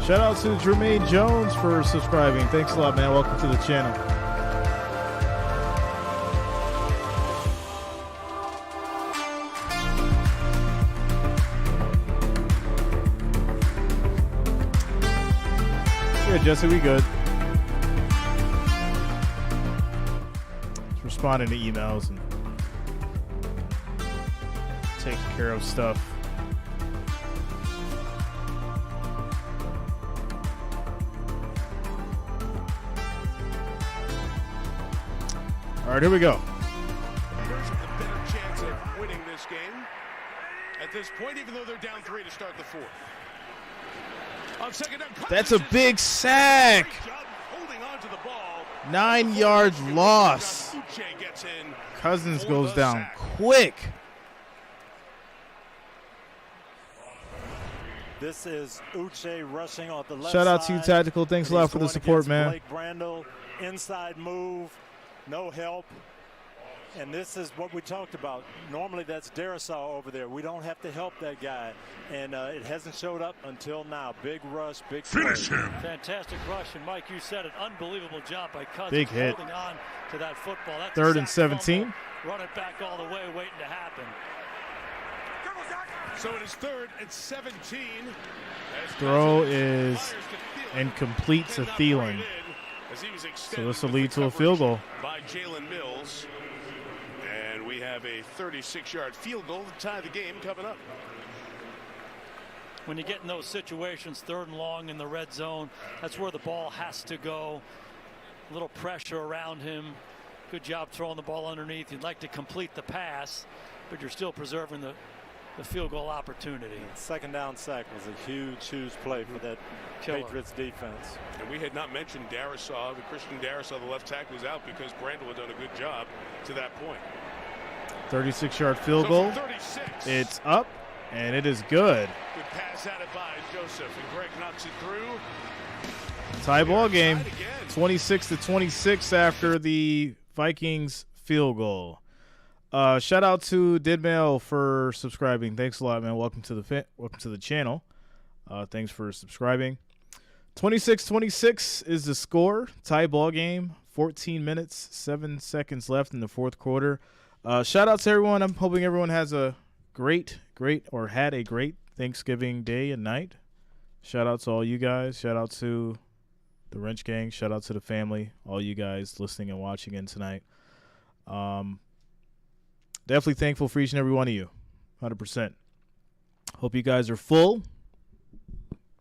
Shout out to Jermaine Jones for subscribing. Thanks a lot, man. Welcome to the channel. Yeah, Jesse, we good. Just responding to emails and taking care of stuff. All right, here we go. There's a better chance of winning this game at this point, even though they're down 3 to start the fourth. On second down, That's a big sack. holding on to the ball. 9 yards loss. Gets in. Cousins goes down quick. This is Uche rushing on the left Shout out to you, side. Tactical. Thanks a lot for the support, man. Blake Brandel, inside move, no help. And this is what we talked about. Normally that's Darisaw over there. We don't have to help that guy. And it hasn't showed up until now. Big rush, big finish him. Fantastic rush. And Mike, you said an unbelievable job by Cousins. Big hit. Holding on to that football. That's 3rd and 17. Run it back all the way, waiting to happen. So it is 3rd and 17. Throw is incomplete to Thielen. So this will lead to a field goal. By Jalen Mills. And we have a 36-yard field goal to tie the game coming up. When you get in those situations, 3rd and long in the red zone, that's where the ball has to go. A little pressure around him. Good job throwing the ball underneath. You'd like to complete the pass, but you're still preserving the field goal opportunity. Second down sack was a huge play for that Patriots defense. And we had not mentioned Darisaw. The Christian Darisaw, the left tackle, was out because Brandel had done a good job to that point. 36-yard field goal. 36. It's up, and it is good. Good pass out of by Joseph, and Greg knocks it through. Tie ball game. 26-26 after the Vikings field goal. Shout out to Didmail for subscribing. Thanks a lot, man. Welcome to the channel. Thanks for subscribing. 26-26 is the score. Tie ball game. 14 minutes, 7 seconds left in the fourth quarter. Shout out to everyone. I'm hoping everyone has a great had a great Thanksgiving day and night. Shout out to all you guys. Shout out to the Wrench Gang. Shout out to the family. All you guys listening and watching in tonight. Definitely thankful for each and every one of you. 100%. Hope you guys are full.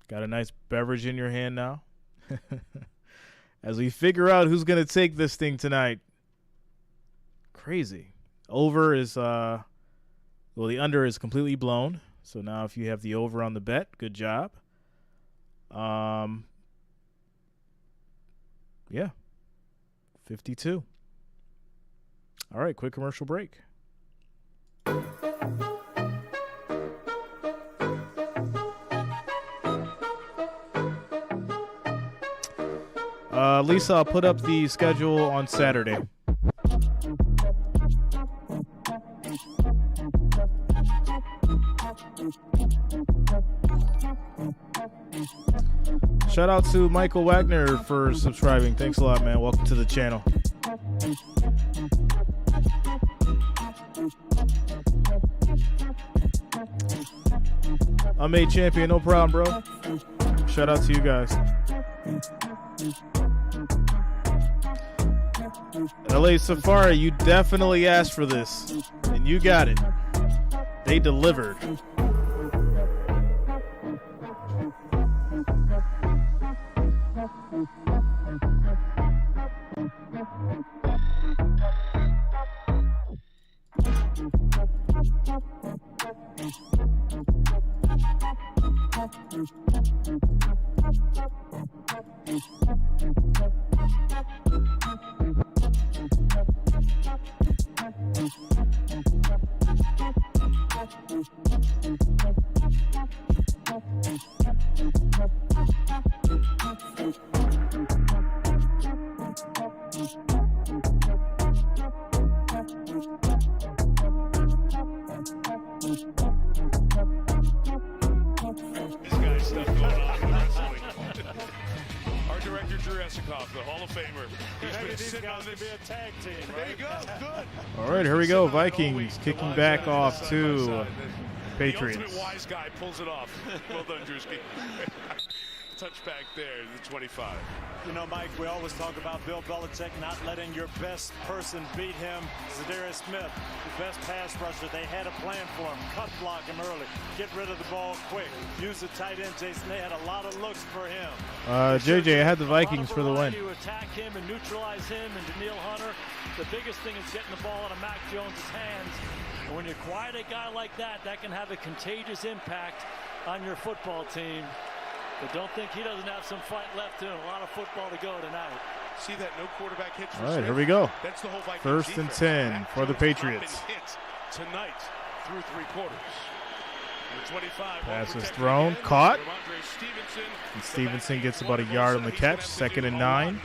Got a nice beverage in your hand now. As we figure out who's going to take this thing tonight. Crazy. Over is, the under is completely blown. So now if you have the over on the bet, good job. Yeah. 52. All right, quick commercial break. Lisa, I'll put up the schedule on Saturday. Shout out to Michael Wagner for subscribing. Thanks a lot, man. Welcome to the channel. I'm a champion, no problem, bro. Shout out to you guys. LA Safari, you definitely asked for this, and you got it. They delivered. Our director, Drew Esikoff, the Hall of Famer. He's Maybe been these sitting guys on could this. be a tag team, There right? you go. Good. All right, here we go. Vikings kicking back off to Patriots. The ultimate wise guy pulls it off. Well done, Drewski. Touchback there, the 25. You know, Mike, we always talk about Bill Belichick not letting your best person beat him. Zadarius Smith, the best pass rusher. They had a plan for him. Cut block him early. Get rid of the ball quick. Use the tight end, Jason. They had a lot of looks for him. JJ, I had the Vikings for the win. To attack him and neutralize him and Daniil Hunter. The biggest thing is getting the ball out of Mac Jones' hands. And when you quiet a guy like that, that can have a contagious impact on your football team. But don't think he doesn't have some fight left in him. A lot of football to go tonight. See that no quarterback hits. All right, here we go. That's the whole Vikings First and defense. 10 Mac for the Jones not Patriots. been hit tonight through 3 quarters. The 25. Pass is thrown, caught. Stevenson. And Stevenson gets about a yard on the catch. 2nd and 9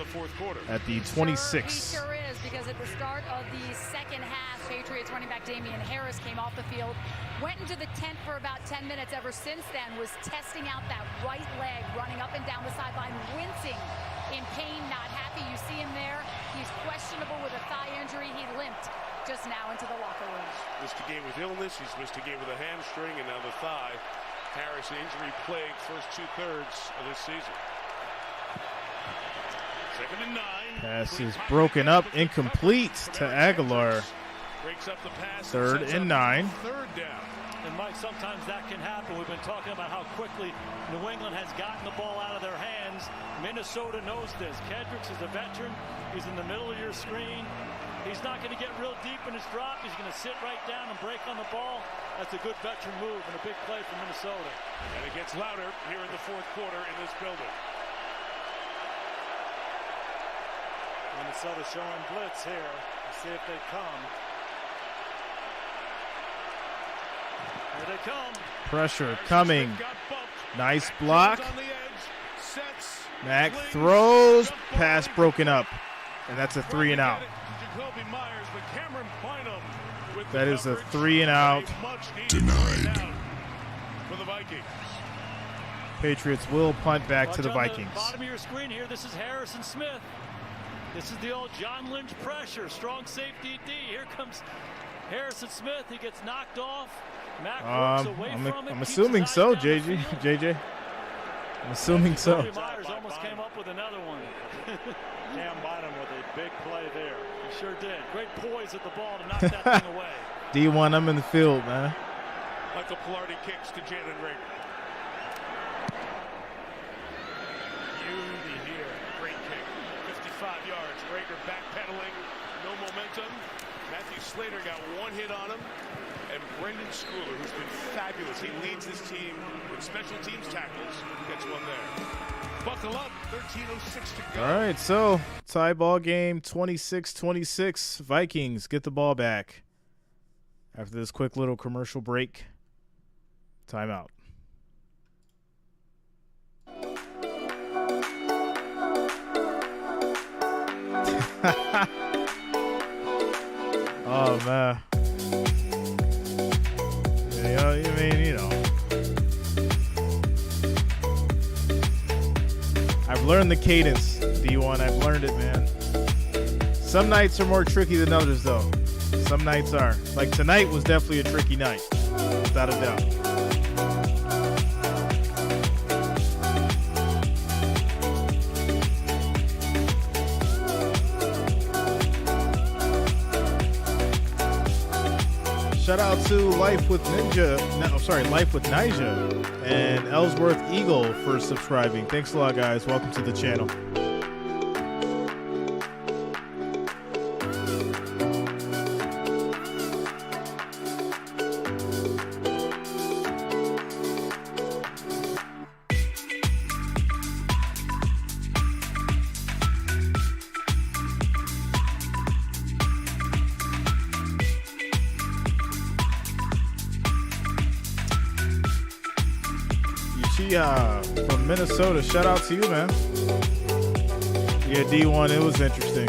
at the 26. He sure is, because at the start of the second half, Patriots running back Damian Harris came off the field, went into the tent for about 10 minutes. Ever since then, was testing out that right leg, running up and down the sideline, wincing in pain, not happy. You see him there. He's questionable with a thigh injury. He limped just now into the locker room. Missed a game with illness. He's missed a game with a hamstring, and now the thigh. Harris, injury-plagued first 2/3 of this season. 2nd and 9. Pass is broken up, incomplete to Aguilar. Breaks up the pass. 3rd and 9. 3rd down. And Mike, sometimes that can happen. We've been talking about how quickly New England has gotten the ball out of their hands. Minnesota knows this. Kendricks is a veteran. He's in the middle of your screen. He's not going to get real deep in his drop. He's going to sit right down and break on the ball. That's a good veteran move and a big play for Minnesota. And it gets louder here in the 4th quarter in this building. Minnesota showing blitz here. Let's see if they come. Here they come. Pressure coming. Nice block. Mac throws. Pass broken up. And that's a 3 and out. That is a 3 and out. Denied. For the Vikings. Patriots will punt back to the Vikings. Bottom of your screen here, this is Harrison Smith. This is the old John Lynch pressure. Strong safety D. Here comes Harrison Smith. He gets knocked off. Mac works away from it. I'm assuming so, JJ. I'm assuming so. Myers almost came up with another one. Cam Bynum with a big play there. He sure did. Great poise at the ball to knock that thing away. D1, I'm in the field, man. Michael Pilardi kicks to Jalen Rager. Beauty here. Great kick. 55 yards. Rager backpedaling. No momentum. Matthew Slater got 1 hit on him. And Brendan Schooler, who's been fabulous. He leads this team with special teams tackles. Gets 1 there. Buckle up. 13:06 to go. All right, so tie ball game, 26-26. Vikings get the ball back. After this quick little commercial break, timeout. Oh, man. I've learned the cadence, D1. I've learned it, man. Some nights are more tricky than others, though. Some nights are. Like tonight was definitely a tricky night, without a doubt. Shout out to Life with Nija and Ellsworth Eagle for subscribing. Thanks a lot, guys. Welcome to the channel. From Minnesota, shout out to you, man. Yeah, D1, it was interesting.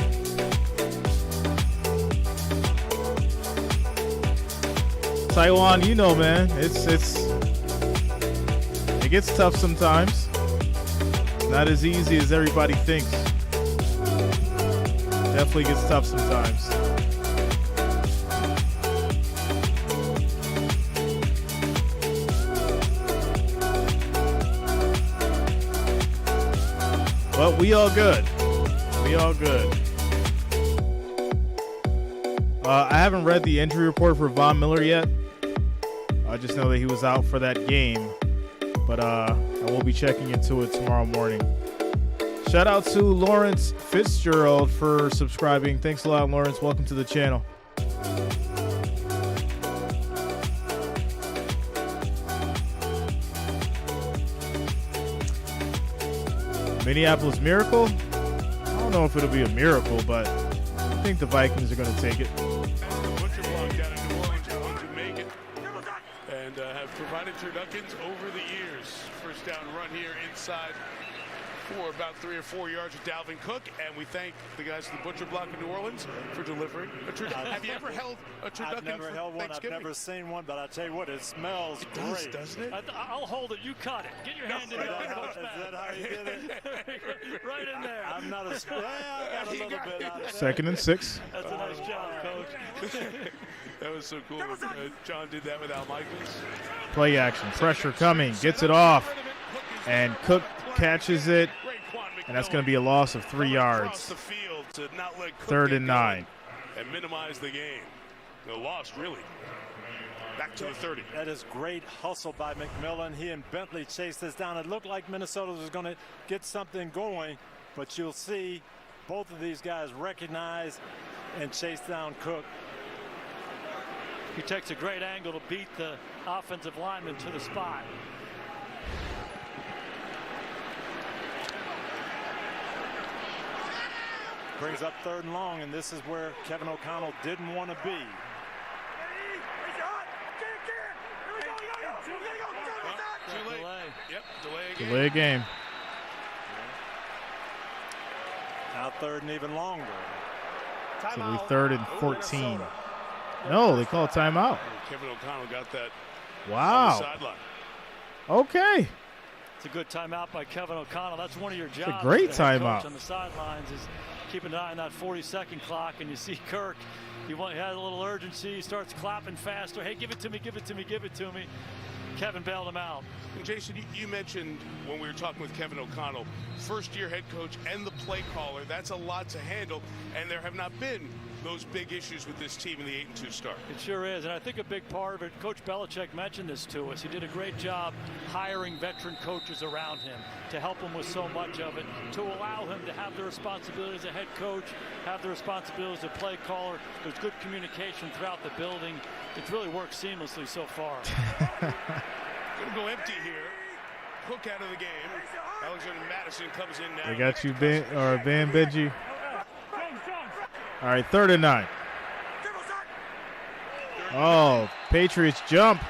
Taiwan, you know, man, it gets tough sometimes. not as easy as everybody thinks. Definitely gets tough sometimes. But we all good. We all good. I haven't read the injury report for Von Miller yet. I just know that he was out for that game. But I will be checking into it tomorrow morning. Shout out to Lawrence Fitzgerald for subscribing. Thanks a lot, Lawrence. Welcome to the channel. Minneapolis Miracle? I don't know if it'll be a miracle, but I think the Vikings are going to take it. Butcher block down in New Orleans, one to make it, and have provided turduckins over the years. First down run here inside for about 3 or 4 yards with Dalvin Cook, and we thank the guys at the Butcher Block in New Orleans for delivering a turducken. Have you ever held a turducken? I've never held one. I've never seen one, but I tell you what, it smells great. Doesn't it? I'll hold it. You cut it. Get your hand in there. Is that how you did it? Right in there. I'm not a I got a little bit out of it. 2nd and 6. That's a nice job, Coach. That was so cool. John did that with Al Michaels. Play action. Pressure coming. Gets it off. And Cook catches it. And that's going to be a loss of 3 yards. 3rd and 9. And minimize the game. No loss, really. Back to the 30. That is great hustle by McMillan. He and Bentley chased this down. It looked like Minnesota was going to get something going, but you'll see both of these guys recognize and chase down Cook. He takes a great angle to beat the offensive lineman to the spot. Brings up 3rd and long, and this is where Kevin O'Connell didn't want to be. Delay a game. Now 3rd and even longer. So it'll be 3rd and 14. No, they call a timeout. Kevin O'Connell got that. Wow. On the sideline. Okay. It's a good timeout by Kevin O'Connell. That's one of your jobs. It's a great as the head timeout. coach on the sidelines is keep an eye on that 40-second clock, and you see Kirk. He had a little urgency. He starts clapping faster. Hey, give it to me, give it to me, give it to me. Kevin bailed him out. And Jason, you mentioned when we were talking with Kevin O'Connell, first-year head coach and the play caller. That's a lot to handle, and there have not been those big issues with this team in the 8-2 start. It sure is, and I think a big part of it, Coach Belichick mentioned this to us. He did a great job hiring veteran coaches around him to help him with so much of it, to allow him to have the responsibility as a head coach, have the responsibility as a play caller. There's good communication throughout the building. It's really worked seamlessly so far. Gonna go empty here. Cook out of the game. Alexander Madison comes in now. They got you, Van Benji. All right, 3rd and 9. Oh, Patriots jump.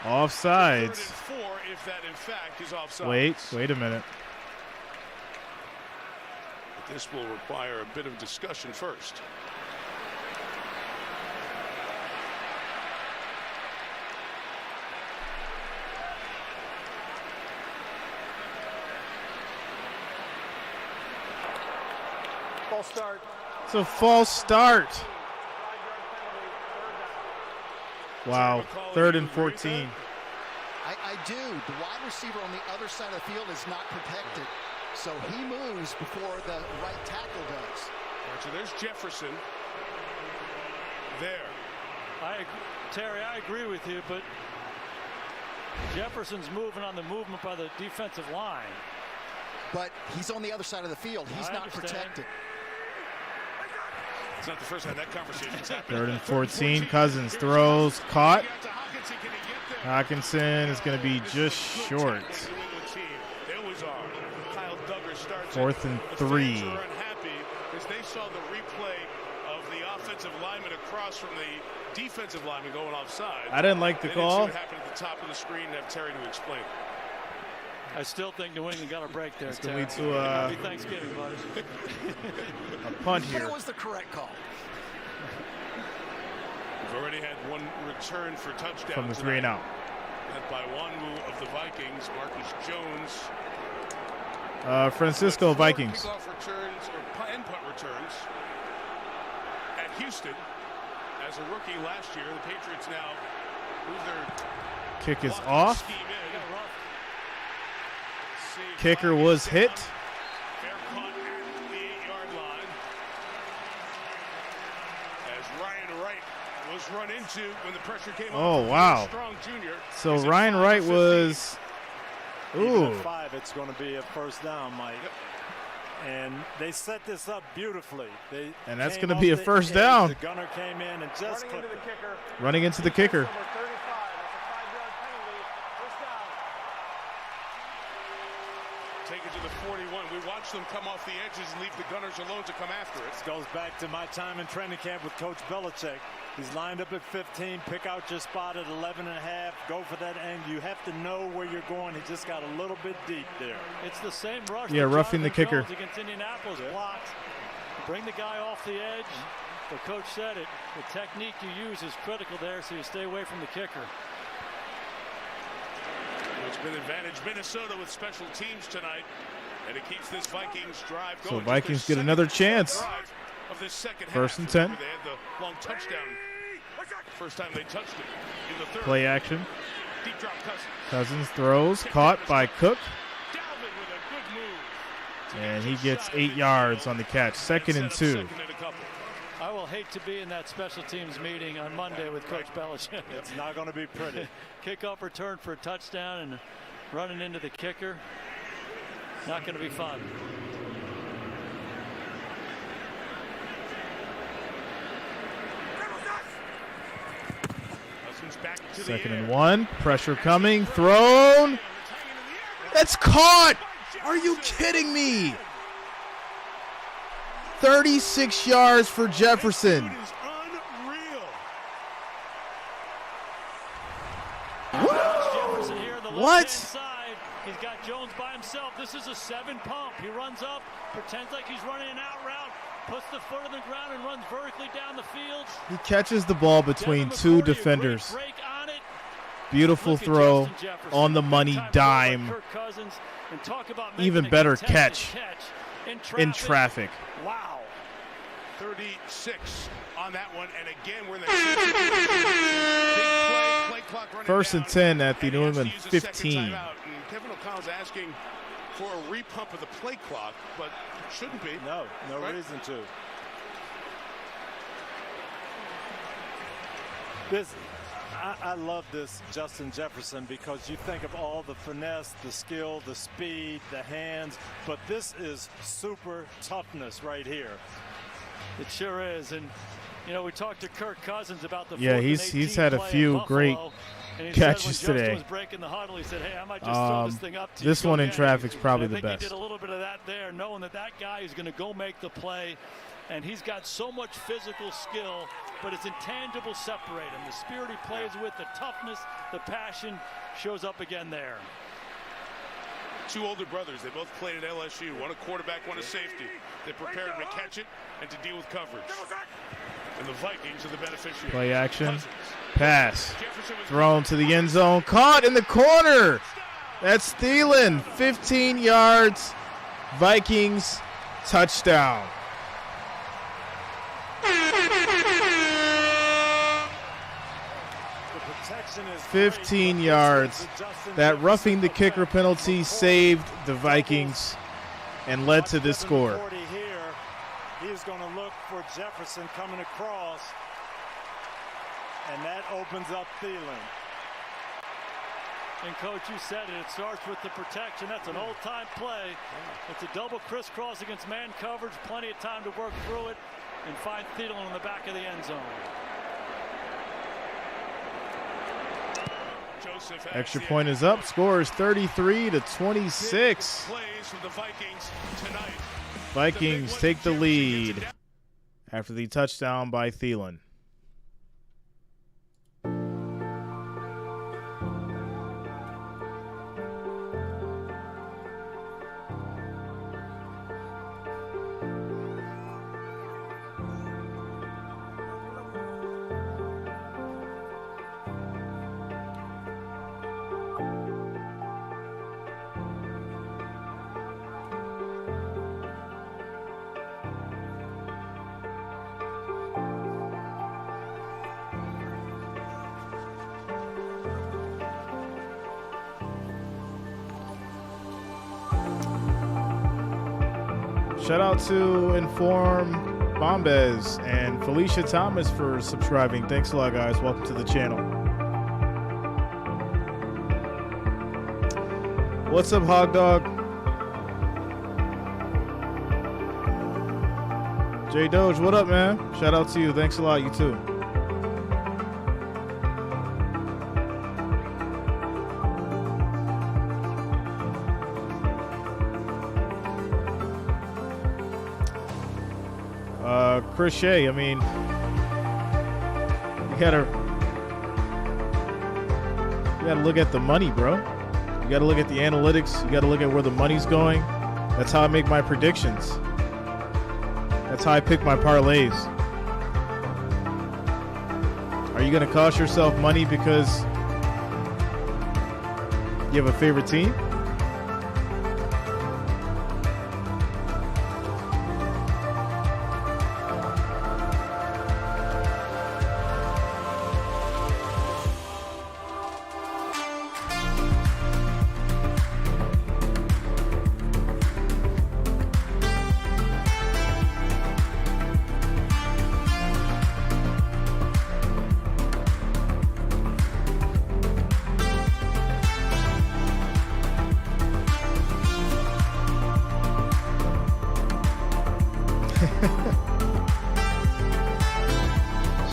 Offsides. 4 if that in fact is offside. Wait a minute. But this will require a bit of discussion first. False start. It's a false start. Wow, 3rd and 14. I do. The wide receiver on the other side of the field is not protected. So he moves before the right tackle does. Right, so there's Jefferson. There. Terry, I agree with you, but Jefferson's moving on the movement by the defensive line. But he's on the other side of the field. He's not protected. It's not the first time that conversation's happened. 3rd and 14. Cousins throws, caught. Hawkinson is going to be just short. 4th and 3. Unhappy because they saw the replay of the offensive lineman across from the defensive lineman going offside. I didn't like the call. What happened at the top of the screen? Have Terry to explain. I still think New England got a break there. It's going to lead to Happy Thanksgiving, buddy. a punt here. But it was the correct call. We've already had one return for touchdown from the 3 and out. Led by one move of the Vikings, Marcus Jones. Francisco Vikings. Kickoff returns and punt returns at Houston. As a rookie last year, the Patriots now move their Kick is off. scheme in. Kicker was hit. Fair punt at the 8-yard line. As Ryan Wright was run into when the pressure came Oh, off. wow. Strong junior. So Ryan Wright was. Even Ooh. at 5, it's going to be a first down, Mike. And they set this up beautifully. And that's came going to be a off the first edge. down. The gunner came in and just clipped it. Running into the kicker. Take it to the 41. We watched them come off the edges and leave the gunners alone to come after it. This goes back to my time in training camp with Coach Belichick. He's lined up at 15, pick out your spot at 11 and a half, go for that end. You have to know where you're going. He just got a little bit deep there. It's the same rush. Yeah, that roughing the Jonathan kicker. Jones against Indianapolis blocks. Bring the guy off the edge. The coach said it. The technique you use is critical there, so you stay away from the kicker. It's been advantage Minnesota with special teams tonight, and it keeps this Vikings drive So going. Vikings get another chance. Of this second First half. and 10. Remember, they had the long touchdown. First time they touched it in the third. Play action. Deep drop Cousins. Cousins throws. Caught by Cook. Dalvin with a good move. And he gets 8 yards on the catch. Second and 2. Second and a couple. I will hate to be in that special teams meeting on Monday with Coach Belichick. It's not going to be pretty. Kickoff return for a touchdown and running into the kicker. Not going to be fun. Back to Second the and air. 1. Pressure coming. Thrown. That's caught. Are you kidding me? 36 yards for Jefferson. It is unreal. Jefferson here on the What? left-hand side. He's got Jones by himself. This is a 7 pump. He runs up, pretends like he's running an out route, puts the foot on the ground and runs vertically down the field. He catches the ball between two defenders. Break on it. Beautiful Look at throw Justin Jefferson. on the money Big-time throw by dime. Kirk Cousins. And talk about making Even a better contested catch in in traffic. Wow. 36 on that one, and again we're in the big play clock running First and down, 10 at the and New he has to England use a second 15. timeout. And Kevin O'Connell's asking for a repump of the play clock, but shouldn't be. No right? reason to. I love this Justin Jefferson because you think of all the finesse, the skill, the speed, the hands, but this is super toughness right here. It sure is. And, you know, we talked to Kirk Cousins about the Yeah, 4th and he's 18 had a play few at great Buffalo, and he catches said when today. Justin was breaking the huddle, he said, hey, I might just throw this thing up to you. This Go one in get it. traffic's probably And the I think best. he did a little bit of that there, knowing that that guy is going to go make the play. And he's got so much physical skill, but his intangibles separate him. The spirit he plays with, the toughness, the passion shows up again there. Two older brothers. They both played at LSU. One a quarterback, one a safety. They prepared him to catch it and to deal with coverage. And the Vikings are the beneficiaries. Play action. Cousins. Pass. Jefferson was Thrown to the end zone. Caught in the corner. That's Thielen. 15 yards. Vikings touchdown. The protection is 15 great, yards. but Justin That Jefferson roughing the put kicker back penalty from saved 40 the Vikings and led to this score. 40 here. He's going to look for Jefferson coming across, and that opens up Thielen. And, Coach, you said it. It starts with the protection. That's an old-time play. It's a double crisscross against man coverage. Plenty of time to work through it and find Thielen in the back of the end zone. Extra point is up. Score is 33-26. plays from the Vikings tonight. Vikings take the lead after the touchdown by Thielen. Shout out to Inform Bombez and Felicia Thomas for subscribing. Thanks a lot, guys. Welcome to the channel. What's up, Hog Dog? J Doge, what up, man? Shout out to you. Thanks a lot. You too. Chris Shea, I mean, you gotta look at the money, bro. You gotta look at the analytics. You gotta look at where the money's going. That's how I make my predictions. That's how I pick my parlays. Are you gonna cost yourself money because you have a favorite team?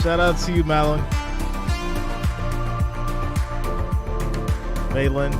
Shout out to you, Malin. Malin.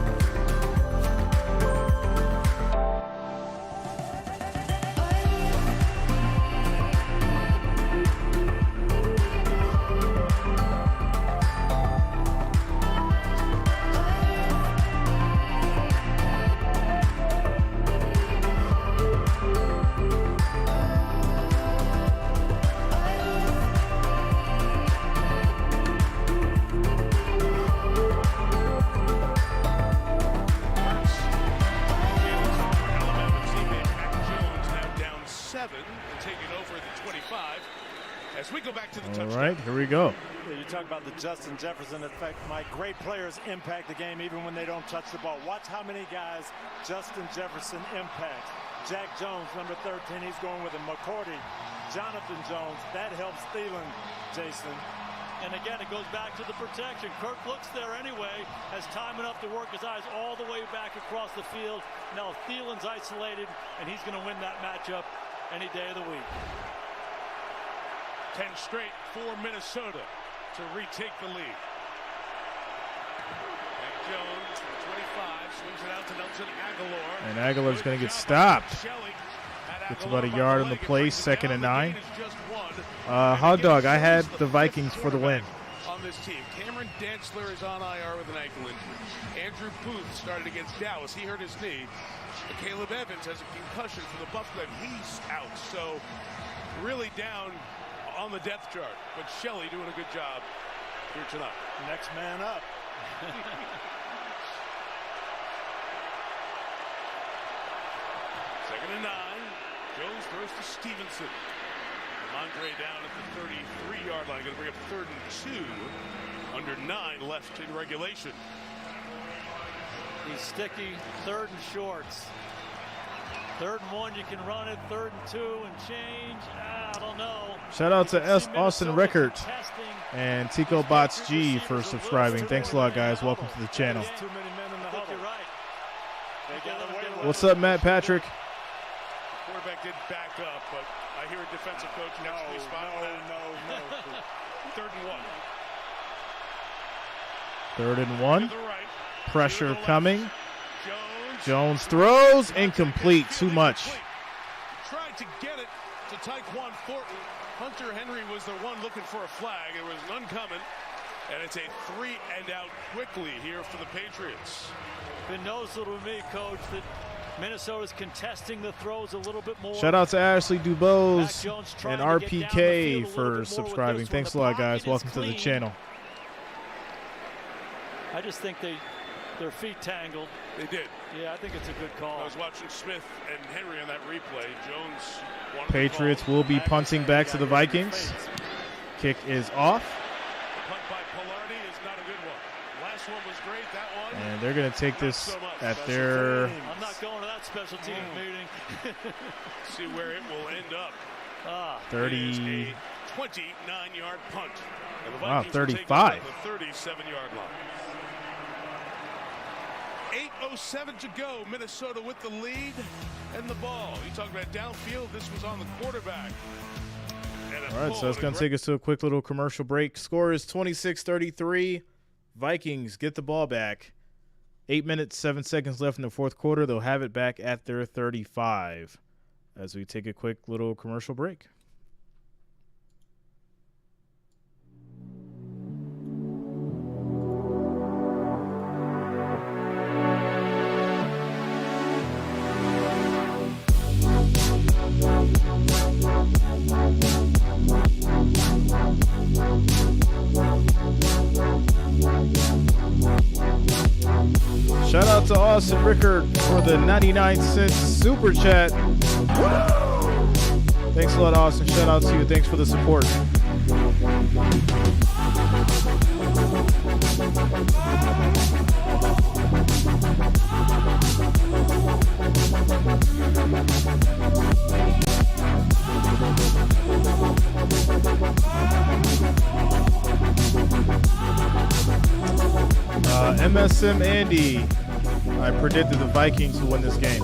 Here we go. Yeah, you talk about the Justin Jefferson effect. My great players impact the game even when they don't touch the ball. Watch how many guys Justin Jefferson impacts. Jack Jones, number 13, he's going with him. McCourty, Jonathan Jones, that helps Thielen, Jason. And again, it goes back to the protection. Kirk looks there anyway, has time enough to work his eyes all the way back across the field. Now Thielen's isolated, and he's going to win that matchup any day of the week. 10 straight for Minnesota to retake the lead. Mac Jones, 25, swings it out to Nelson Aguilar. And Aguilar's going to get stopped. Gets about a yard on the play, 2nd and 9. Hot Dog, I had the Vikings for the win. On this team, Cameron Dantzler is on IR with an ankle injury. Andrew Booth started against Dallas. He hurt his knee. Caleb Evans has a concussion from the Buffalo. He's out. So really down on the depth chart, but Shelley doing a good job here tonight. Next man up. Second and 9. Jones throws to Stevenson. Andre down at the 33-yard line. Going to bring up 3rd and 2. Under 9 left in regulation. He's sticky. 3rd and shorts. 3rd and 1, you can run it. 3rd and 2 and change. I don't know. Shout out to Austin Rickert and Tico Bots G for subscribing. Thanks a lot, guys. Welcome to the channel. What's up, Matt Patrick? The quarterback did back up, but I hear a defensive coach next to me spot. No. 3rd and 1. 3rd and 1. Pressure coming. Jones throws, incomplete, too much. Tried to get it to Tyquan Thornton. Hunter Henry was the one looking for a flag. There was none coming, and it's a 3 and out quickly here for the Patriots. Been noticeable to me, Coach, that Minnesota's contesting the throws a little bit more. Shout out to Ashley Dubose and RPK for subscribing. Thanks a lot, guys. Welcome to the channel. I just think their feet tangled. They did. Yeah, I think it's a good call. I was watching Smith and Henry on that replay. Jones. Patriots will be punting back to the Vikings. Kick is off. The punt by Polardi is not a good one. Last one was great. That one. And they're going to take this at their. I'm not going to that special team meeting. See where it will end up. 30. 29-yard punt. And the Wow, Vikings will take it 35. at the 37-yard line. 8:07 to go. Minnesota with the lead and the ball. You talk about downfield. This was on the quarterback. All right, so it's going to take us to a quick little commercial break. Score is 26-33. Vikings get the ball back. 8 minutes, 7 seconds left in the fourth quarter. They'll have it back at their 35 as we take a quick little commercial break. Shout out to Austin Rickard for the 99-cent super chat. Thanks a lot, Austin. Shout out to you. Thanks for the support. MSM Andy, I predicted the Vikings to win this game.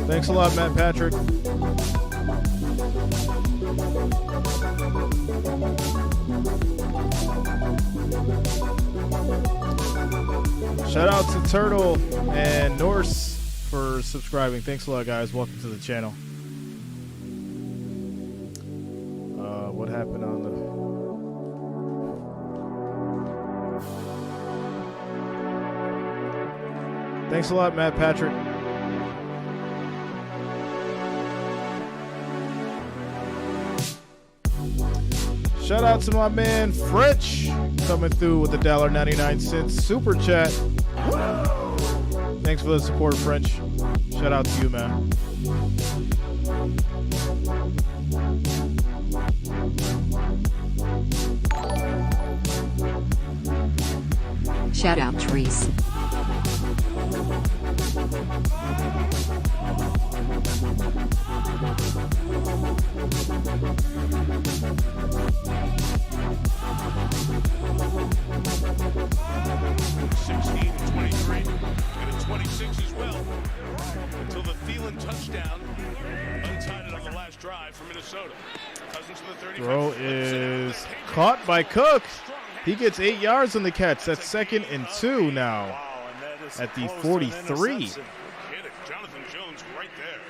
Thanks a lot, Matt Patrick. Shout out to Turtle and Norse for subscribing. Thanks a lot, guys. Welcome to the channel. What happened on the... Thanks a lot, Matt Patrick. Shout out to my man French coming through with the $1.99 super chat. Thanks for the support, French. Shout out to you, man. Shout out Trees. And a 26 as well. Until the Thielen touchdown. Untied it on the last drive for Minnesota. Cousins to the 35. Throw is caught by Cook. He gets 8 yards on the catch. That's 2nd and 2 now at the 43. Jonathan Jones right there.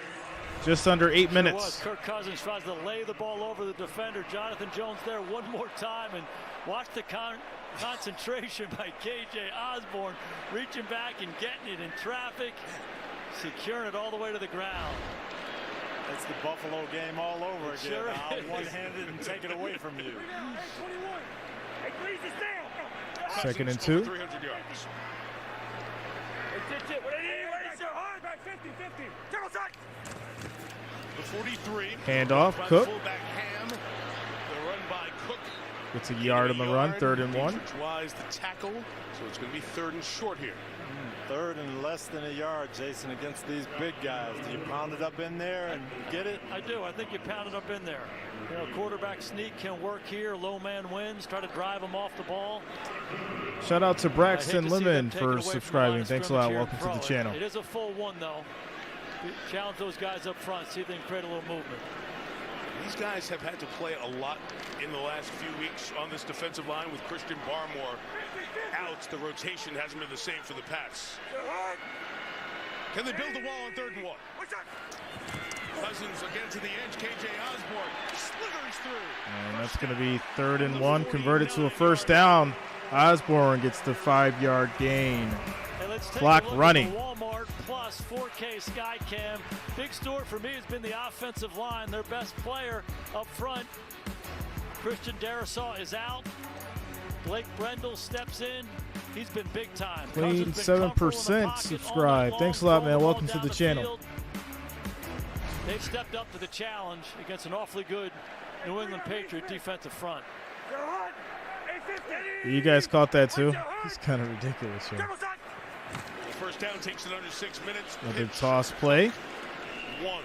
Just under 8 minutes. Kirk Cousins tries to lay the ball over the defender. Jonathan Jones there one more time, and watch the concentration by KJ Osborne, reaching back and getting it in traffic, securing it all the way to the ground. That's the Buffalo game all over again. Sure I'll one-handed and take it away from you. 2nd and 2. 300 yards. The 43. Handoff, Cook. Fullback Ham. The run by Cook. Gets a yard on the run, 3rd and 1. Wise the tackle, so it's going to be 3rd and short here. 3rd and less than a yard, Jason, against these big guys. Do you pound it up in there and get it? I do. I think you pound it up in there. You know, quarterback sneak can work here. Low man wins. Try to drive him off the ball. Shout out to Braxton Lemon for subscribing. Thanks a lot. Welcome to the channel. It is a full one, though. Challenge those guys up front. See if they can create a little movement. These guys have had to play a lot in the last few weeks on this defensive line with Christian Barmore out. The rotation hasn't been the same for the Pats. Can they build the wall on 3rd and 1? Cousins again to the edge. KJ Osborne slithers through. And that's going to be 3rd and 1, converted to a 1st down. Osborne gets the 5-yard gain. Clock running. Walmart Plus 4K Skycam. Big story for me has been the offensive line. Their best player up front, Christian Darrisaw, is out. Blake Brendel steps in. He's been big time. Clean 7% subscribe. Thanks a lot, man. Welcome to the channel. They've stepped up to the challenge against an awfully good New England Patriot defensive front. You guys caught that too? It's kind of ridiculous here. First down takes it under 6 minutes. Another toss play. One.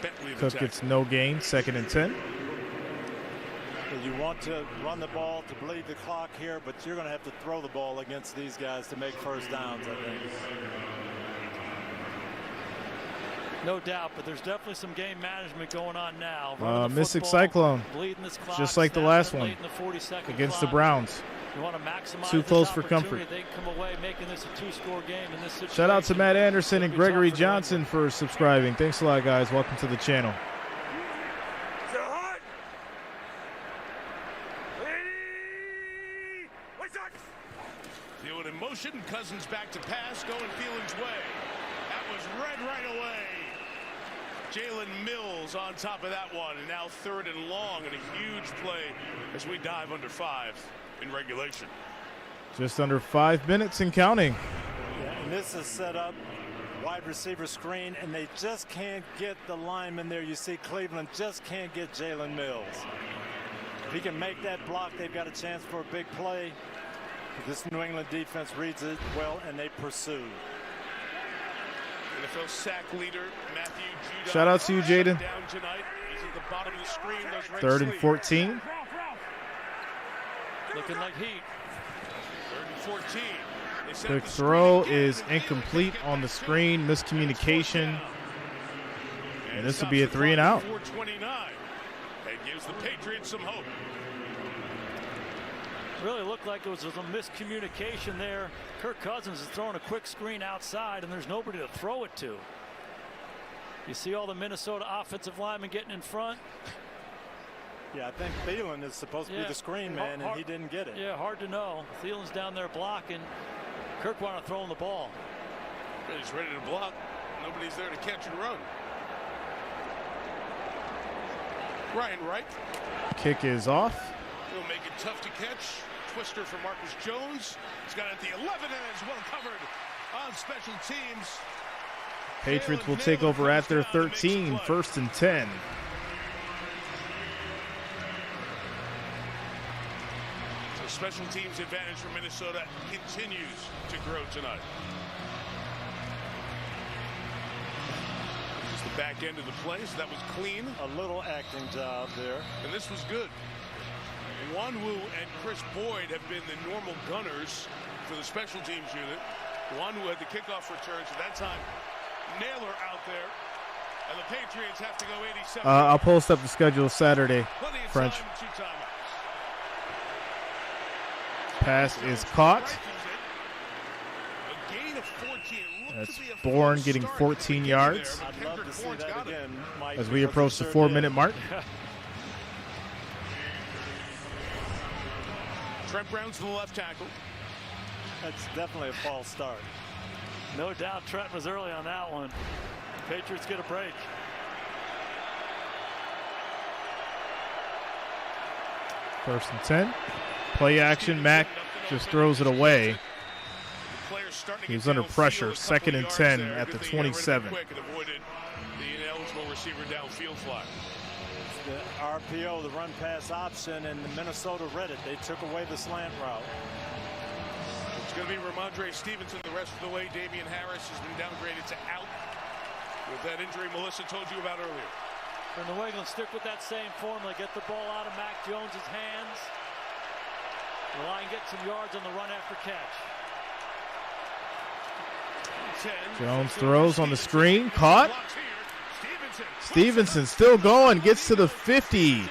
Bentley Cook gets no gain, 2nd and 10. You want to run the ball to bleed the clock here, but you're going to have to throw the ball against these guys to make first downs, I think. No doubt, but there's definitely some game management going on now. Mystic Cyclone, just like the last one against the Browns. You want to maximize too close for comfort. They can come away making this a 2-score game in this situation. Shout out to Matt Anderson and Gregory Johnson for subscribing. Thanks a lot, guys. Welcome to the channel. Field in motion. Cousins back to pass. Going Thielens' way. That was read right away. Jalen Mills on top of that one. And now 3rd and long, and a huge play as we dive under 5 in regulation. Just under 5 minutes and counting. Yeah, and this is set up wide receiver screen, and they just can't get the lineman there. You see Cleveland just can't get Jalen Mills. If he can make that block, they've got a chance for a big play. But this New England defense reads it well, and they pursue. NFL sack leader Matthew Judon. Shout out to you, Jaden. Down tonight. He's at the bottom of the screen. 3rd and 14. Looking like heat. 3rd and 14. Quick throw is incomplete on the screen. Miscommunication. And this will be a 3 and out. 429. That gives the Patriots some hope. Really looked like it was a miscommunication there. Kirk Cousins is throwing a quick screen outside, and there's nobody to throw it to. You see all the Minnesota offensive linemen getting in front. Yeah, I think Thielen is supposed to be the screen man, and he didn't get it. Yeah, hard to know. Thielen's down there blocking. Kirk wanted to throw him the ball. He's ready to block. Nobody's there to catch and run. Ryan Wright. Kick is off. He'll make it tough to catch. Twister for Marcus Jones. He's got it at the 11 and is well covered on special teams. Patriots will take over at their 13, 1st and 10. So special teams advantage for Minnesota continues to grow tonight. This is the back end of the play, so that was clean. A little acting job there. And this was good. Wanwu and Chris Boyd have been the normal gunners for the special teams unit. Wanwu had the kickoff return, so that time Naylor out there. And the Patriots have to go 87. I'll post up the schedule Saturday. French. Pass is caught. That's Bourne getting 14 yards I'd love to see that again, Mike, as we approach the 4-minute mark. Trent Brown's the left tackle. That's definitely a false start. No doubt Trent was early on that one. Patriots get a break. First and 10. Play action. Mack just throws it away. He's under pressure. 2nd and 10 at the 27. The ineligible receiver downfield fly. The RPO, the run pass option, and the Minnesota read it. They took away the slant route. It's going to be Ramondre Stevenson the rest of the way. Damian Harris has been downgraded to out with that injury Melissa told you about earlier. For New England, stick with that same formula. Get the ball out of Mac Jones' hands. The line gets some yards on the run after catch. Jones throws on the screen. Caught. Stevenson still going. Gets to the 50.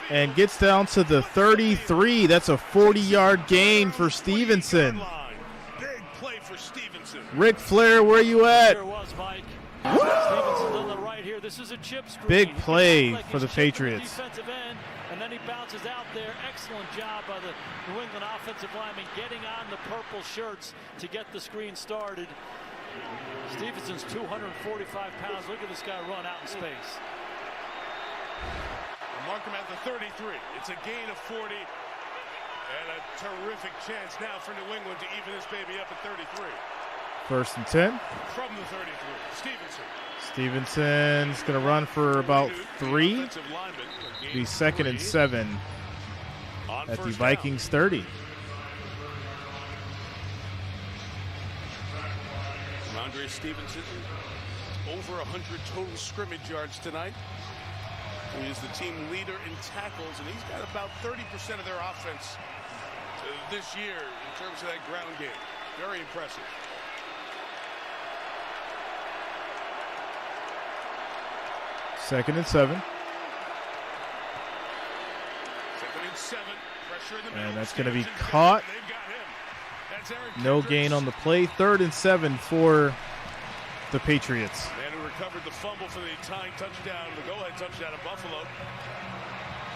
And gets down to the 33. That's a 40-yard gain for Stevenson. Big play for Stevenson. Ric Flair, where you at? Sure was, Mike. Stevenson's on the right here. This is a chip screen. Big play for the Patriots. Defensive end, and then he bounces out there. Excellent job by the New England offensive lineman getting on the purple shirts to get the screen started. Stevenson's 245 pounds. Look at this guy run out in space. Mark him at the 33. It's a gain of 40. And a terrific chance now for New England to even this baby up at 33. First and 10. From the 33, Stevenson. Stevenson's going to run for about 3. Be second and 7 at the Vikings 30. Andre Stevenson, over 100 total scrimmage yards tonight. He is the team leader in tackles, and he's got about 30% of their offense this year in terms of that ground game. Very impressive. Second and 7. Second and 7. Pressure in the middle. And that's going to be caught. No gain on the play. Third and 7 for the Patriots. Man who recovered the fumble for the tying touchdown, the go-ahead touchdown in Buffalo.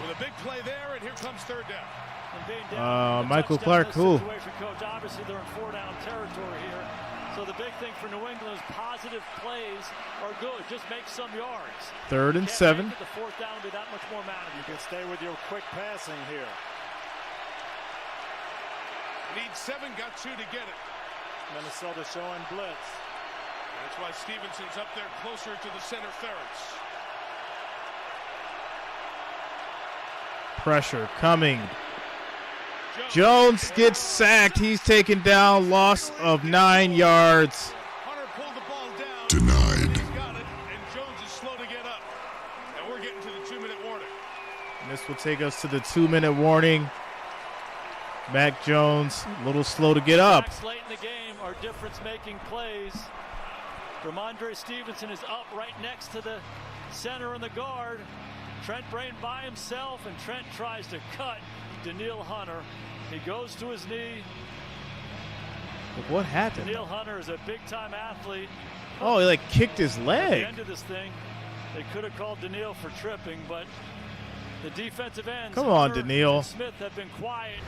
With a big play there, and here comes third down. Michael Clark, cool. Coach, obviously they're in 4-down territory here. So the big thing for New England is positive plays are good. Just make some yards. Third and 7. The fourth down will be that much more manageable. You can stay with your quick passing here. Need 7, got 2 to get it. Minnesota showing blitz. That's why Stevenson's up there closer to the center ferrets. Pressure coming. Jones gets sacked. He's taken down. Loss of 9 yards. Hunter pulled the ball down. Denied. He's got it, and Jones is slow to get up. And we're getting to the 2-minute warning. And this will take us to the 2-minute warning. Mac Jones, a little slow to get up. Late in the game are difference-making plays. Ramondre Stevenson is up right next to the center and the guard. Trent Brain by himself, and Trent tries to cut Daniil Hunter. He goes to his knee. But what happened? Daniil Hunter is a big-time athlete. Oh, he like kicked his At leg. the end of this thing, they could have called Daniil for tripping, but the defensive ends, Come on, Hunter Daniil. and Smith, have been quiet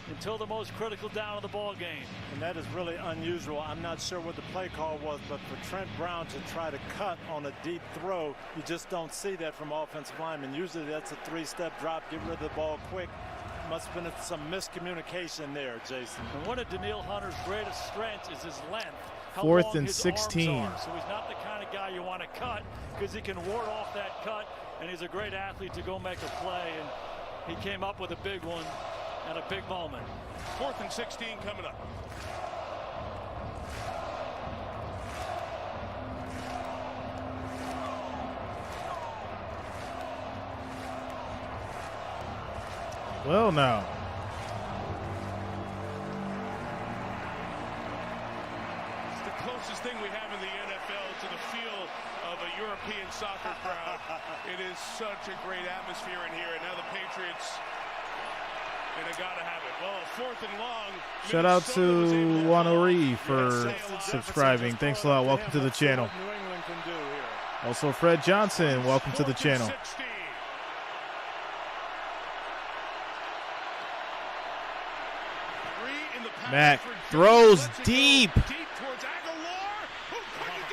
until the most critical down of the ball game. And that is really unusual. I'm not sure what the play call was, but for Trent Brown to try to cut on a deep throw, you just don't see that from offensive linemen. Usually that's a 3-step drop, get rid of the ball quick. Must have been some miscommunication there, Jason. And one of Daniil Hunter's greatest strengths is his length. How Fourth long and his 16. arms are. So he's not the kind of guy you want to cut because he can ward off that cut, and he's a great athlete to go make a play, and he came up with a big one at a big moment. 4th and 16 coming up. Well, now. It's the closest thing we have in the NFL to the feel of a European soccer crowd. It is such a great atmosphere in here, and now the Patriots, and they gotta have it. Well, 4th and long. Shout out to Wanori for subscribing. Thanks a lot. Welcome to the channel. New England can do here. Also, Fred Johnson, welcome to the channel. Mac throws deep.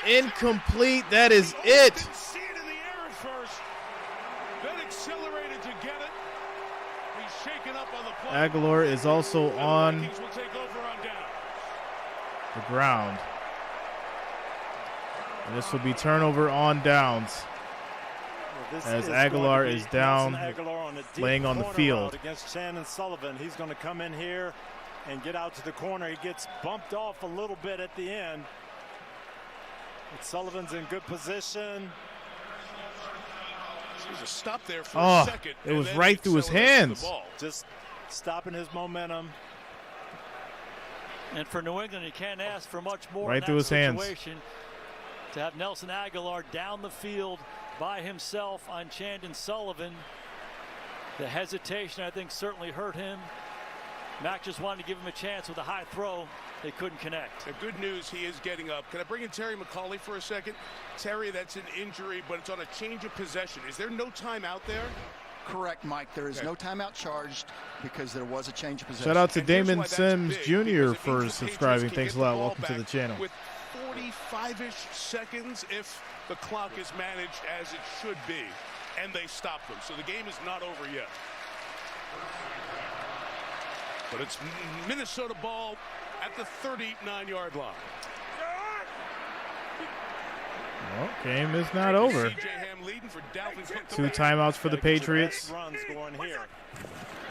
Incomplete. That is it. See it in the air at first. Then accelerated to get it. He's shaken up on the play. Aguilar is also on Vikings will take over on down. the ground. And this will be turnover on downs. As Aguilar is down, laying on the field. Against Shannon Sullivan. He's going to come in here and get out to the corner. He gets bumped off a little bit at the end. But Sullivan's in good position. There's a stop there for a second. It was right through his hands. Just stopping his momentum. And for New England, you can't ask for much more. Right in through that his hands. situation. To have Nelson Aguilar down the field by himself on Chandon Sullivan. The hesitation, I think, certainly hurt him. Mac just wanted to give him a chance with a high throw. They couldn't connect. The good news, he is getting up. Can I bring in Terry McCauley for a second? Terry, that's an injury, but it's on a change of possession. Is there no timeout there? Correct, Mike. There is no timeout charged because there was a change of possession. Shout out to Damon Sims Jr. for subscribing. Thanks a lot. Welcome to the channel. With 45-ish seconds, if the clock is managed as it should be, and they stop them. So the game is not over yet. But it's Minnesota ball at the 39-yard line. Well, game is not over. 2 timeouts for the Patriots.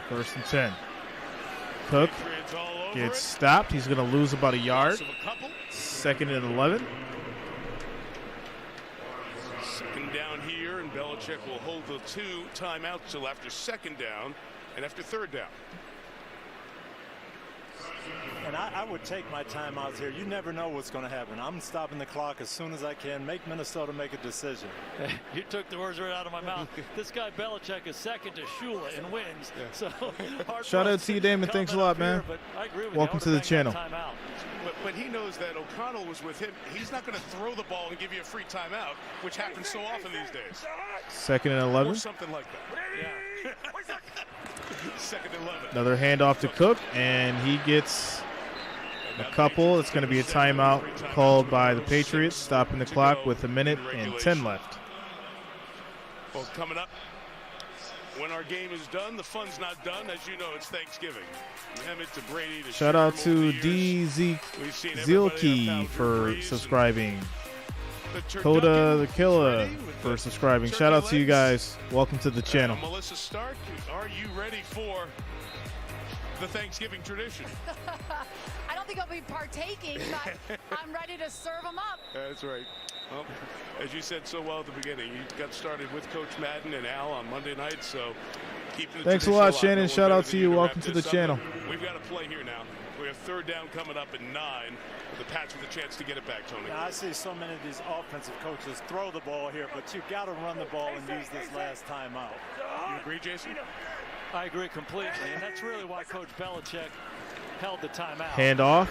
First and 10. Cook gets stopped. He's going to lose about a yard. Second and 11. Second down here, and Belichick will hold the 2 timeouts till after second down and after third down. And I would take my timeouts here. You never know what's going to happen. I'm stopping the clock as soon as I can. Make Minnesota make a decision. You took the words right out of my mouth. This guy Belichick is second to Shula and wins. Yeah. So shout out to you, Damon. Thanks a lot, man. Welcome to the channel. But he knows that O'Connell was with him. He's not going to throw the ball and give you a free timeout, which happens so often these days. Second and 11. Or something like that. Yeah. Second and 11. Another handoff to Cook, and he gets a couple. It's going to be a timeout called by the Patriots, stopping the clock with 1 minute and 10 left. Well, coming up, when our game is done, the fun's not done. As you know, it's Thanksgiving. Emmett to Brady to shout out to DZ Zielke for subscribing. Coda the Killer for subscribing. Shout out to you guys. Welcome to the channel. Melissa Stark, are you ready for the Thanksgiving tradition? I don't think I'll be partaking, but I'm ready to serve them up. That's right. Well, as you said so well at the beginning, you got started with Coach Madden and Al on Monday night, so keeping the thanks a lot, Shannon. Shout out to you. Welcome to the channel. We've got a play here now. We have third down coming up at 9. The Pats with a chance to get it back, Tony. Now, I see so many of these offensive coaches throw the ball here, but you got to run the ball and use this last timeout. You agree, Jason? I agree completely, and that's really why Coach Belichick held the timeout. Handoff,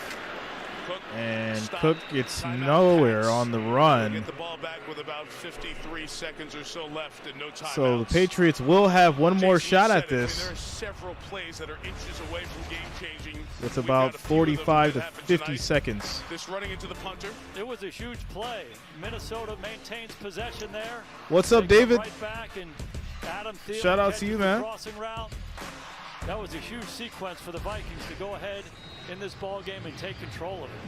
and Cook gets nowhere on the run. Get the ball back with about 53 seconds or so left and no timeouts. So the Patriots will have one more shot at this. There are several plays that are inches away from game changing. With about 45 to 50 seconds. This running into the punter. It was a huge play. Minnesota maintains possession there. What's up, David? Right back, and Adam Thielen shout out to you, man. Crossing route. That was a huge sequence for the Vikings to go ahead in this ball game and take control of it.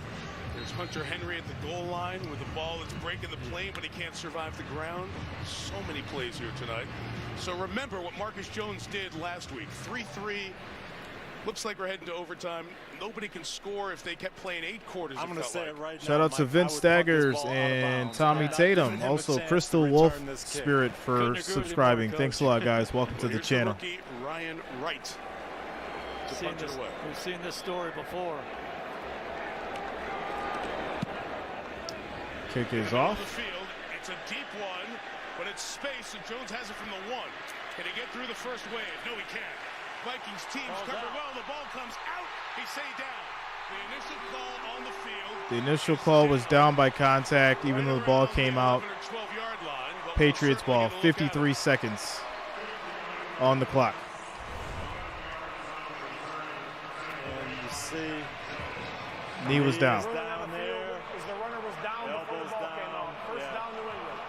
There's Hunter Henry at the goal line with the ball that's breaking the plane, but he can't survive the ground. So many plays here tonight. So remember what Marcus Jones did last week. 3-3. Looks like we're heading to overtime. Nobody can score if they kept playing 8 quarters. I'm going to say it right now. Shout out to Vince Staggers and Tommy Tatum. Also, Crystal Wolf Spirit for subscribing. Thanks a lot, guys. Welcome to the channel. Ryan Wright. We've seen this story before. Kick is off. It's a deep one, but it's space, and Jones has it from the 1. Can he get through the first wave? No, he can't. Vikings teams cover well. The ball comes out. He stayed down. The initial call on the field. The initial call was down by contact, even though the ball came out. Patriots ball, 53 seconds on the clock. And you see, knee was down. The runner was down before the ball came out. First down, New England.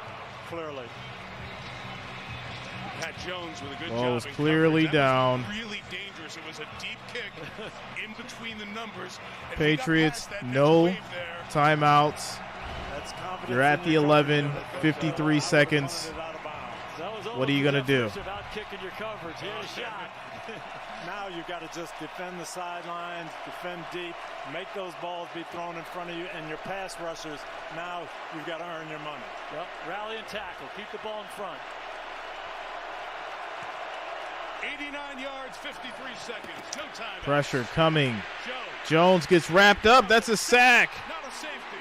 Clearly. Pat Jones with a good job. It Was clearly down. Really dangerous. It was a deep kick in between the numbers. Patriots, no timeouts. You're at the 11, 53 seconds. What are you going to do? Now you've got to just defend the sidelines, defend deep, make those balls be thrown in front of you, and your pass rushers, now you've got to earn your money. Yep. Rally and tackle. Keep the ball in front. 89 yards, 53 seconds. No time. Pressure coming. Jones gets wrapped up. That's a sack. Not a safety.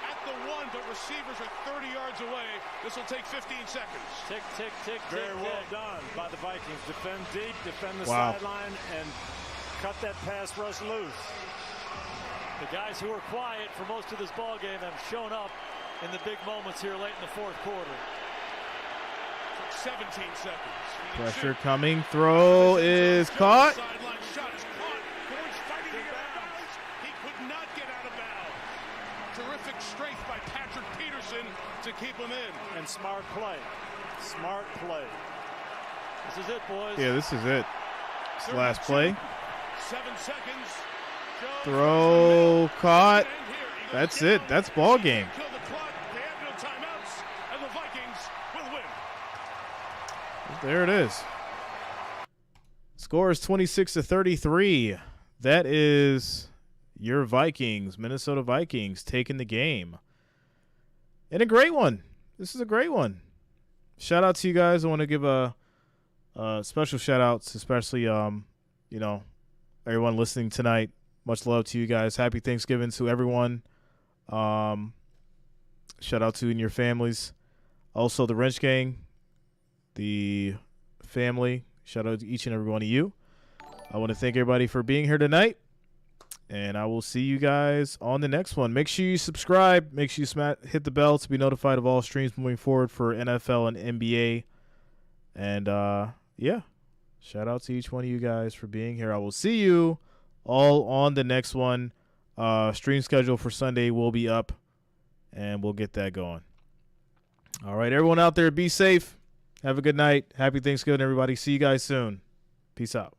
At the 1, but receivers are 30 yards away. This will take 15 seconds. Tick, tick, tick, Very well done by the Vikings. Defend deep, defend the sideline, and cut that pass rush loose. The guys who were quiet for most of this ball game have shown up in the big moments here late in the 4th quarter. 17 seconds. Pressure coming. Throw is caught. Sideline shot is caught. Boyd's fighting to get out of bounds. He could not get out of bounds. Terrific strength by Patrick Peterson to keep him in. And smart play. Smart play. This is it, boys. Yeah, this is it. It's the last play. 7 seconds. Throw caught. That's it. That's ball game. Kill the clock. They have no timeouts. there it is. Score is 26-33. That is your Vikings, Minnesota Vikings, taking the game. And a great one. This is a great one. Shout out to you guys. I want to give a special shout outs, especially everyone listening tonight. Much love to you guys. Happy Thanksgiving to everyone. Shout out to you and your families. Also the Wrench Gang, the family. Shout out to each and every one of you. I want to thank everybody for being here tonight. And I will see you guys on the next one. Make sure you subscribe. Make sure you hit the bell to be notified of all streams moving forward for NFL and NBA. And, shout out to each one of you guys for being here. I will see you all on the next one. Stream schedule for Sunday will be up, and we'll get that going. All right, everyone out there, be safe. Have a good night. Happy Thanksgiving, everybody. See you guys soon. Peace out.